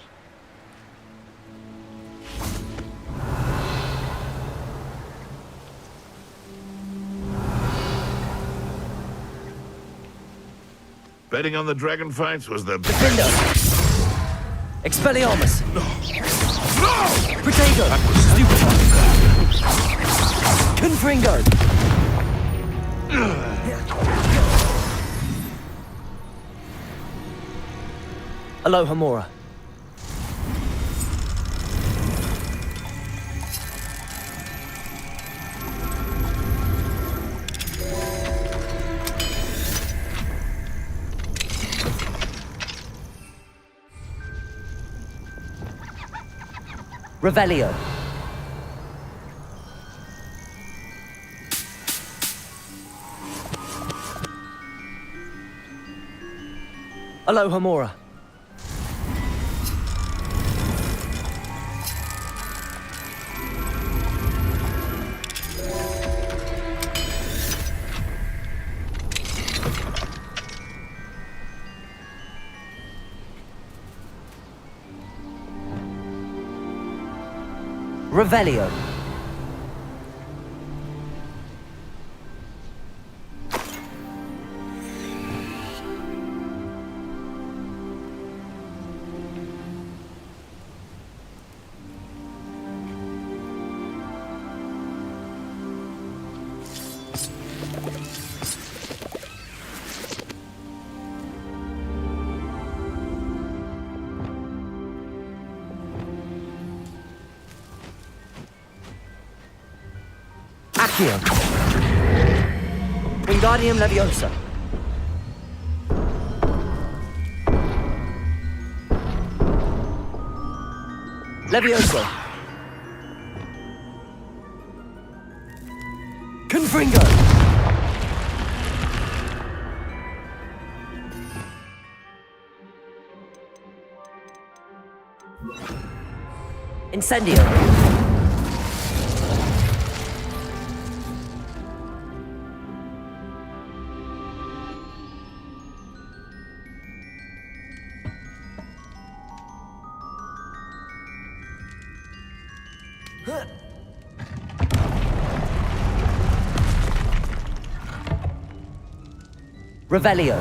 Betting on the dragon fights was the Defendo. Expelliarmus. No! Protego. Stupefy. Confringo. Alohomora. Revelio. Alohomora. Revelio. Accio. Wingardium Leviosa. Leviosa. Confringo. Incendio. Revelio.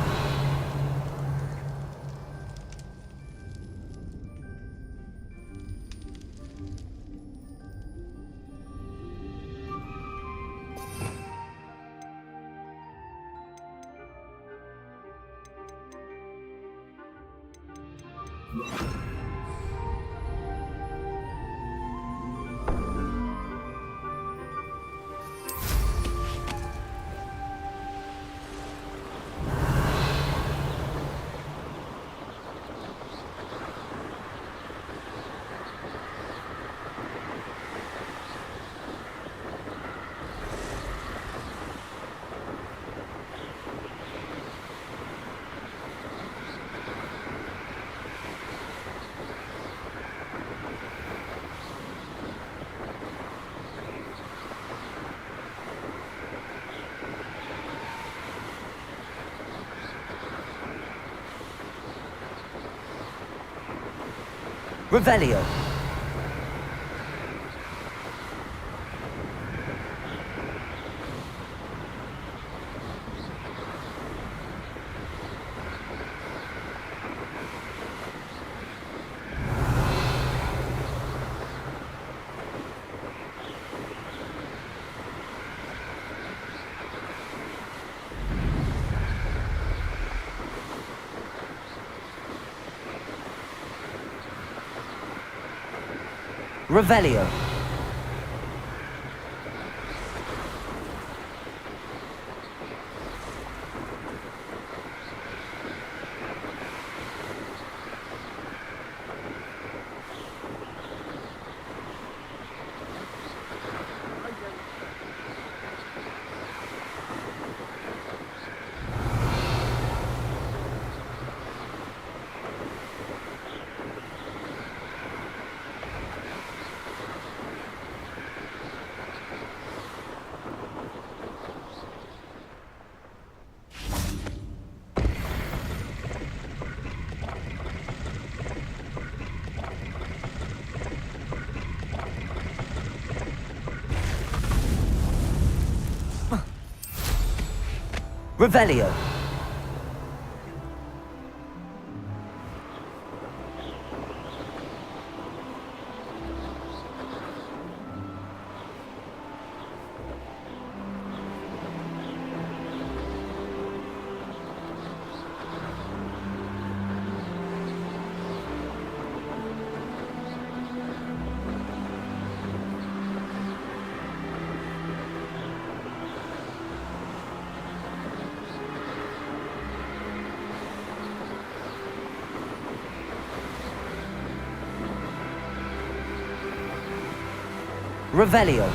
Revelio. Revelio. Revelio. Revelio.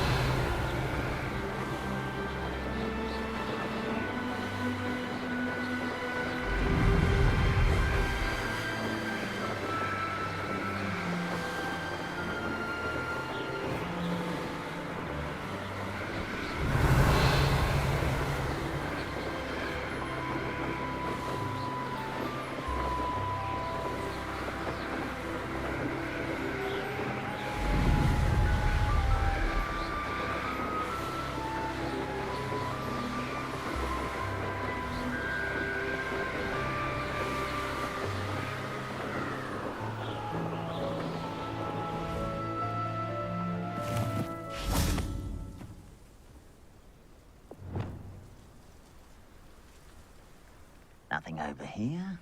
Nothing over here.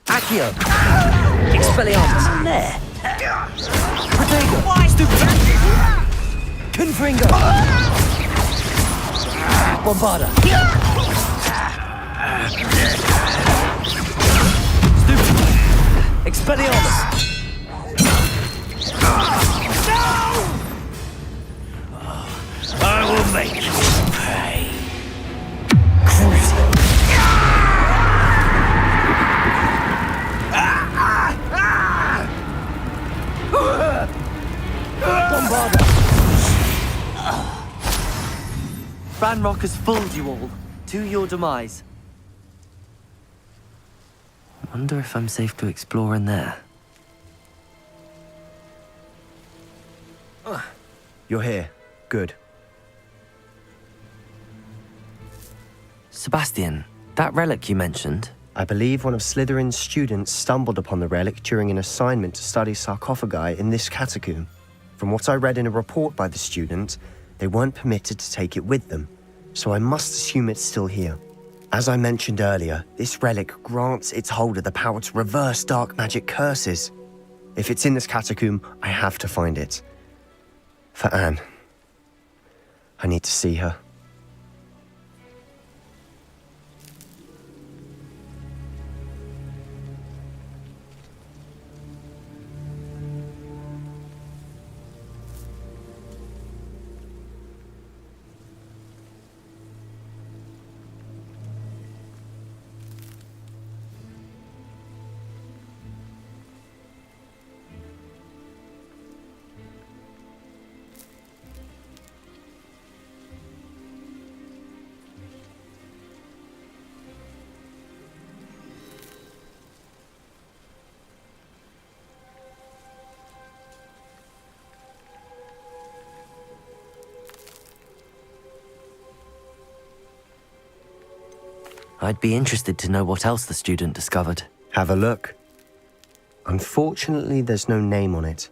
Accio. Expelliarmus. There. Protego! Stupid! Confringo! Bombarda! Stupid! Expelliarmus! I will make you pay. Bombarda! Ranrock has fooled you all. To your demise. I wonder if I'm safe to explore in there. You're here. Good. Sebastian, that relic you mentioned? I believe one of Slytherin's students stumbled upon the relic during an assignment to study sarcophagi in this catacomb. From what I read in a report by the student, they weren't permitted to take it with them, so I must assume it's still here. As I mentioned earlier, this relic grants its holder the power to reverse dark magic curses. If it's in this catacomb, I have to find it. For Anne. I need to see her. I'd be interested to know what else the student discovered. Have a look. Unfortunately, there's no name on it,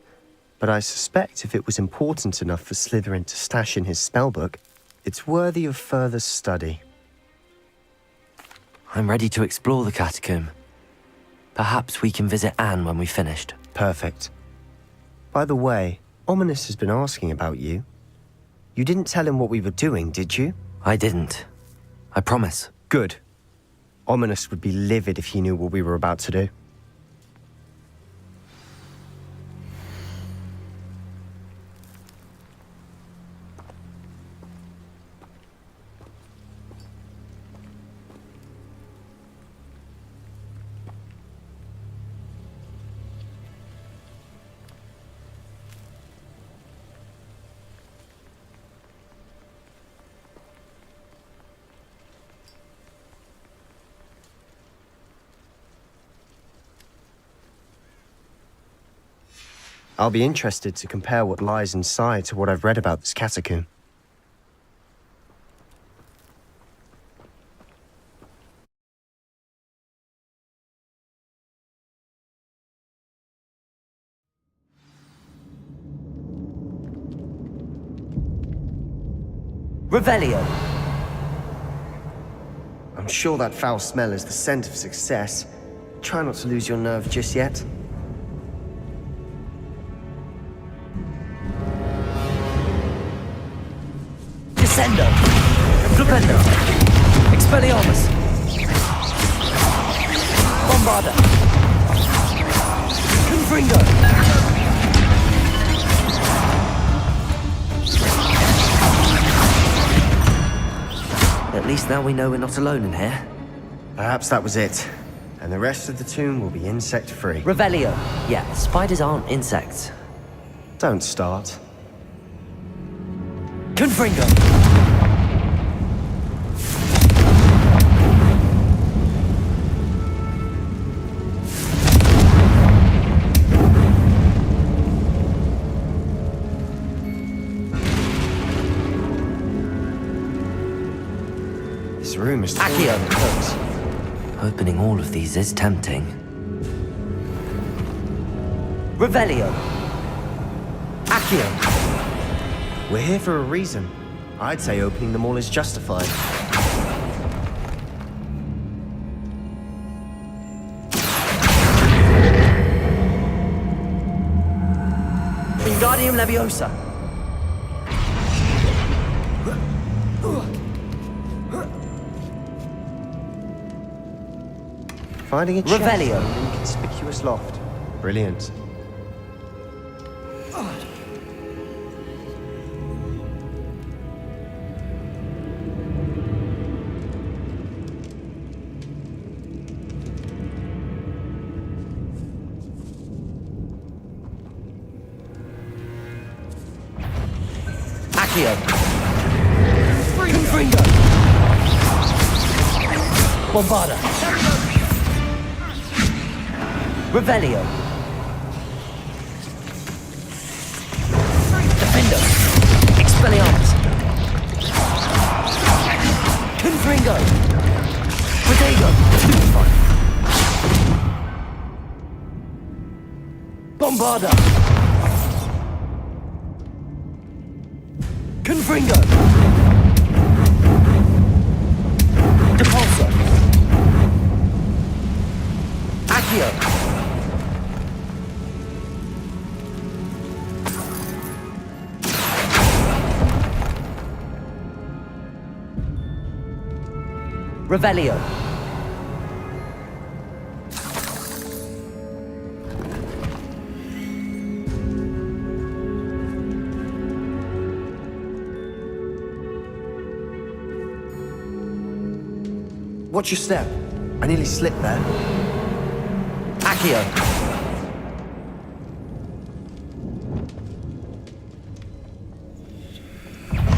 but I suspect if it was important enough for Slytherin to stash in his spellbook, it's worthy of further study. I'm ready to explore the catacomb. Perhaps we can visit Anne when we've finished. Perfect. By the way, Ominous has been asking about you. You didn't tell him what we were doing, did you? I didn't. I promise. Good. Ominous would be livid if he knew what we were about to do. I'll be interested to compare what lies inside to what I've read about this catacomb. Revelio! I'm sure that foul smell is the scent of success. Try not to lose your nerve just yet. Descendo! Flipendo! Expelliarmus! Bombarda! Confringo! At least now we know we're not alone in here. Perhaps that was it. And the rest of the tomb will be insect-free. Revelio! Yeah, spiders aren't insects. Don't start. Confringo! This room is Accio! Opening all of these is tempting. Revelio! Accio! We're here for a reason. I'd say opening them all is justified. Wingardium Leviosa. Finding a chest Revelio. in an inconspicuous loft. Brilliant. Accio. Confringo. Bombarda. Revelio. Defendo. Expelliarmus. Confringo. Protego. Stupefy. Bombarda. Confringo. Depulso. Accio. Revelio. Watch your step. I nearly slipped there. Accio.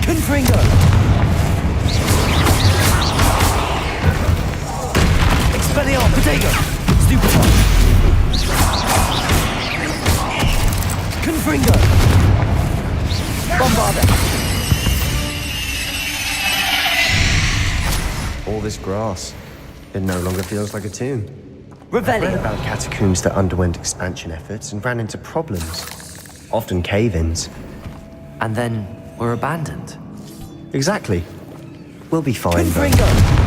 Confringo. Expelliarmus. Protego. Stupefy. Confringo. Bombarda. All this grass. It no longer feels like a tomb. Revelio. I read about catacombs that underwent expansion efforts and ran into problems. Often cave-ins. And then were abandoned. Exactly. We'll be fine. Confringo.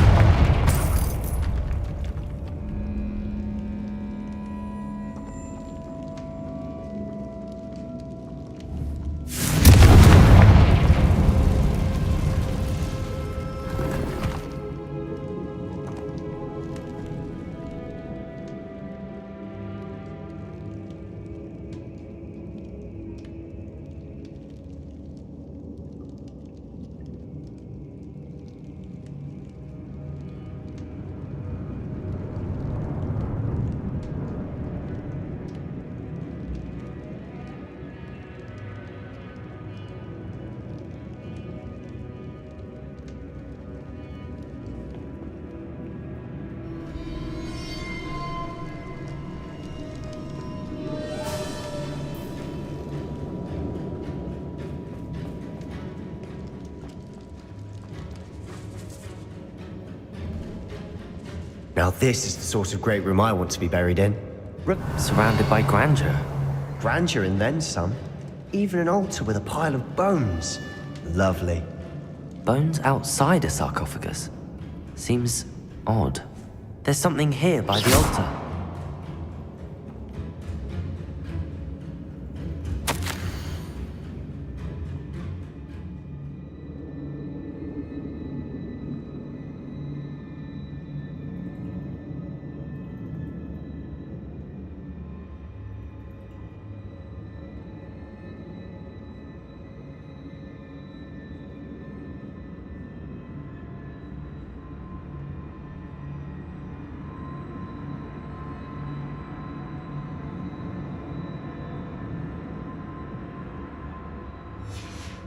Now this is the sort of great room I want to be buried in. Surrounded by grandeur. Grandeur and then some. Even an altar with a pile of bones. Lovely. Bones outside a sarcophagus. Seems odd. There's something here by the altar.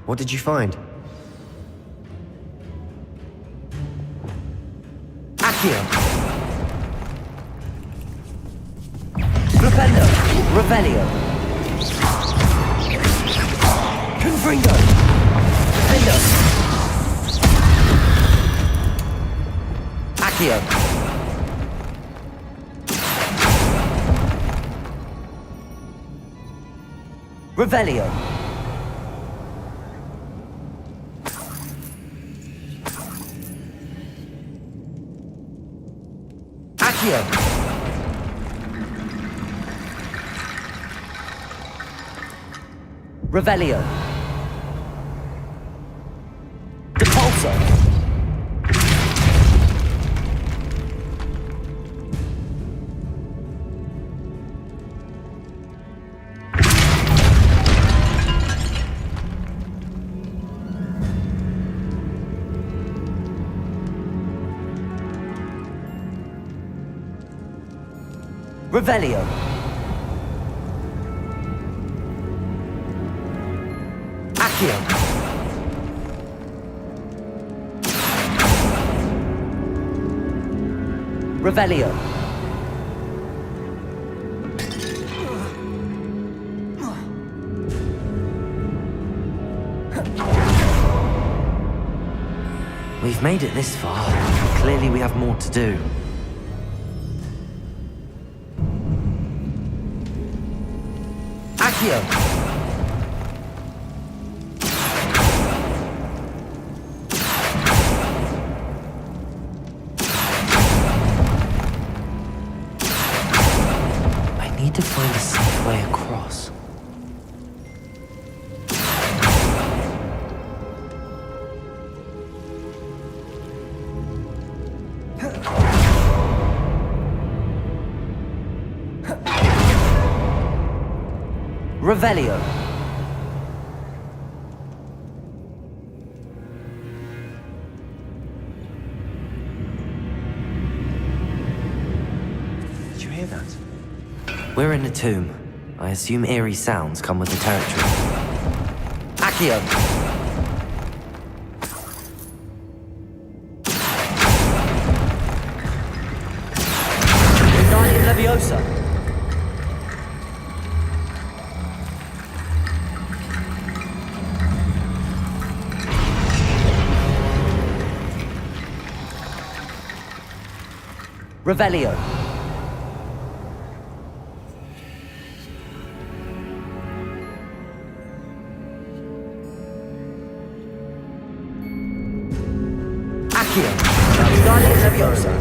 What did you find? Accio. Flipendo. Revelio. Confringo. Defendo. Accio. Revelio. Accio. Revelio. Depulso. Revelio. Accio. Revelio. We've made it this far. Clearly we have more to do. Accio. I need to find a safe way across. Revelio. Did you hear that? We're in a tomb. I assume eerie sounds come with the territory. Accio. Wingardium Leviosa. Revelio. Accio. Wingardium Leviosa.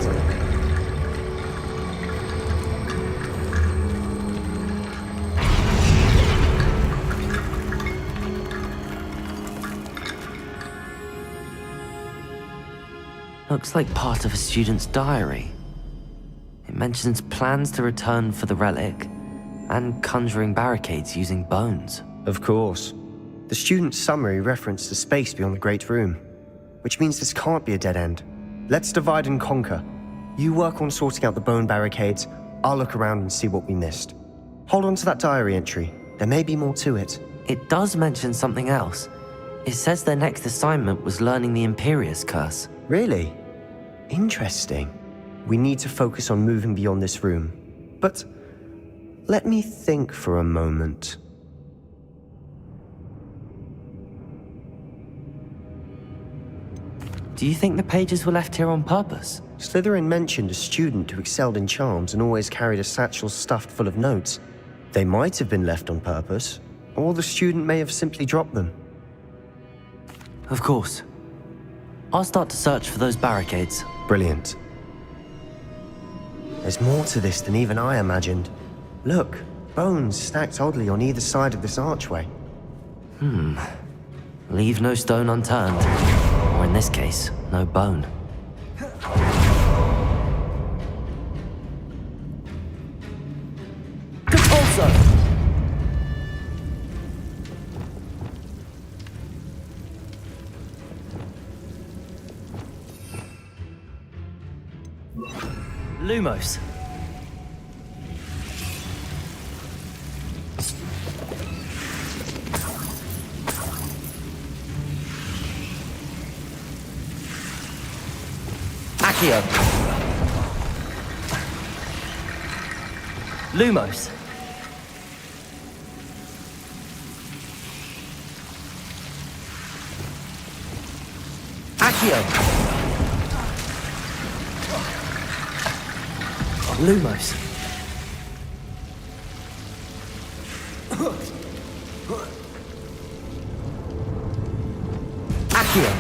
Looks like part of a student's diary. It mentions plans to return for the relic, and conjuring barricades using bones. Of course. The student's summary referenced the space beyond the Great Room, which means this can't be a dead end. Let's divide and conquer. You work on sorting out the bone barricades, I'll look around and see what we missed. Hold on to that diary entry. There may be more to it. It does mention something else. It says their next assignment was learning the Imperius Curse. Really? Interesting. We need to focus on moving beyond this room. But let me think for a moment. Do you think the pages were left here on purpose? Slytherin mentioned a student who excelled in charms and always carried a satchel stuffed full of notes. They might have been left on purpose, or the student may have simply dropped them. Of course. I'll start to search for those barricades. Brilliant. There's more to this than even I imagined. Look, bones stacked oddly on either side of this archway. Leave no stone unturned. Or in this case, no bone. Depulso! Lumos. Accio. Lumos. Accio. Lumos. Accio.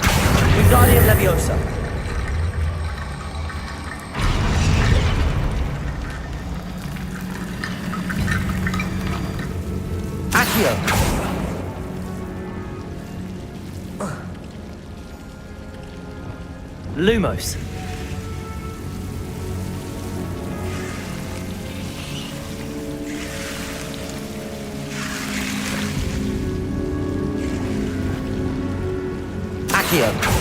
Wingardium Leviosa. Accio. Lumos. Accio.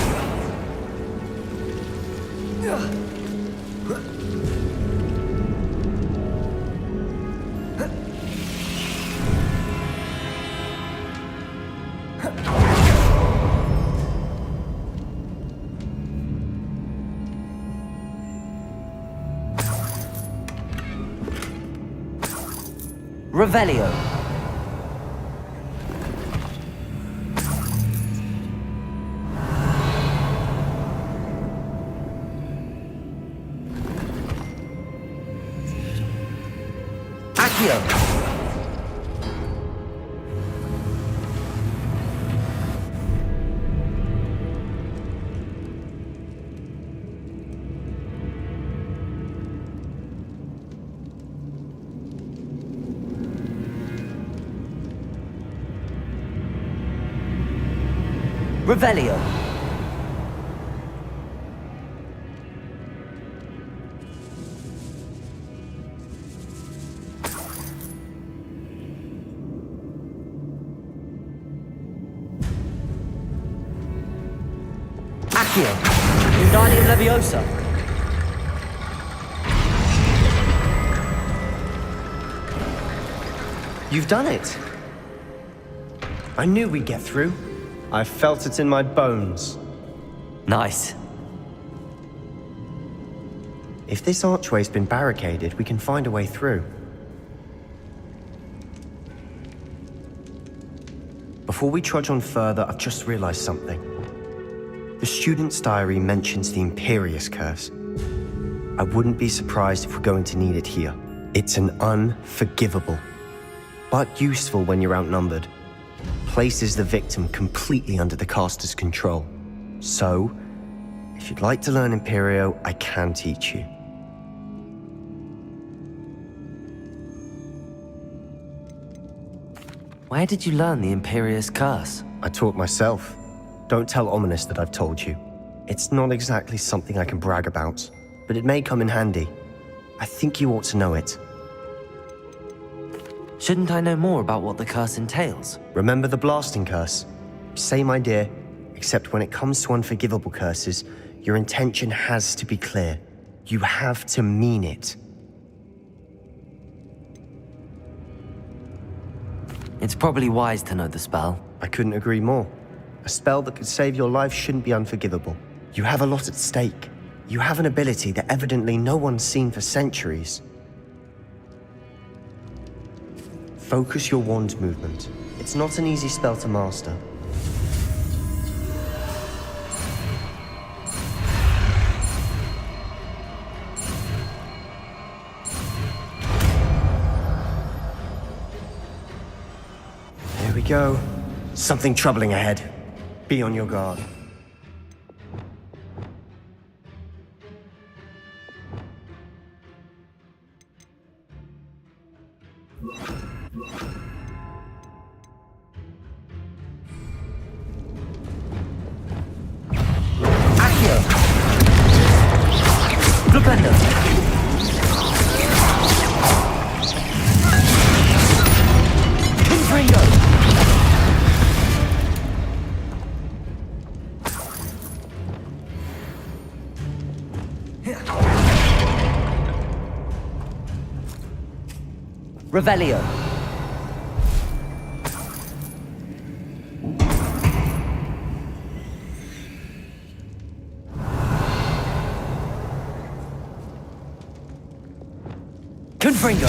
Revelio. Accio. Revelio. Accio. Wingardium Leviosa. You've done it. I knew we'd get through. I felt it in my bones. Nice. If this archway's been barricaded, we can find a way through. Before we trudge on further, I've just realized something. The student's diary mentions the Imperius Curse. I wouldn't be surprised if we're going to need it here. It's an unforgivable, but useful when you're outnumbered. Places the victim completely under the caster's control. So, if you'd like to learn Imperio, I can teach you. Where did you learn the Imperius Curse? I taught myself. Don't tell Ominous that I've told you. It's not exactly something I can brag about, but it may come in handy. I think you ought to know it. Shouldn't I know more about what the curse entails? Remember the blasting curse? Same idea, except when it comes to unforgivable curses, your intention has to be clear. You have to mean it. It's probably wise to know the spell. I couldn't agree more. A spell that could save your life shouldn't be unforgivable. You have a lot at stake. You have an ability that evidently no one's seen for centuries. Focus your wand movement. It's not an easy spell to master. There we go. Something troubling ahead. Be on your guard. Flipendo. Confringo. Revelio. Confringo.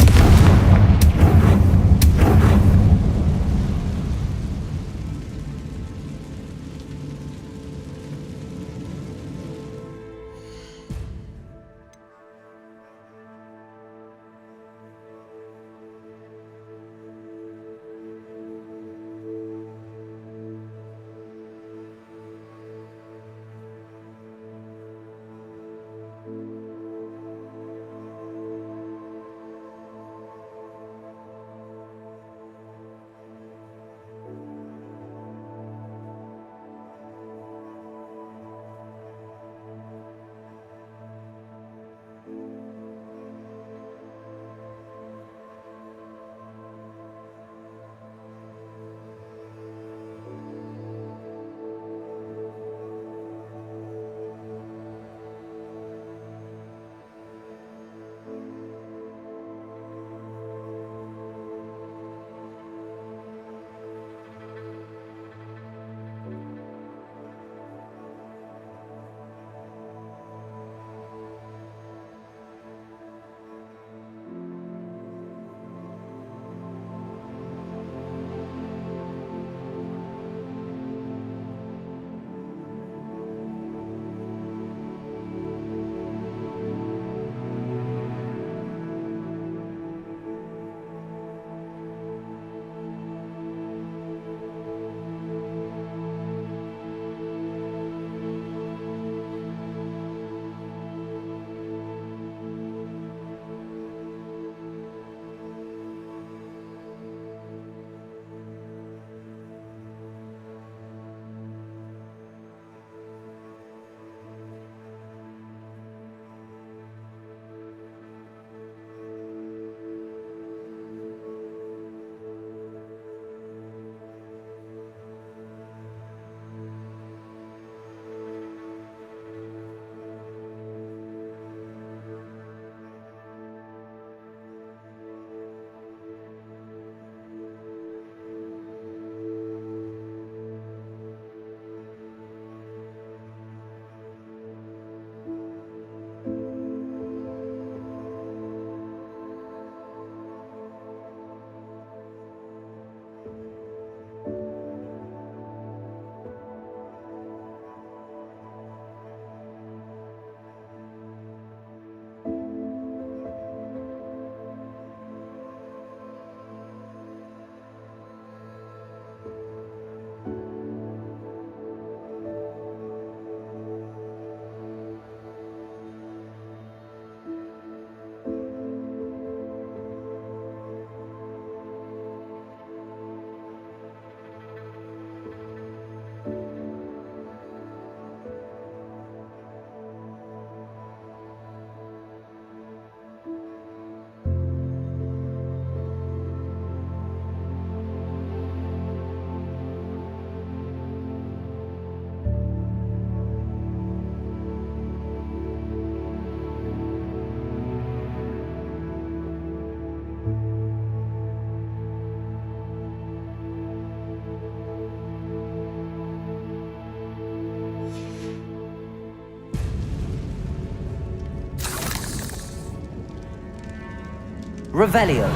Revelio.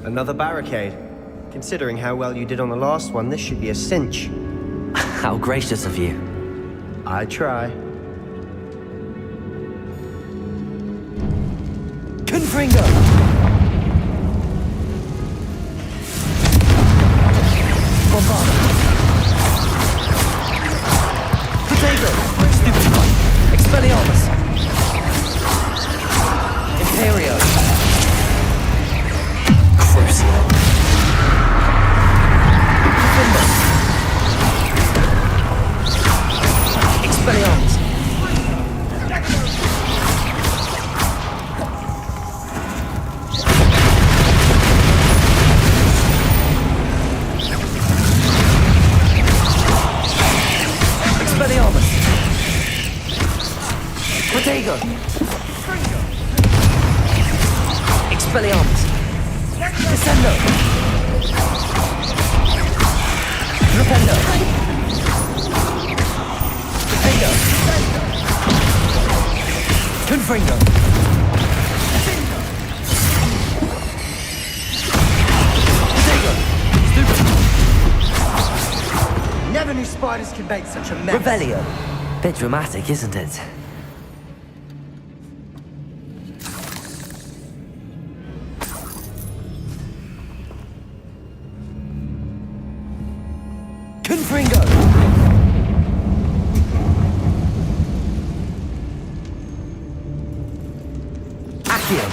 Another barricade. Considering how well you did on the last one, this should be a cinch. How gracious of you. I try. Confringo! Bombard! Potato! Stupefy! Expelliarmus! Imperio! Crucio! Defender! Expelliarmus! Expelliarmus! Protego! Expelliarmus! Descendo! Rependo! Defendo! Confringo! Protego! Stupid! Never knew spiders could make such a mess. Revelio. Bit dramatic, isn't it? Confringo! Accio!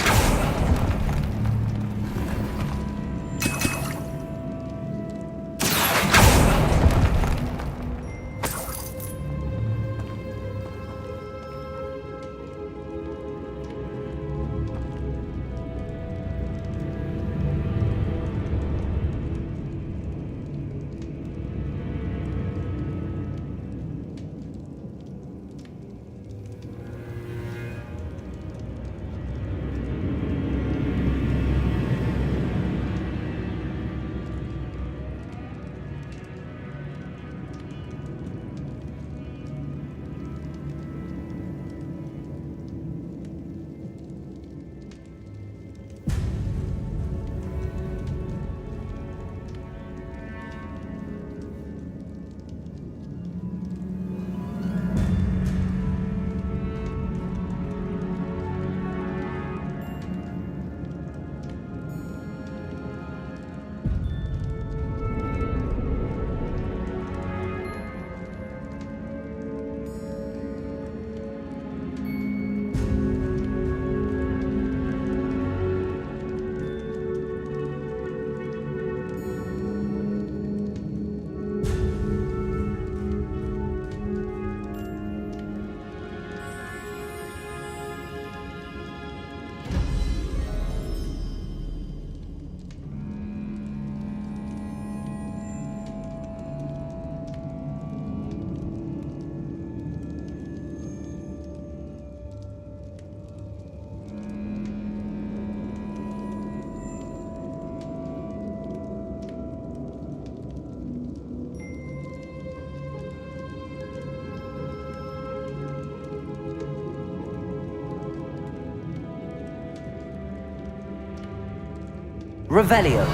Revelio.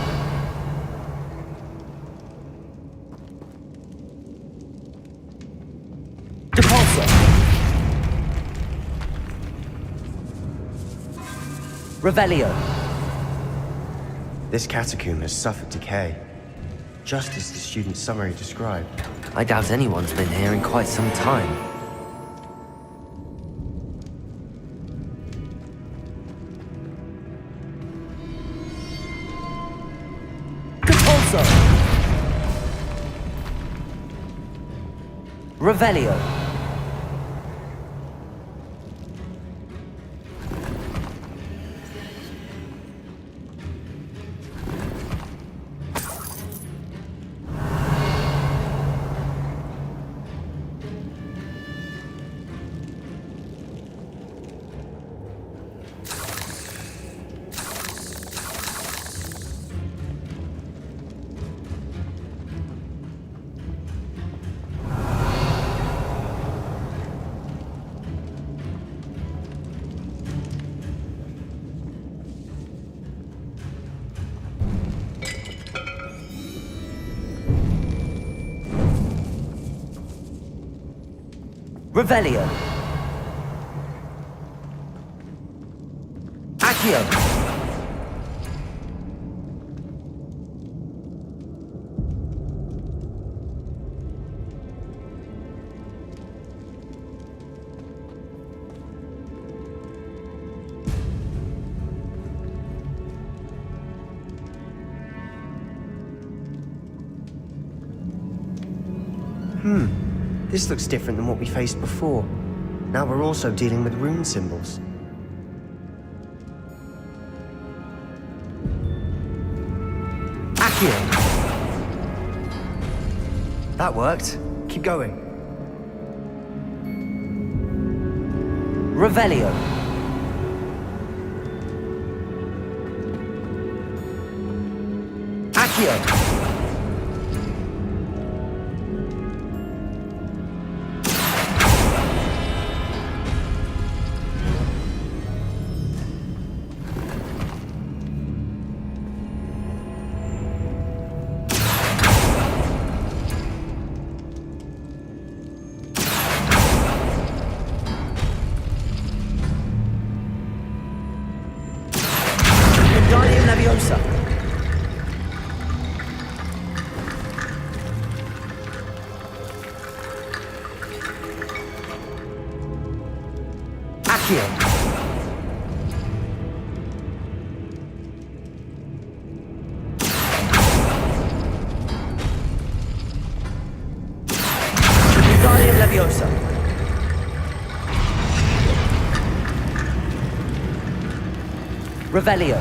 Depulso. Revelio. This catacomb has suffered decay, just as the student's summary described. I doubt anyone's been here in quite some time. Depulso. Revelio. Revelio. Accio. This looks different than what we faced before. Now we're also dealing with rune symbols. Accio. That worked. Keep going. Revelio. Accio. Leviosa. Accio. Wingardium Leviosa. Revelio.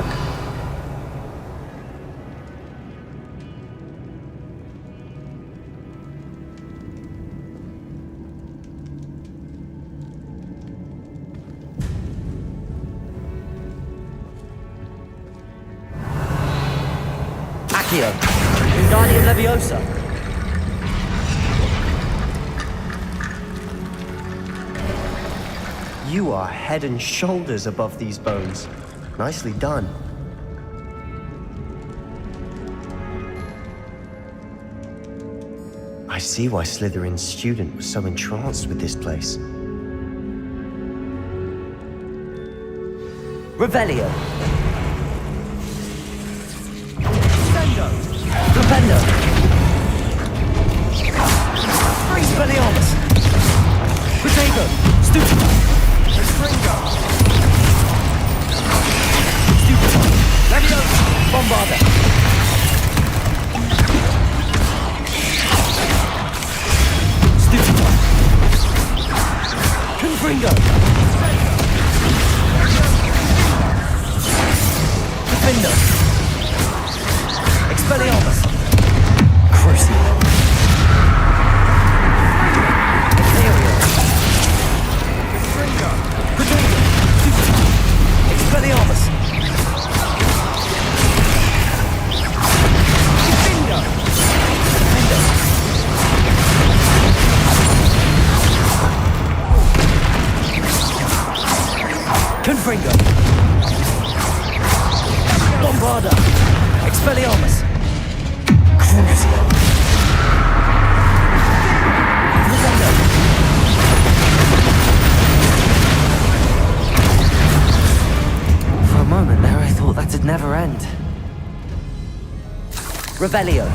Accio. Wingardium Leviosa. You are head and shoulders above these bones. Nicely done. I see why Slytherin's student was so entranced with this place. Revelio. Flipendo. Expelliarmus. Protego. Stupefy. Stringo. Stupefy. Leviosa. Bombarda. Stupefy. Confringo. Defender. Expelliarmus. Crucio. Ethereal. Protego. Expelliarmus. Bingo. Bingo. Confringo. Bombarda. Expelliarmus. Crucio. Defender. For a moment there, I thought that'd never end. Revelio.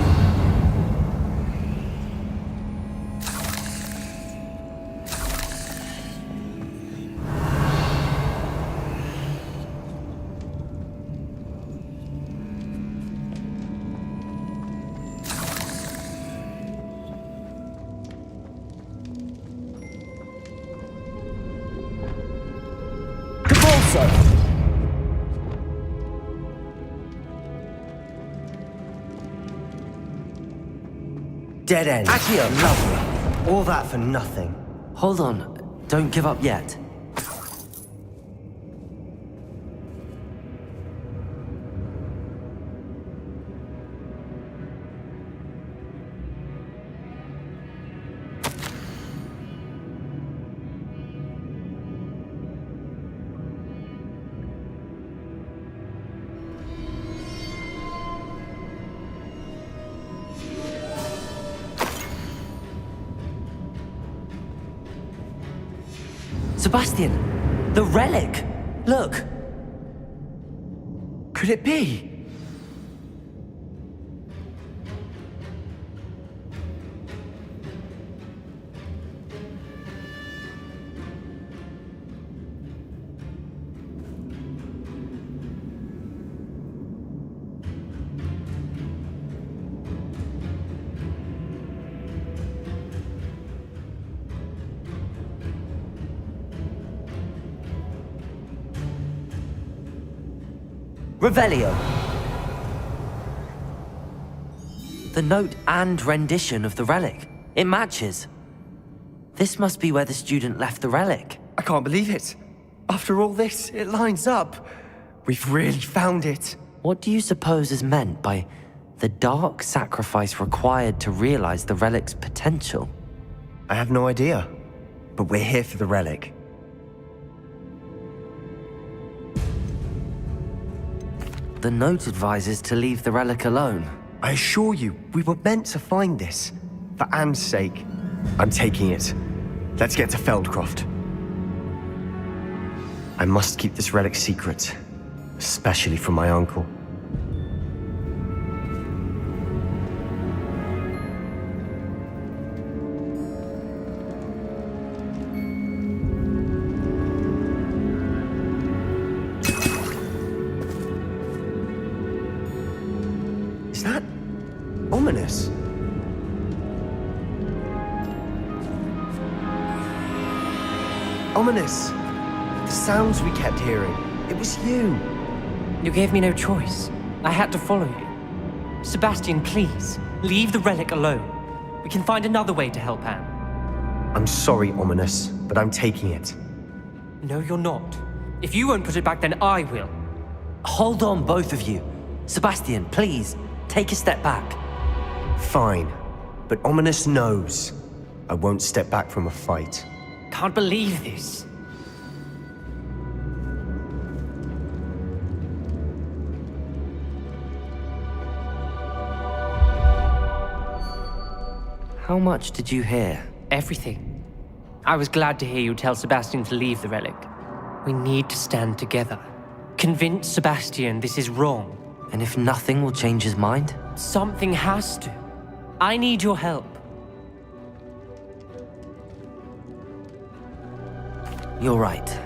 Dead end. Accio. Lovely. All that for nothing. Hold on. Don't give up yet. Sebastian! The relic! Look! Could it be? Revelio. The note and rendition of the relic. It matches. This must be where the student left the relic. I can't believe it. After all this, it lines up. We've really found it. What do you suppose is meant by the dark sacrifice required to realize the relic's potential? I have no idea, but we're here for the relic. The note advises to leave the relic alone. I assure you, we were meant to find this. For Anne's sake. I'm taking it. Let's get to Feldcroft. I must keep this relic secret, especially from my uncle. Is that ominous? Ominous! The sounds we kept hearing. It was you. You gave me no choice. I had to follow you. Sebastian, please, leave the relic alone. We can find another way to help Anne. I'm sorry, Ominous, but I'm taking it. No, you're not. If you won't put it back, then I will. Hold on, both of you. Sebastian, please, take a step back. Fine, but Ominous knows I won't step back from a fight. Can't believe this. How much did you hear? Everything. I was glad to hear you tell Sebastian to leave the relic. We need to stand together. Convince Sebastian this is wrong. And if nothing will change his mind? Something has to. I need your help. You're right.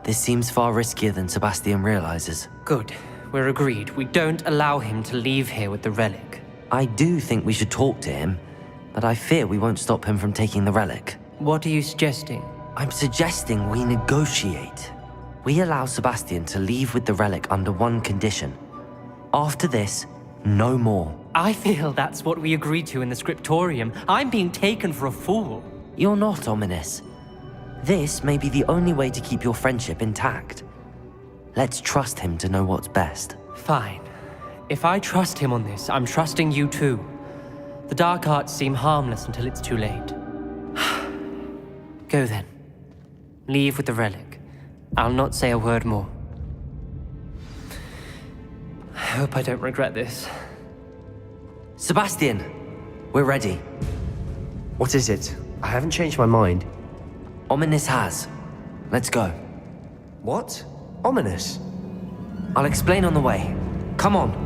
This seems far riskier than Sebastian realizes. Good. We're agreed. We don't allow him to leave here with the relic. I do think we should talk to him, but I fear we won't stop him from taking the relic. What are you suggesting? I'm suggesting we negotiate. We allow Sebastian to leave with the relic under one condition. After this, no more. I feel that's what we agreed to in the scriptorium. I'm being taken for a fool. You're not, Ominous. This may be the only way to keep your friendship intact. Let's trust him to know what's best. Fine. If I trust him on this, I'm trusting you too. The dark arts seem harmless until it's too late. Go then. Leave with the relic. I'll not say a word more. I hope I don't regret this. Sebastian, we're ready. What is it? I haven't changed my mind. Ominous has. Let's go. What? Ominous? I'll explain on the way. Come on.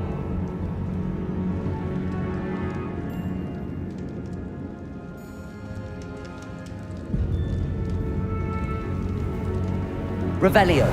Revelio.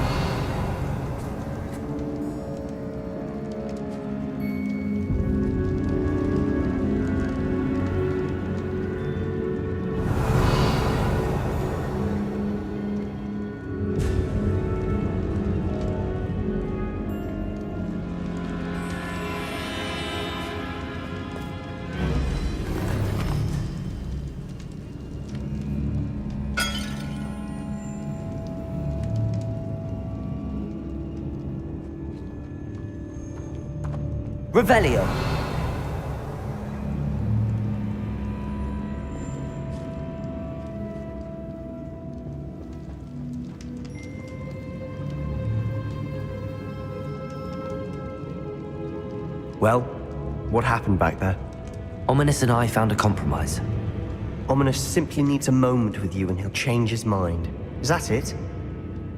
Revelio. Well, what happened back there? Ominous and I found a compromise. Ominous simply needs a moment with you and he'll change his mind. Is that it?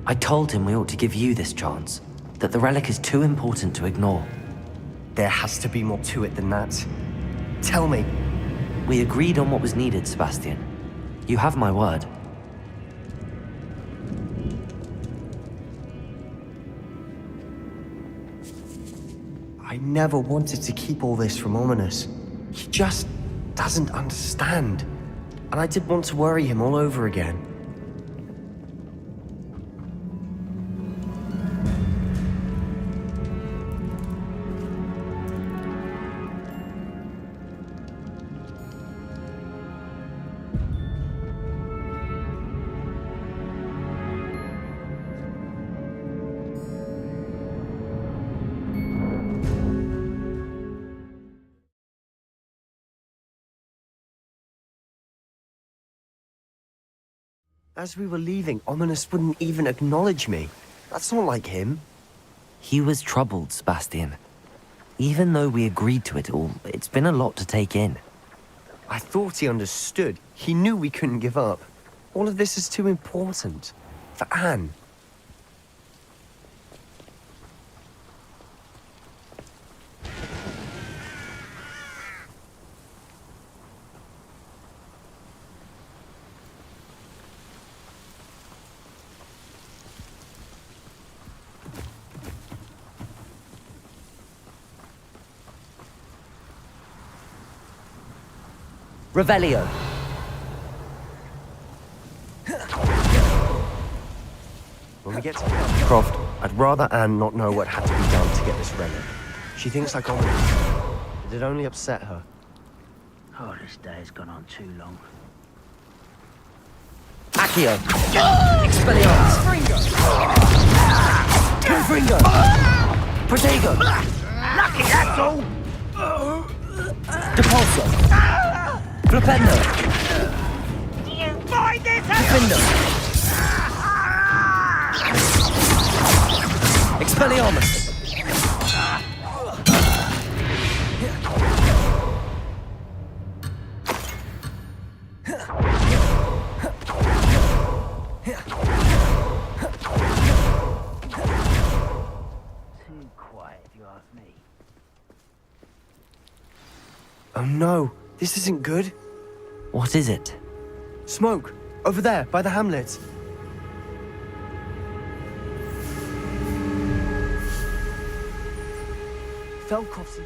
I told him we ought to give you this chance, that the relic is too important to ignore. There has to be more to it than that. Tell me. We agreed on what was needed, Sebastian. You have my word. I never wanted to keep all this from Ominous. He just doesn't understand. And I didn't want to worry him all over again. As we were leaving, Ominous wouldn't even acknowledge me. That's not like him. He was troubled, Sebastian. Even though we agreed to it all, it's been a lot to take in. I thought he understood. He knew we couldn't give up. All of this is too important. For Anne. Revelio. When we get to Croft, I'd rather Anne not know what had to be done to get this relic. She thinks like Ominous. It'd only upset her. Oh, this day's gone on too long. Accio. Expelliarmus. Confringo. Protego. Lucky, that's all! Depulso. Flipendo. Do you find this Defendo. Expelliarmus. Too quiet, if you ask me. Oh no, this isn't good. What is it? Smoke! Over there, by the hamlet. Velkov's...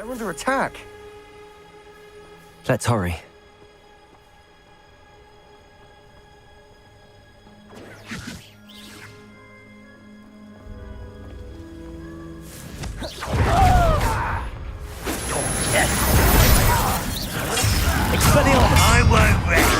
They're under attack. Let's hurry. I won't rest.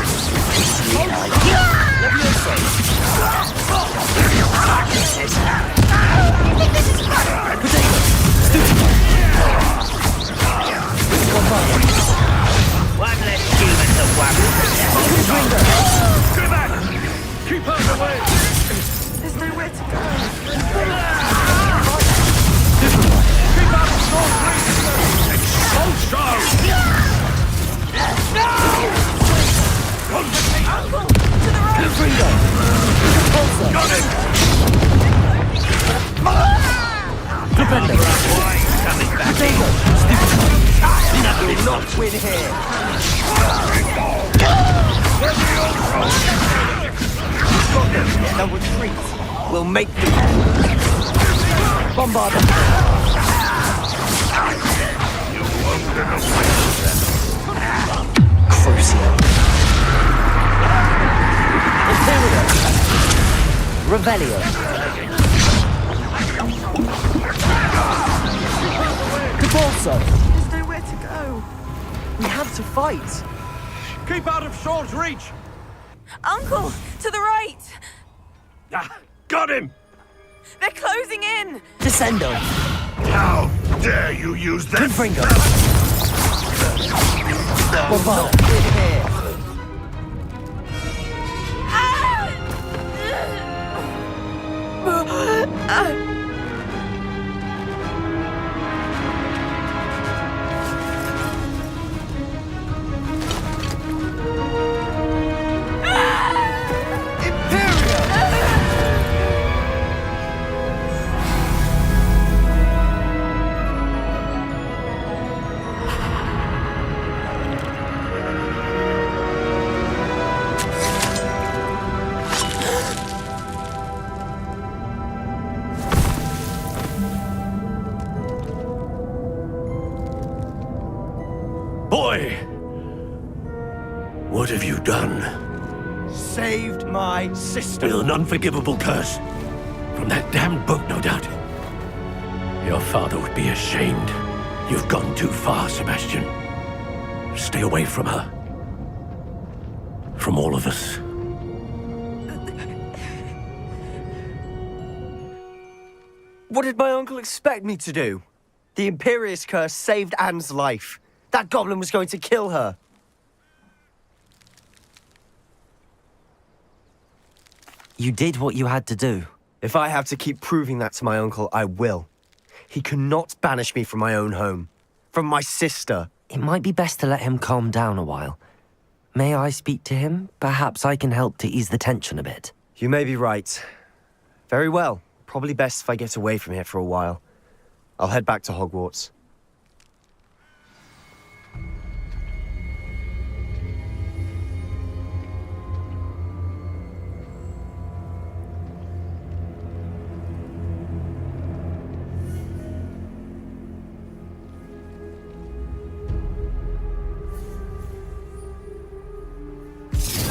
One less human to worry. Get back! Keep out of the way! There's nowhere to go. Keep out of Storm's reach! Hold strong! No! Uncle, to the right! Got him! Defender! Coming back in. You will not win here. They'll retreat. We'll make them. Bombard them. You won't get away with that. Crucio. Imperial. Revelio. Cabalso. There's nowhere to go. We have to fight. Keep out of Shaw's reach! Uncle, to the right! Ah, got him! They're closing in! Descendo. How dare you use that? Confringo. Bombard. We're here. Boy! What have you done? Saved my sister. With an unforgivable curse. From that damned book, no doubt. Your father would be ashamed. You've gone too far, Sebastian. Stay away from her. From all of us. What did my uncle expect me to do? The Imperius curse saved Anne's life. That goblin was going to kill her. You did what you had to do. If I have to keep proving that to my uncle, I will. He cannot banish me from my own home. From my sister. It might be best to let him calm down a while. May I speak to him? Perhaps I can help to ease the tension a bit. You may be right. Very well. Probably best if I get away from here for a while. I'll head back to Hogwarts.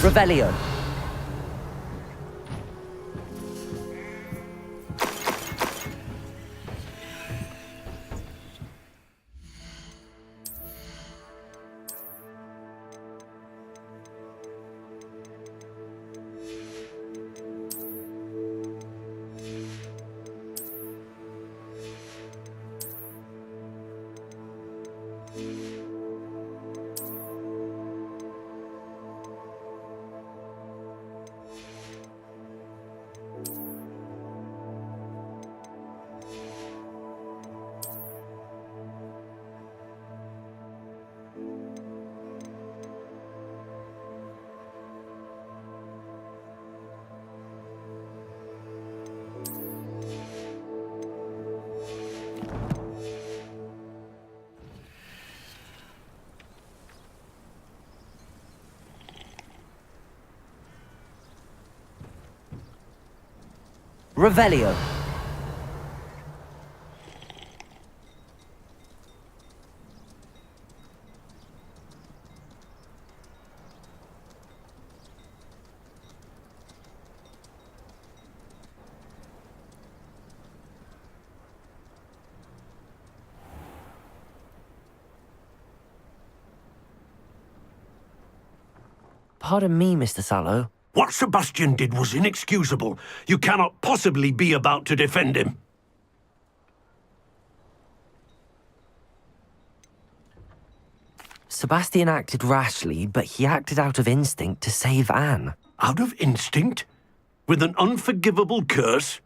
Revelio. Revelio. Pardon me, Mr. Sallow. What Sebastian did was inexcusable. You cannot possibly be about to defend him. Sebastian acted rashly, but he acted out of instinct to save Anne. Out of instinct? With an unforgivable curse?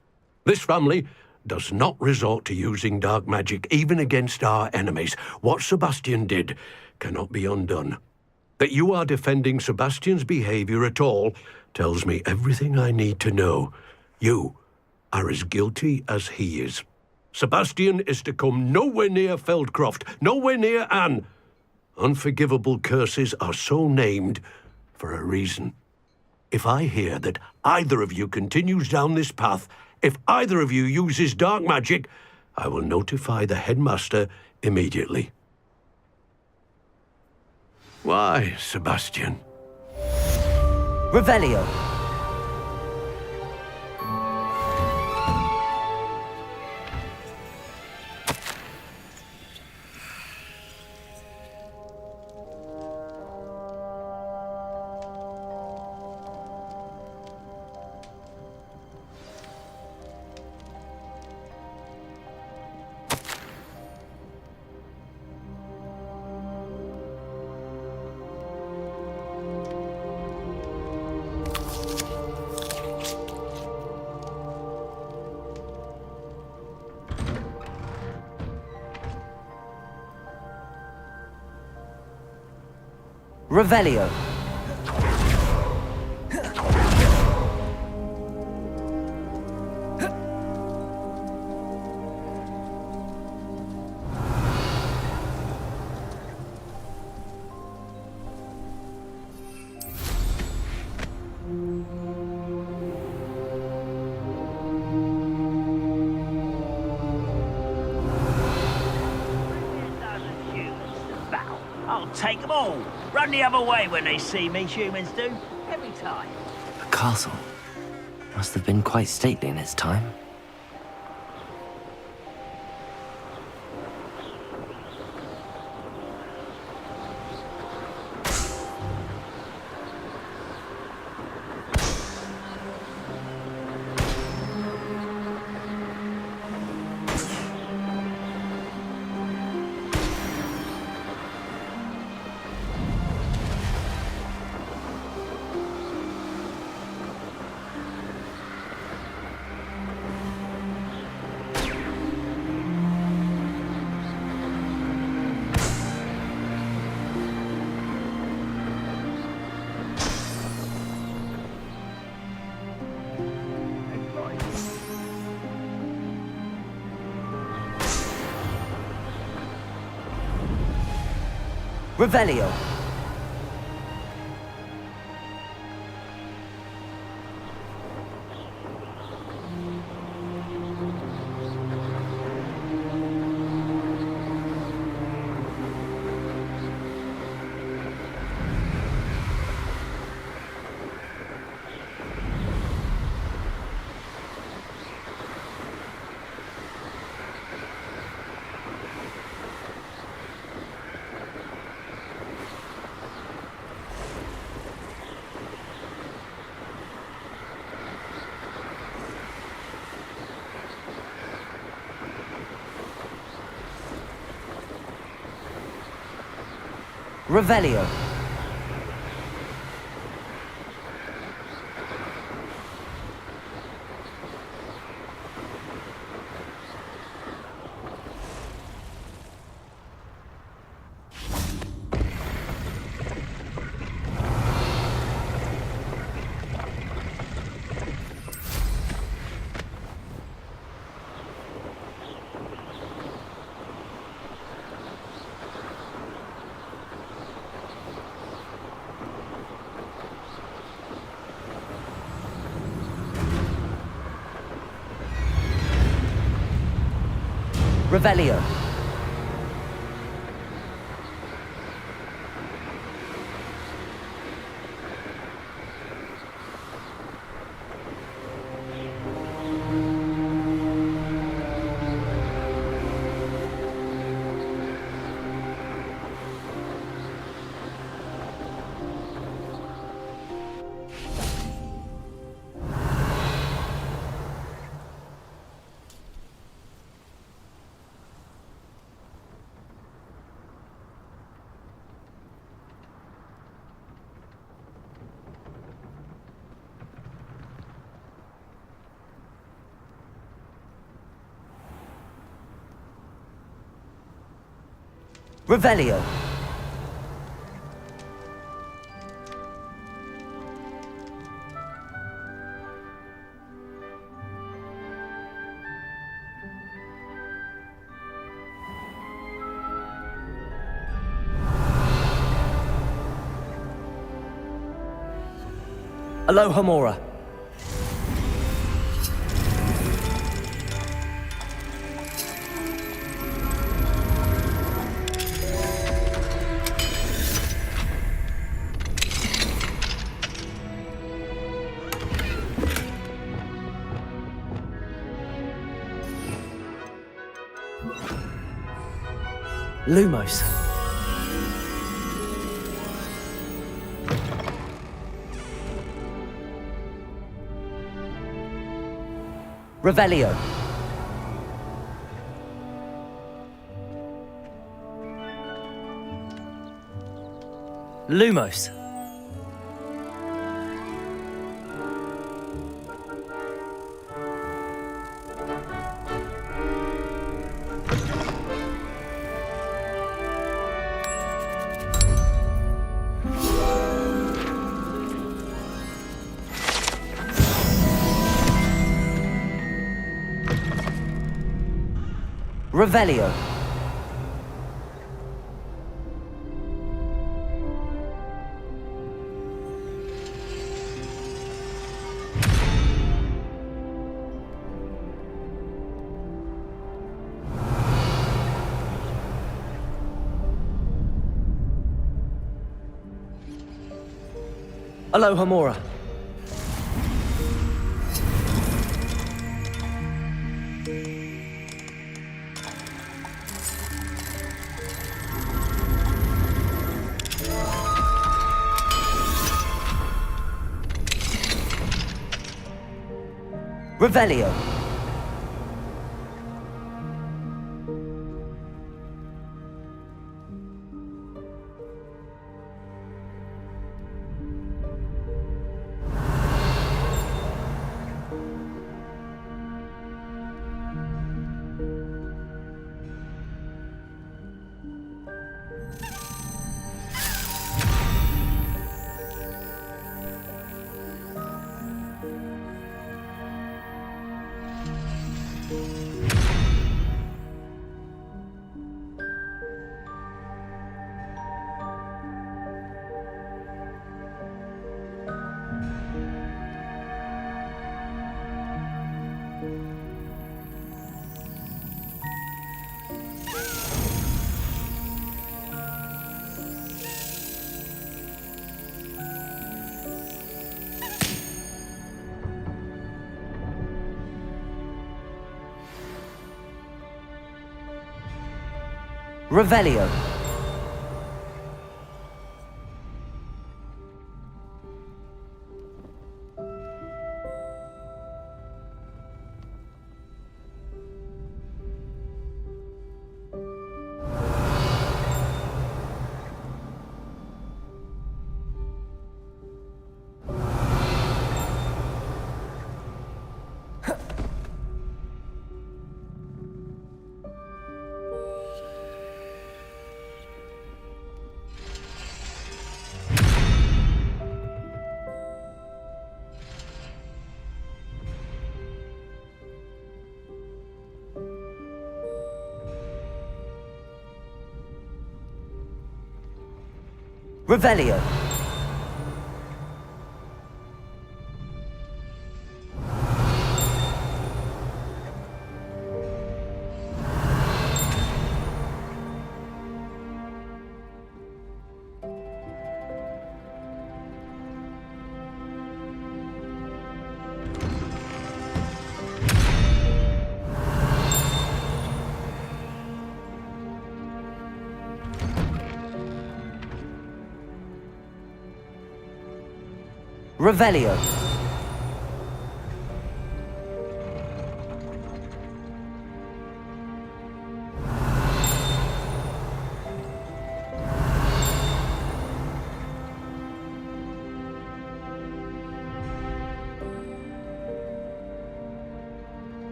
This family does not resort to using dark magic even against our enemies. What Sebastian did cannot be undone. That you are defending Sebastian's behavior at all tells me everything I need to know. You are as guilty as he is. Sebastian is to come nowhere near Feldcroft, nowhere near Anne. Unforgivable curses are so named for a reason. If I hear that either of you continues down this path, if either of you uses dark magic, I will notify the headmaster immediately. Why, Sebastian? Revelio. Revelio. I'll take them all. Run the other way when they see me, humans do. Every time. The castle must have been quite stately in its time. Revelio. Revelio. Revelio. Revelio. Aloha Mora. Lumos. Revelio. Lumos. Revelio. Aloha Mora. Revelio. Revelio. Revelio. Revelio.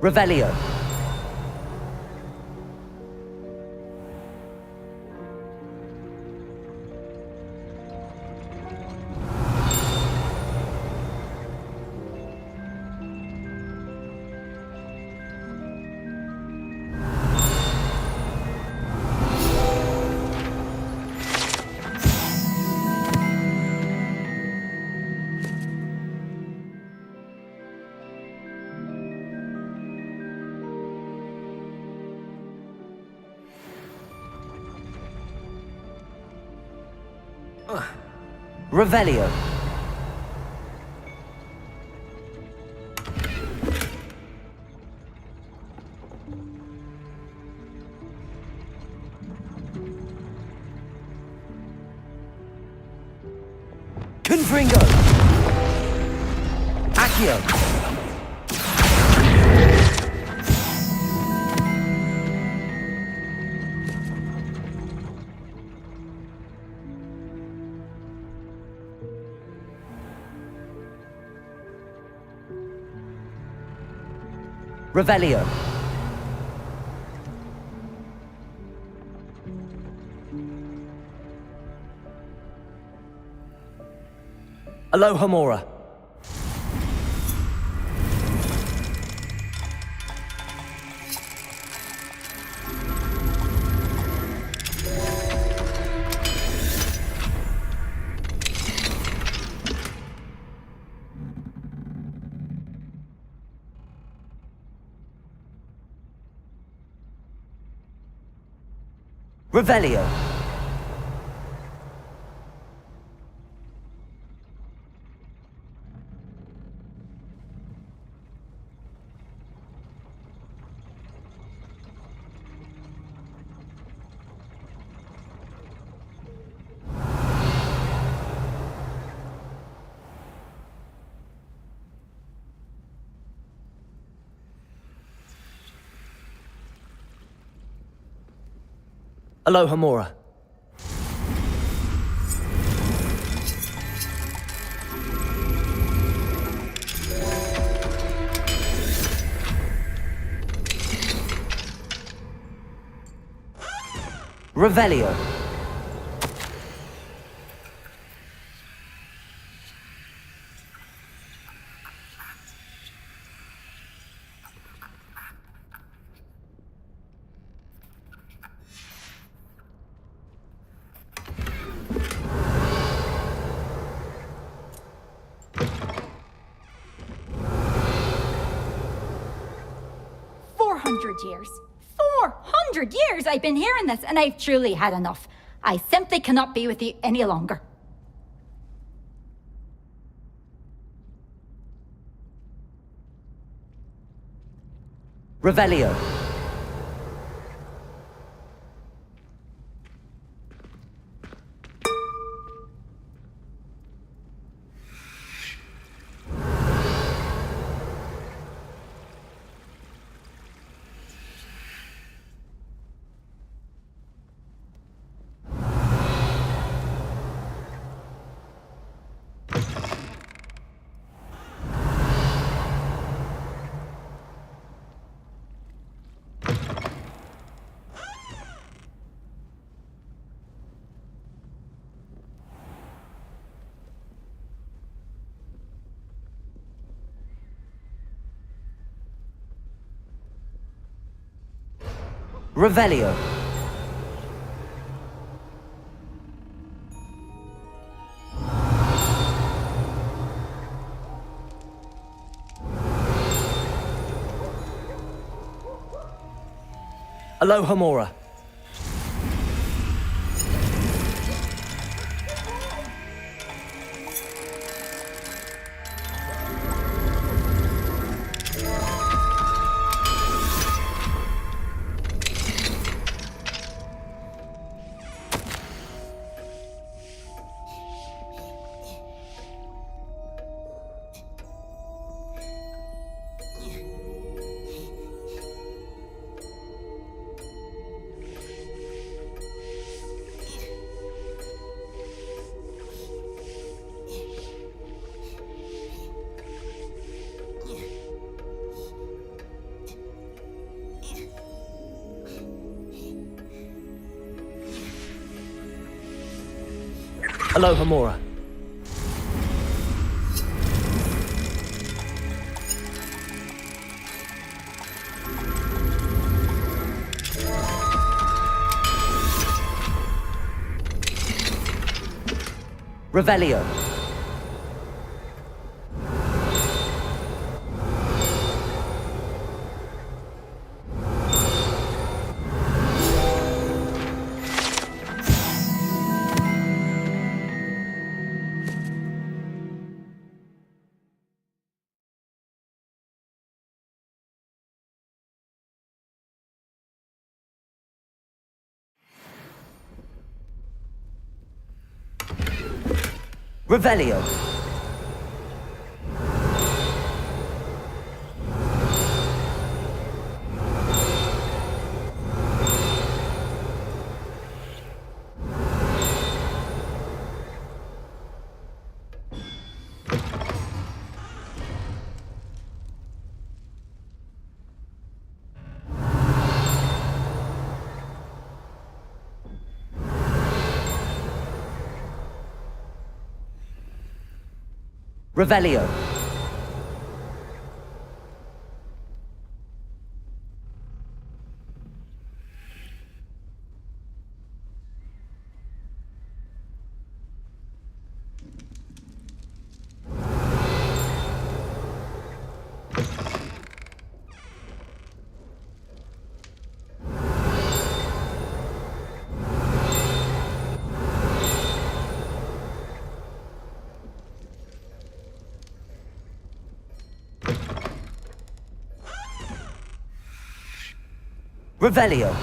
Revelio. Revelio. Confringo. Accio. Revelio. Alohomora. Revelio. Alohomora. Revelio. Years. 400 years I've been hearing this, and I've truly had enough. I simply cannot be with you any longer. Revelio. Revelio. Alohomora. Aloha Mora. Revelio. Revelio. Revelio. Revelio.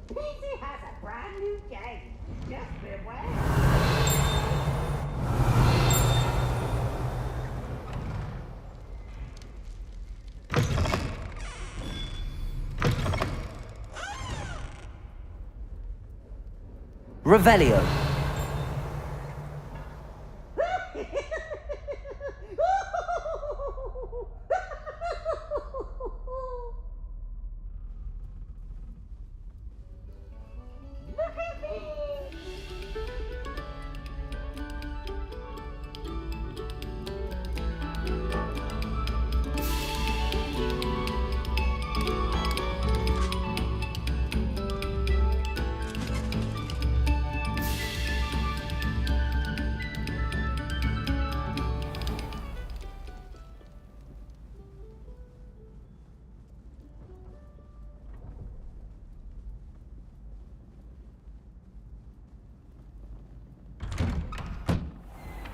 PC has a brand new game. Just beware. Revelio.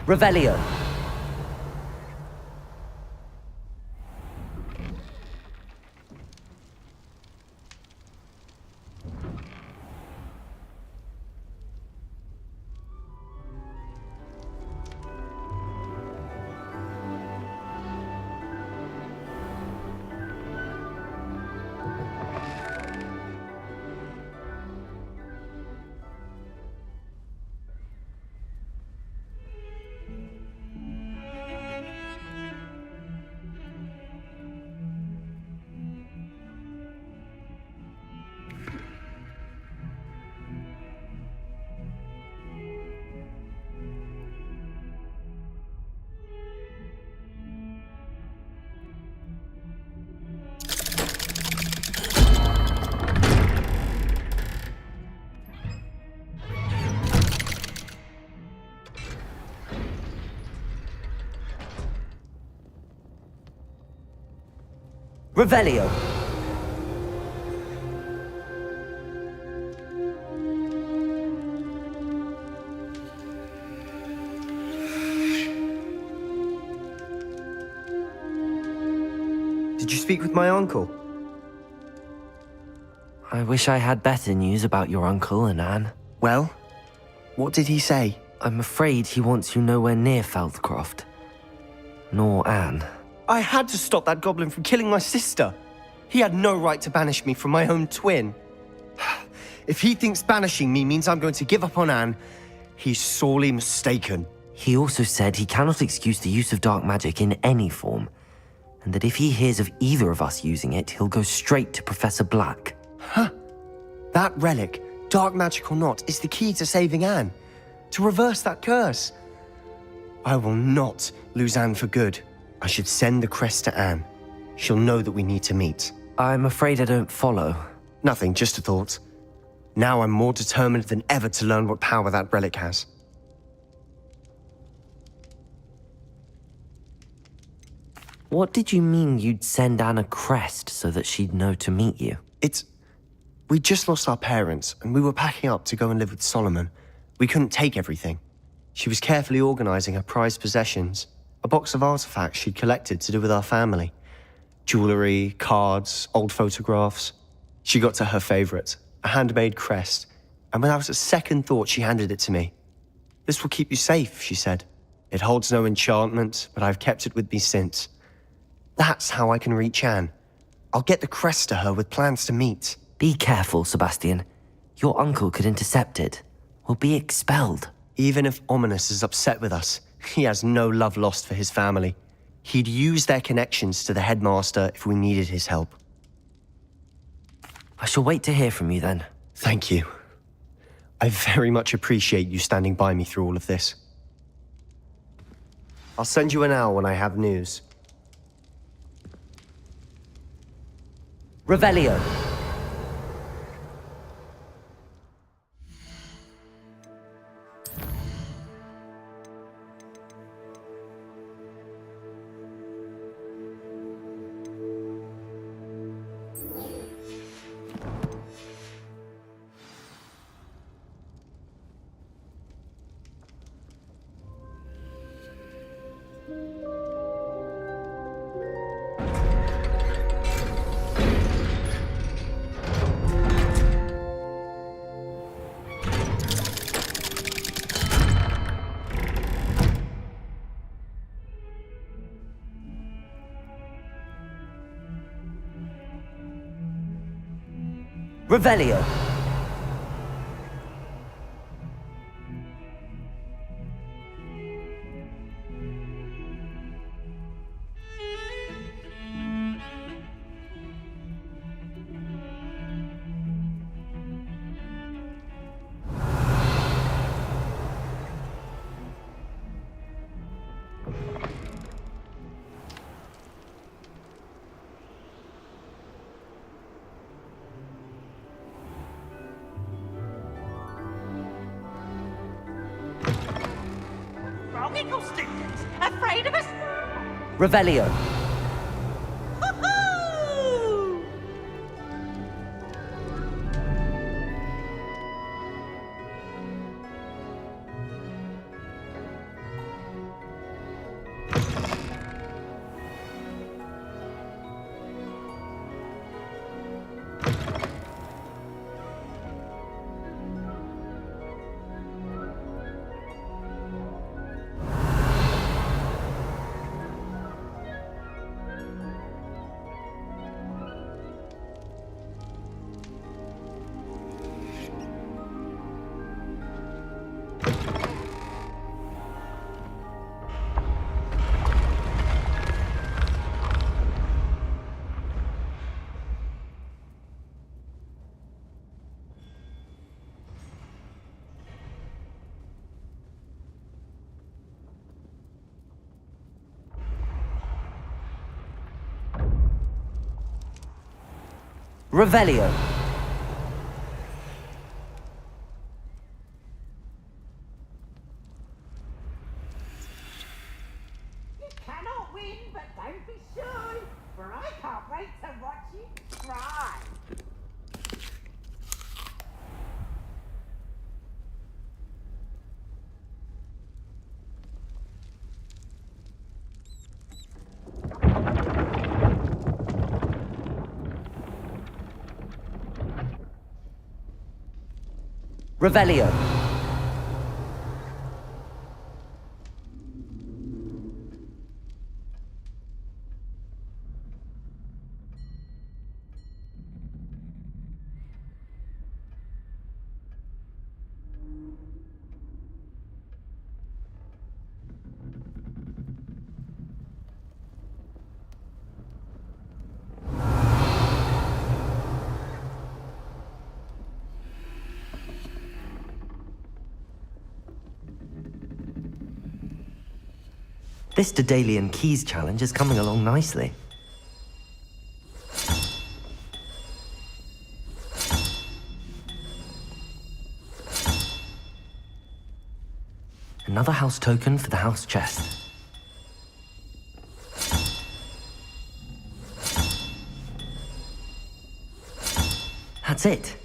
Revelio. Revelio. Did you speak with my uncle? I wish I had better news about your uncle and Anne. Well, what did he say? I'm afraid he wants you nowhere near Feldcroft. Nor Anne. I had to stop that goblin from killing my sister. He had no right to banish me from my own twin. If he thinks banishing me means I'm going to give up on Anne, he's sorely mistaken. He also said he cannot excuse the use of dark magic in any form, and that if he hears of either of us using it, he'll go straight to Professor Black. Huh. That relic, dark magic or not, is the key to saving Anne. To reverse that curse. I will not lose Anne for good. I should send the crest to Anne. She'll know that we need to meet. I'm afraid I don't follow. Nothing, just a thought. Now I'm more determined than ever to learn what power that relic has. What did you mean you'd send Anne a crest so that she'd know to meet you? We just lost our parents, and we were packing up to go and live with Solomon. We couldn't take everything. She was carefully organizing her prized possessions, a box of artifacts she'd collected to do with our family. Jewelry, cards, old photographs. She got to her favorite, a handmade crest, and without a second thought, she handed it to me. "This will keep you safe," she said. "It holds no enchantment, but I've kept it with me since. That's how I can reach Anne. I'll get the crest to her with plans to meet." Be careful, Sebastian. Your uncle could intercept it. We'll be expelled. Even if Ominous is upset with us, he has no love lost for his family. He'd use their connections to the headmaster if we needed his help. I shall wait to hear from you then. Thank you. I very much appreciate you standing by me through all of this. I'll send you an owl when I have news. Revelio. Revelio. Wrong students, afraid of us? Revelio. Revelio. You cannot win, but don't be shy, for I can't wait to watch you try. Revelio. This Daedalian Keys challenge is coming along nicely. Another house token for the house chest. That's it.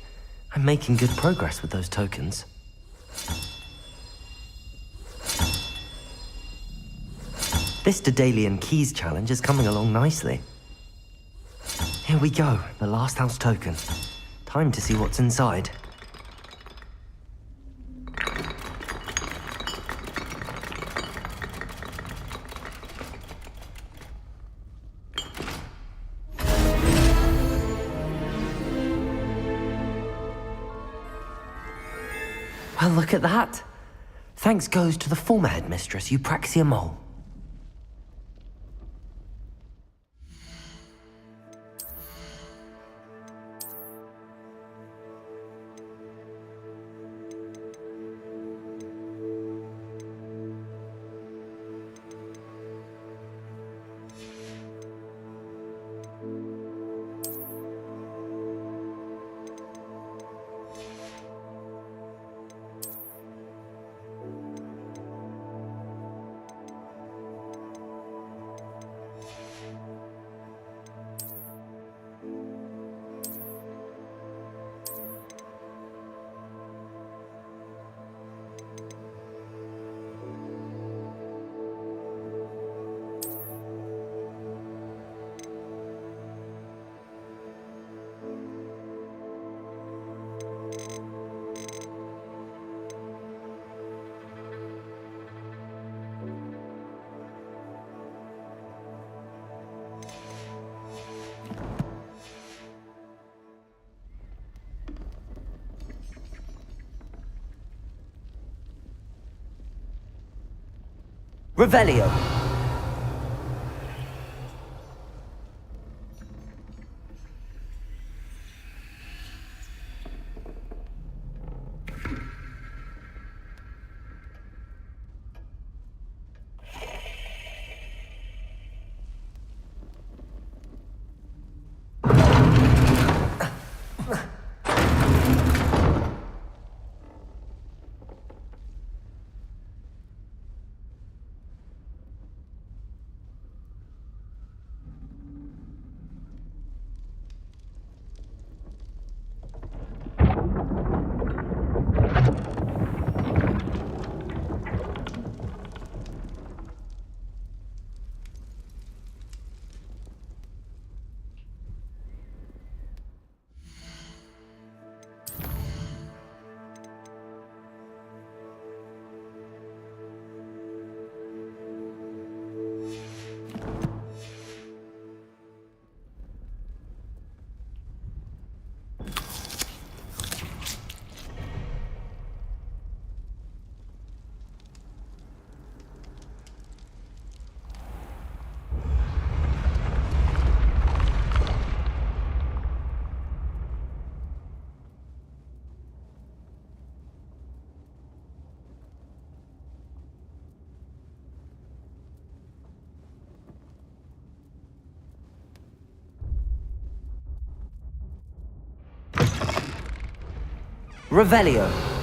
I'm making good progress with those tokens. This Daedalian Keys challenge is coming along nicely. Here we go, the last house token. Time to see what's inside. Well, look at that. Thanks goes to the former headmistress, Eupraxia Mole. Revelio. Revelio.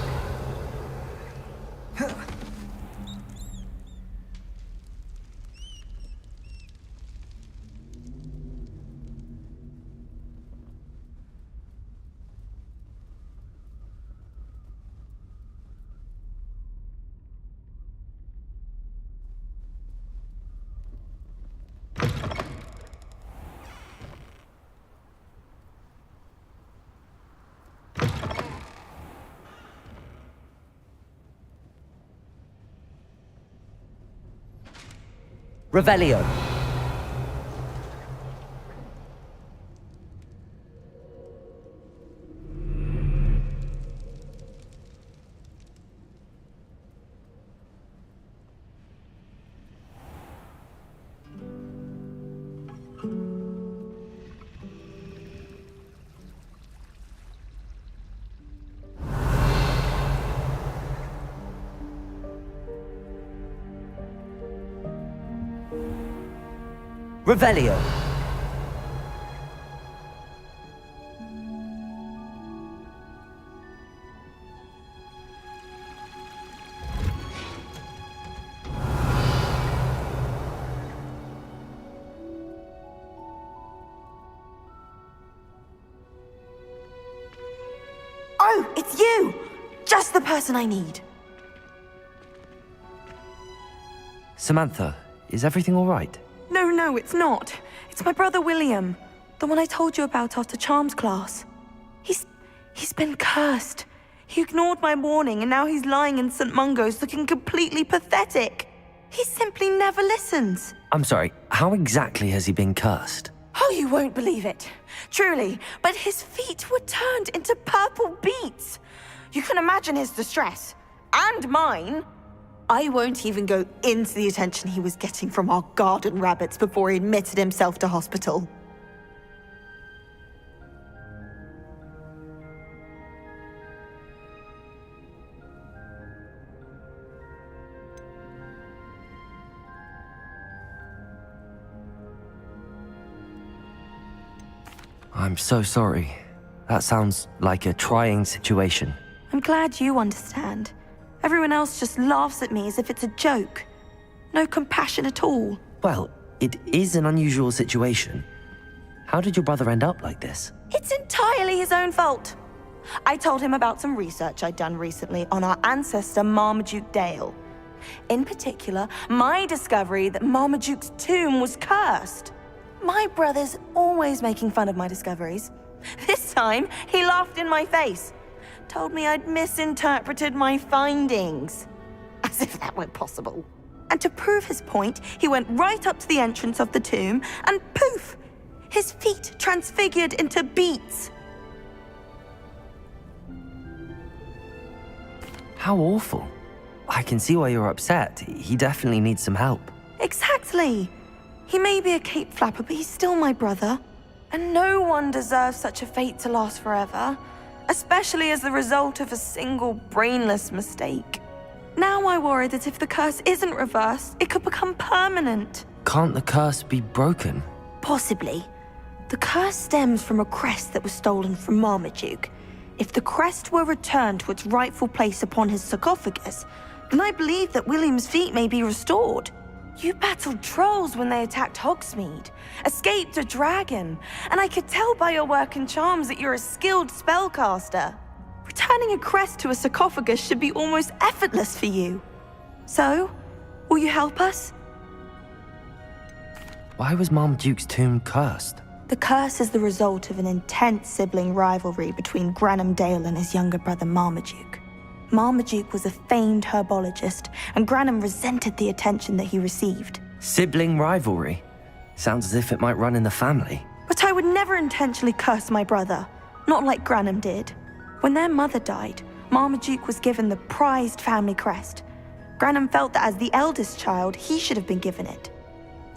Revelio. Revelio. Oh, it's you! Just the person I need. Samantha, is everything all right? No, it's not. It's my brother William. The one I told you about after Charms class. He's been cursed. He ignored my warning and now he's lying in St. Mungo's looking completely pathetic. He simply never listens. I'm sorry, how exactly has he been cursed? Oh, you won't believe it. Truly, but his feet were turned into purple beets. You can imagine his distress. And mine. I won't even go into the attention he was getting from our garden rabbits before he admitted himself to hospital. I'm so sorry. That sounds like a trying situation. I'm glad you understand. Everyone else just laughs at me as if it's a joke. No compassion at all. Well, it is an unusual situation. How did your brother end up like this? It's entirely his own fault. I told him about some research I'd done recently on our ancestor Marmaduke Dale. In particular, my discovery that Marmaduke's tomb was cursed. My brother's always making fun of my discoveries. This time, he laughed in my face. Told me I'd misinterpreted my findings. As if that weren't possible. And to prove his point, he went right up to the entrance of the tomb and poof! His feet transfigured into beets. How awful. I can see why you're upset. He definitely needs some help. Exactly. He may be a cape flapper, but he's still my brother. And no one deserves such a fate to last forever. Especially as the result of a single brainless mistake. Now I worry that if the curse isn't reversed, it could become permanent. Can't the curse be broken? Possibly. The curse stems from a crest that was stolen from Marmaduke. If the crest were returned to its rightful place upon his sarcophagus, then I believe that William's feet may be restored. You battled trolls when they attacked Hogsmeade, escaped a dragon, and I could tell by your work in charms that you're a skilled spellcaster. Returning a crest to a sarcophagus should be almost effortless for you. So, will you help us? Why was Marmaduke's tomb cursed? The curse is the result of an intense sibling rivalry between Granham Dale and his younger brother Marmaduke. Marmaduke was a famed herbologist, and Granham resented the attention that he received. Sibling rivalry? Sounds as if it might run in the family. But I would never intentionally curse my brother, not like Granham did. When their mother died, Marmaduke was given the prized family crest. Granham felt that as the eldest child, he should have been given it.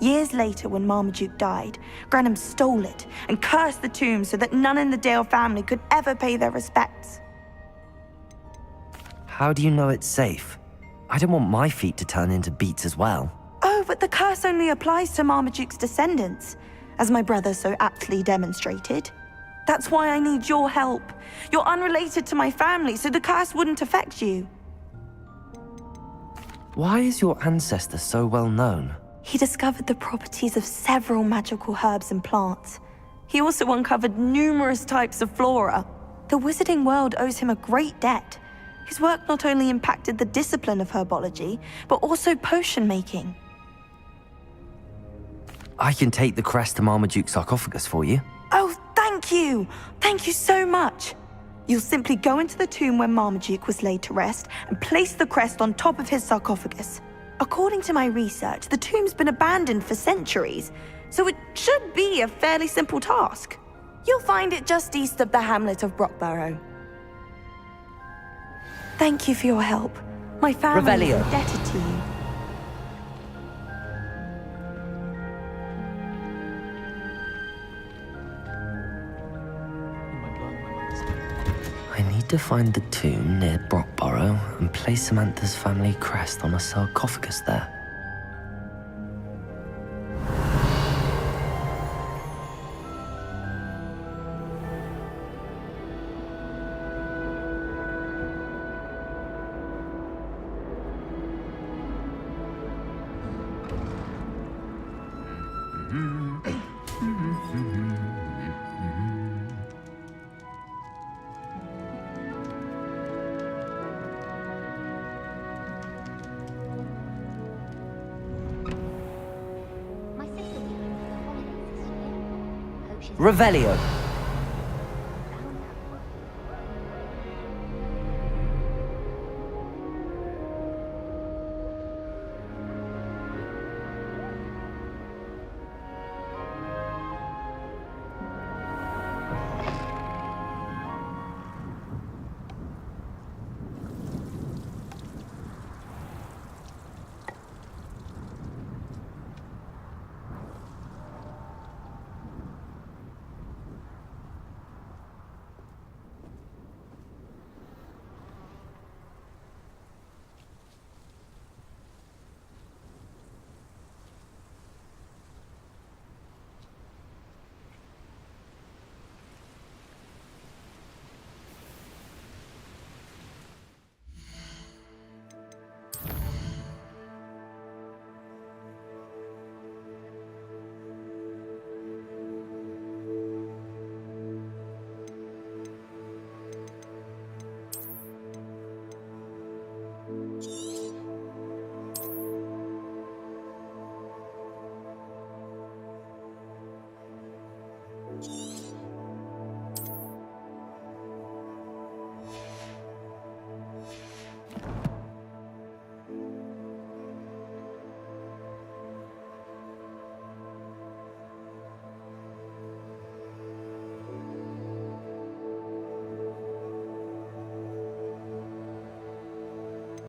Years later, when Marmaduke died, Granham stole it and cursed the tomb so that none in the Dale family could ever pay their respects. How do you know it's safe? I don't want my feet to turn into beets as well. Oh, but the curse only applies to Marmaduke's descendants, as my brother so aptly demonstrated. That's why I need your help. You're unrelated to my family, so the curse wouldn't affect you. Why is your ancestor so well known? He discovered the properties of several magical herbs and plants. He also uncovered numerous types of flora. The wizarding world owes him a great debt. His work not only impacted the discipline of herbology, but also potion making. I can take the crest to Marmaduke's sarcophagus for you. Oh, thank you! Thank you so much! You'll simply go into the tomb where Marmaduke was laid to rest and place the crest on top of his sarcophagus. According to my research, the tomb's been abandoned for centuries, so it should be a fairly simple task. You'll find it just east of the hamlet of Brockborough. Thank you for your help. My family is indebted to you. I need to find the tomb near Brockborough and place Samantha's family crest on a sarcophagus there. Revelio.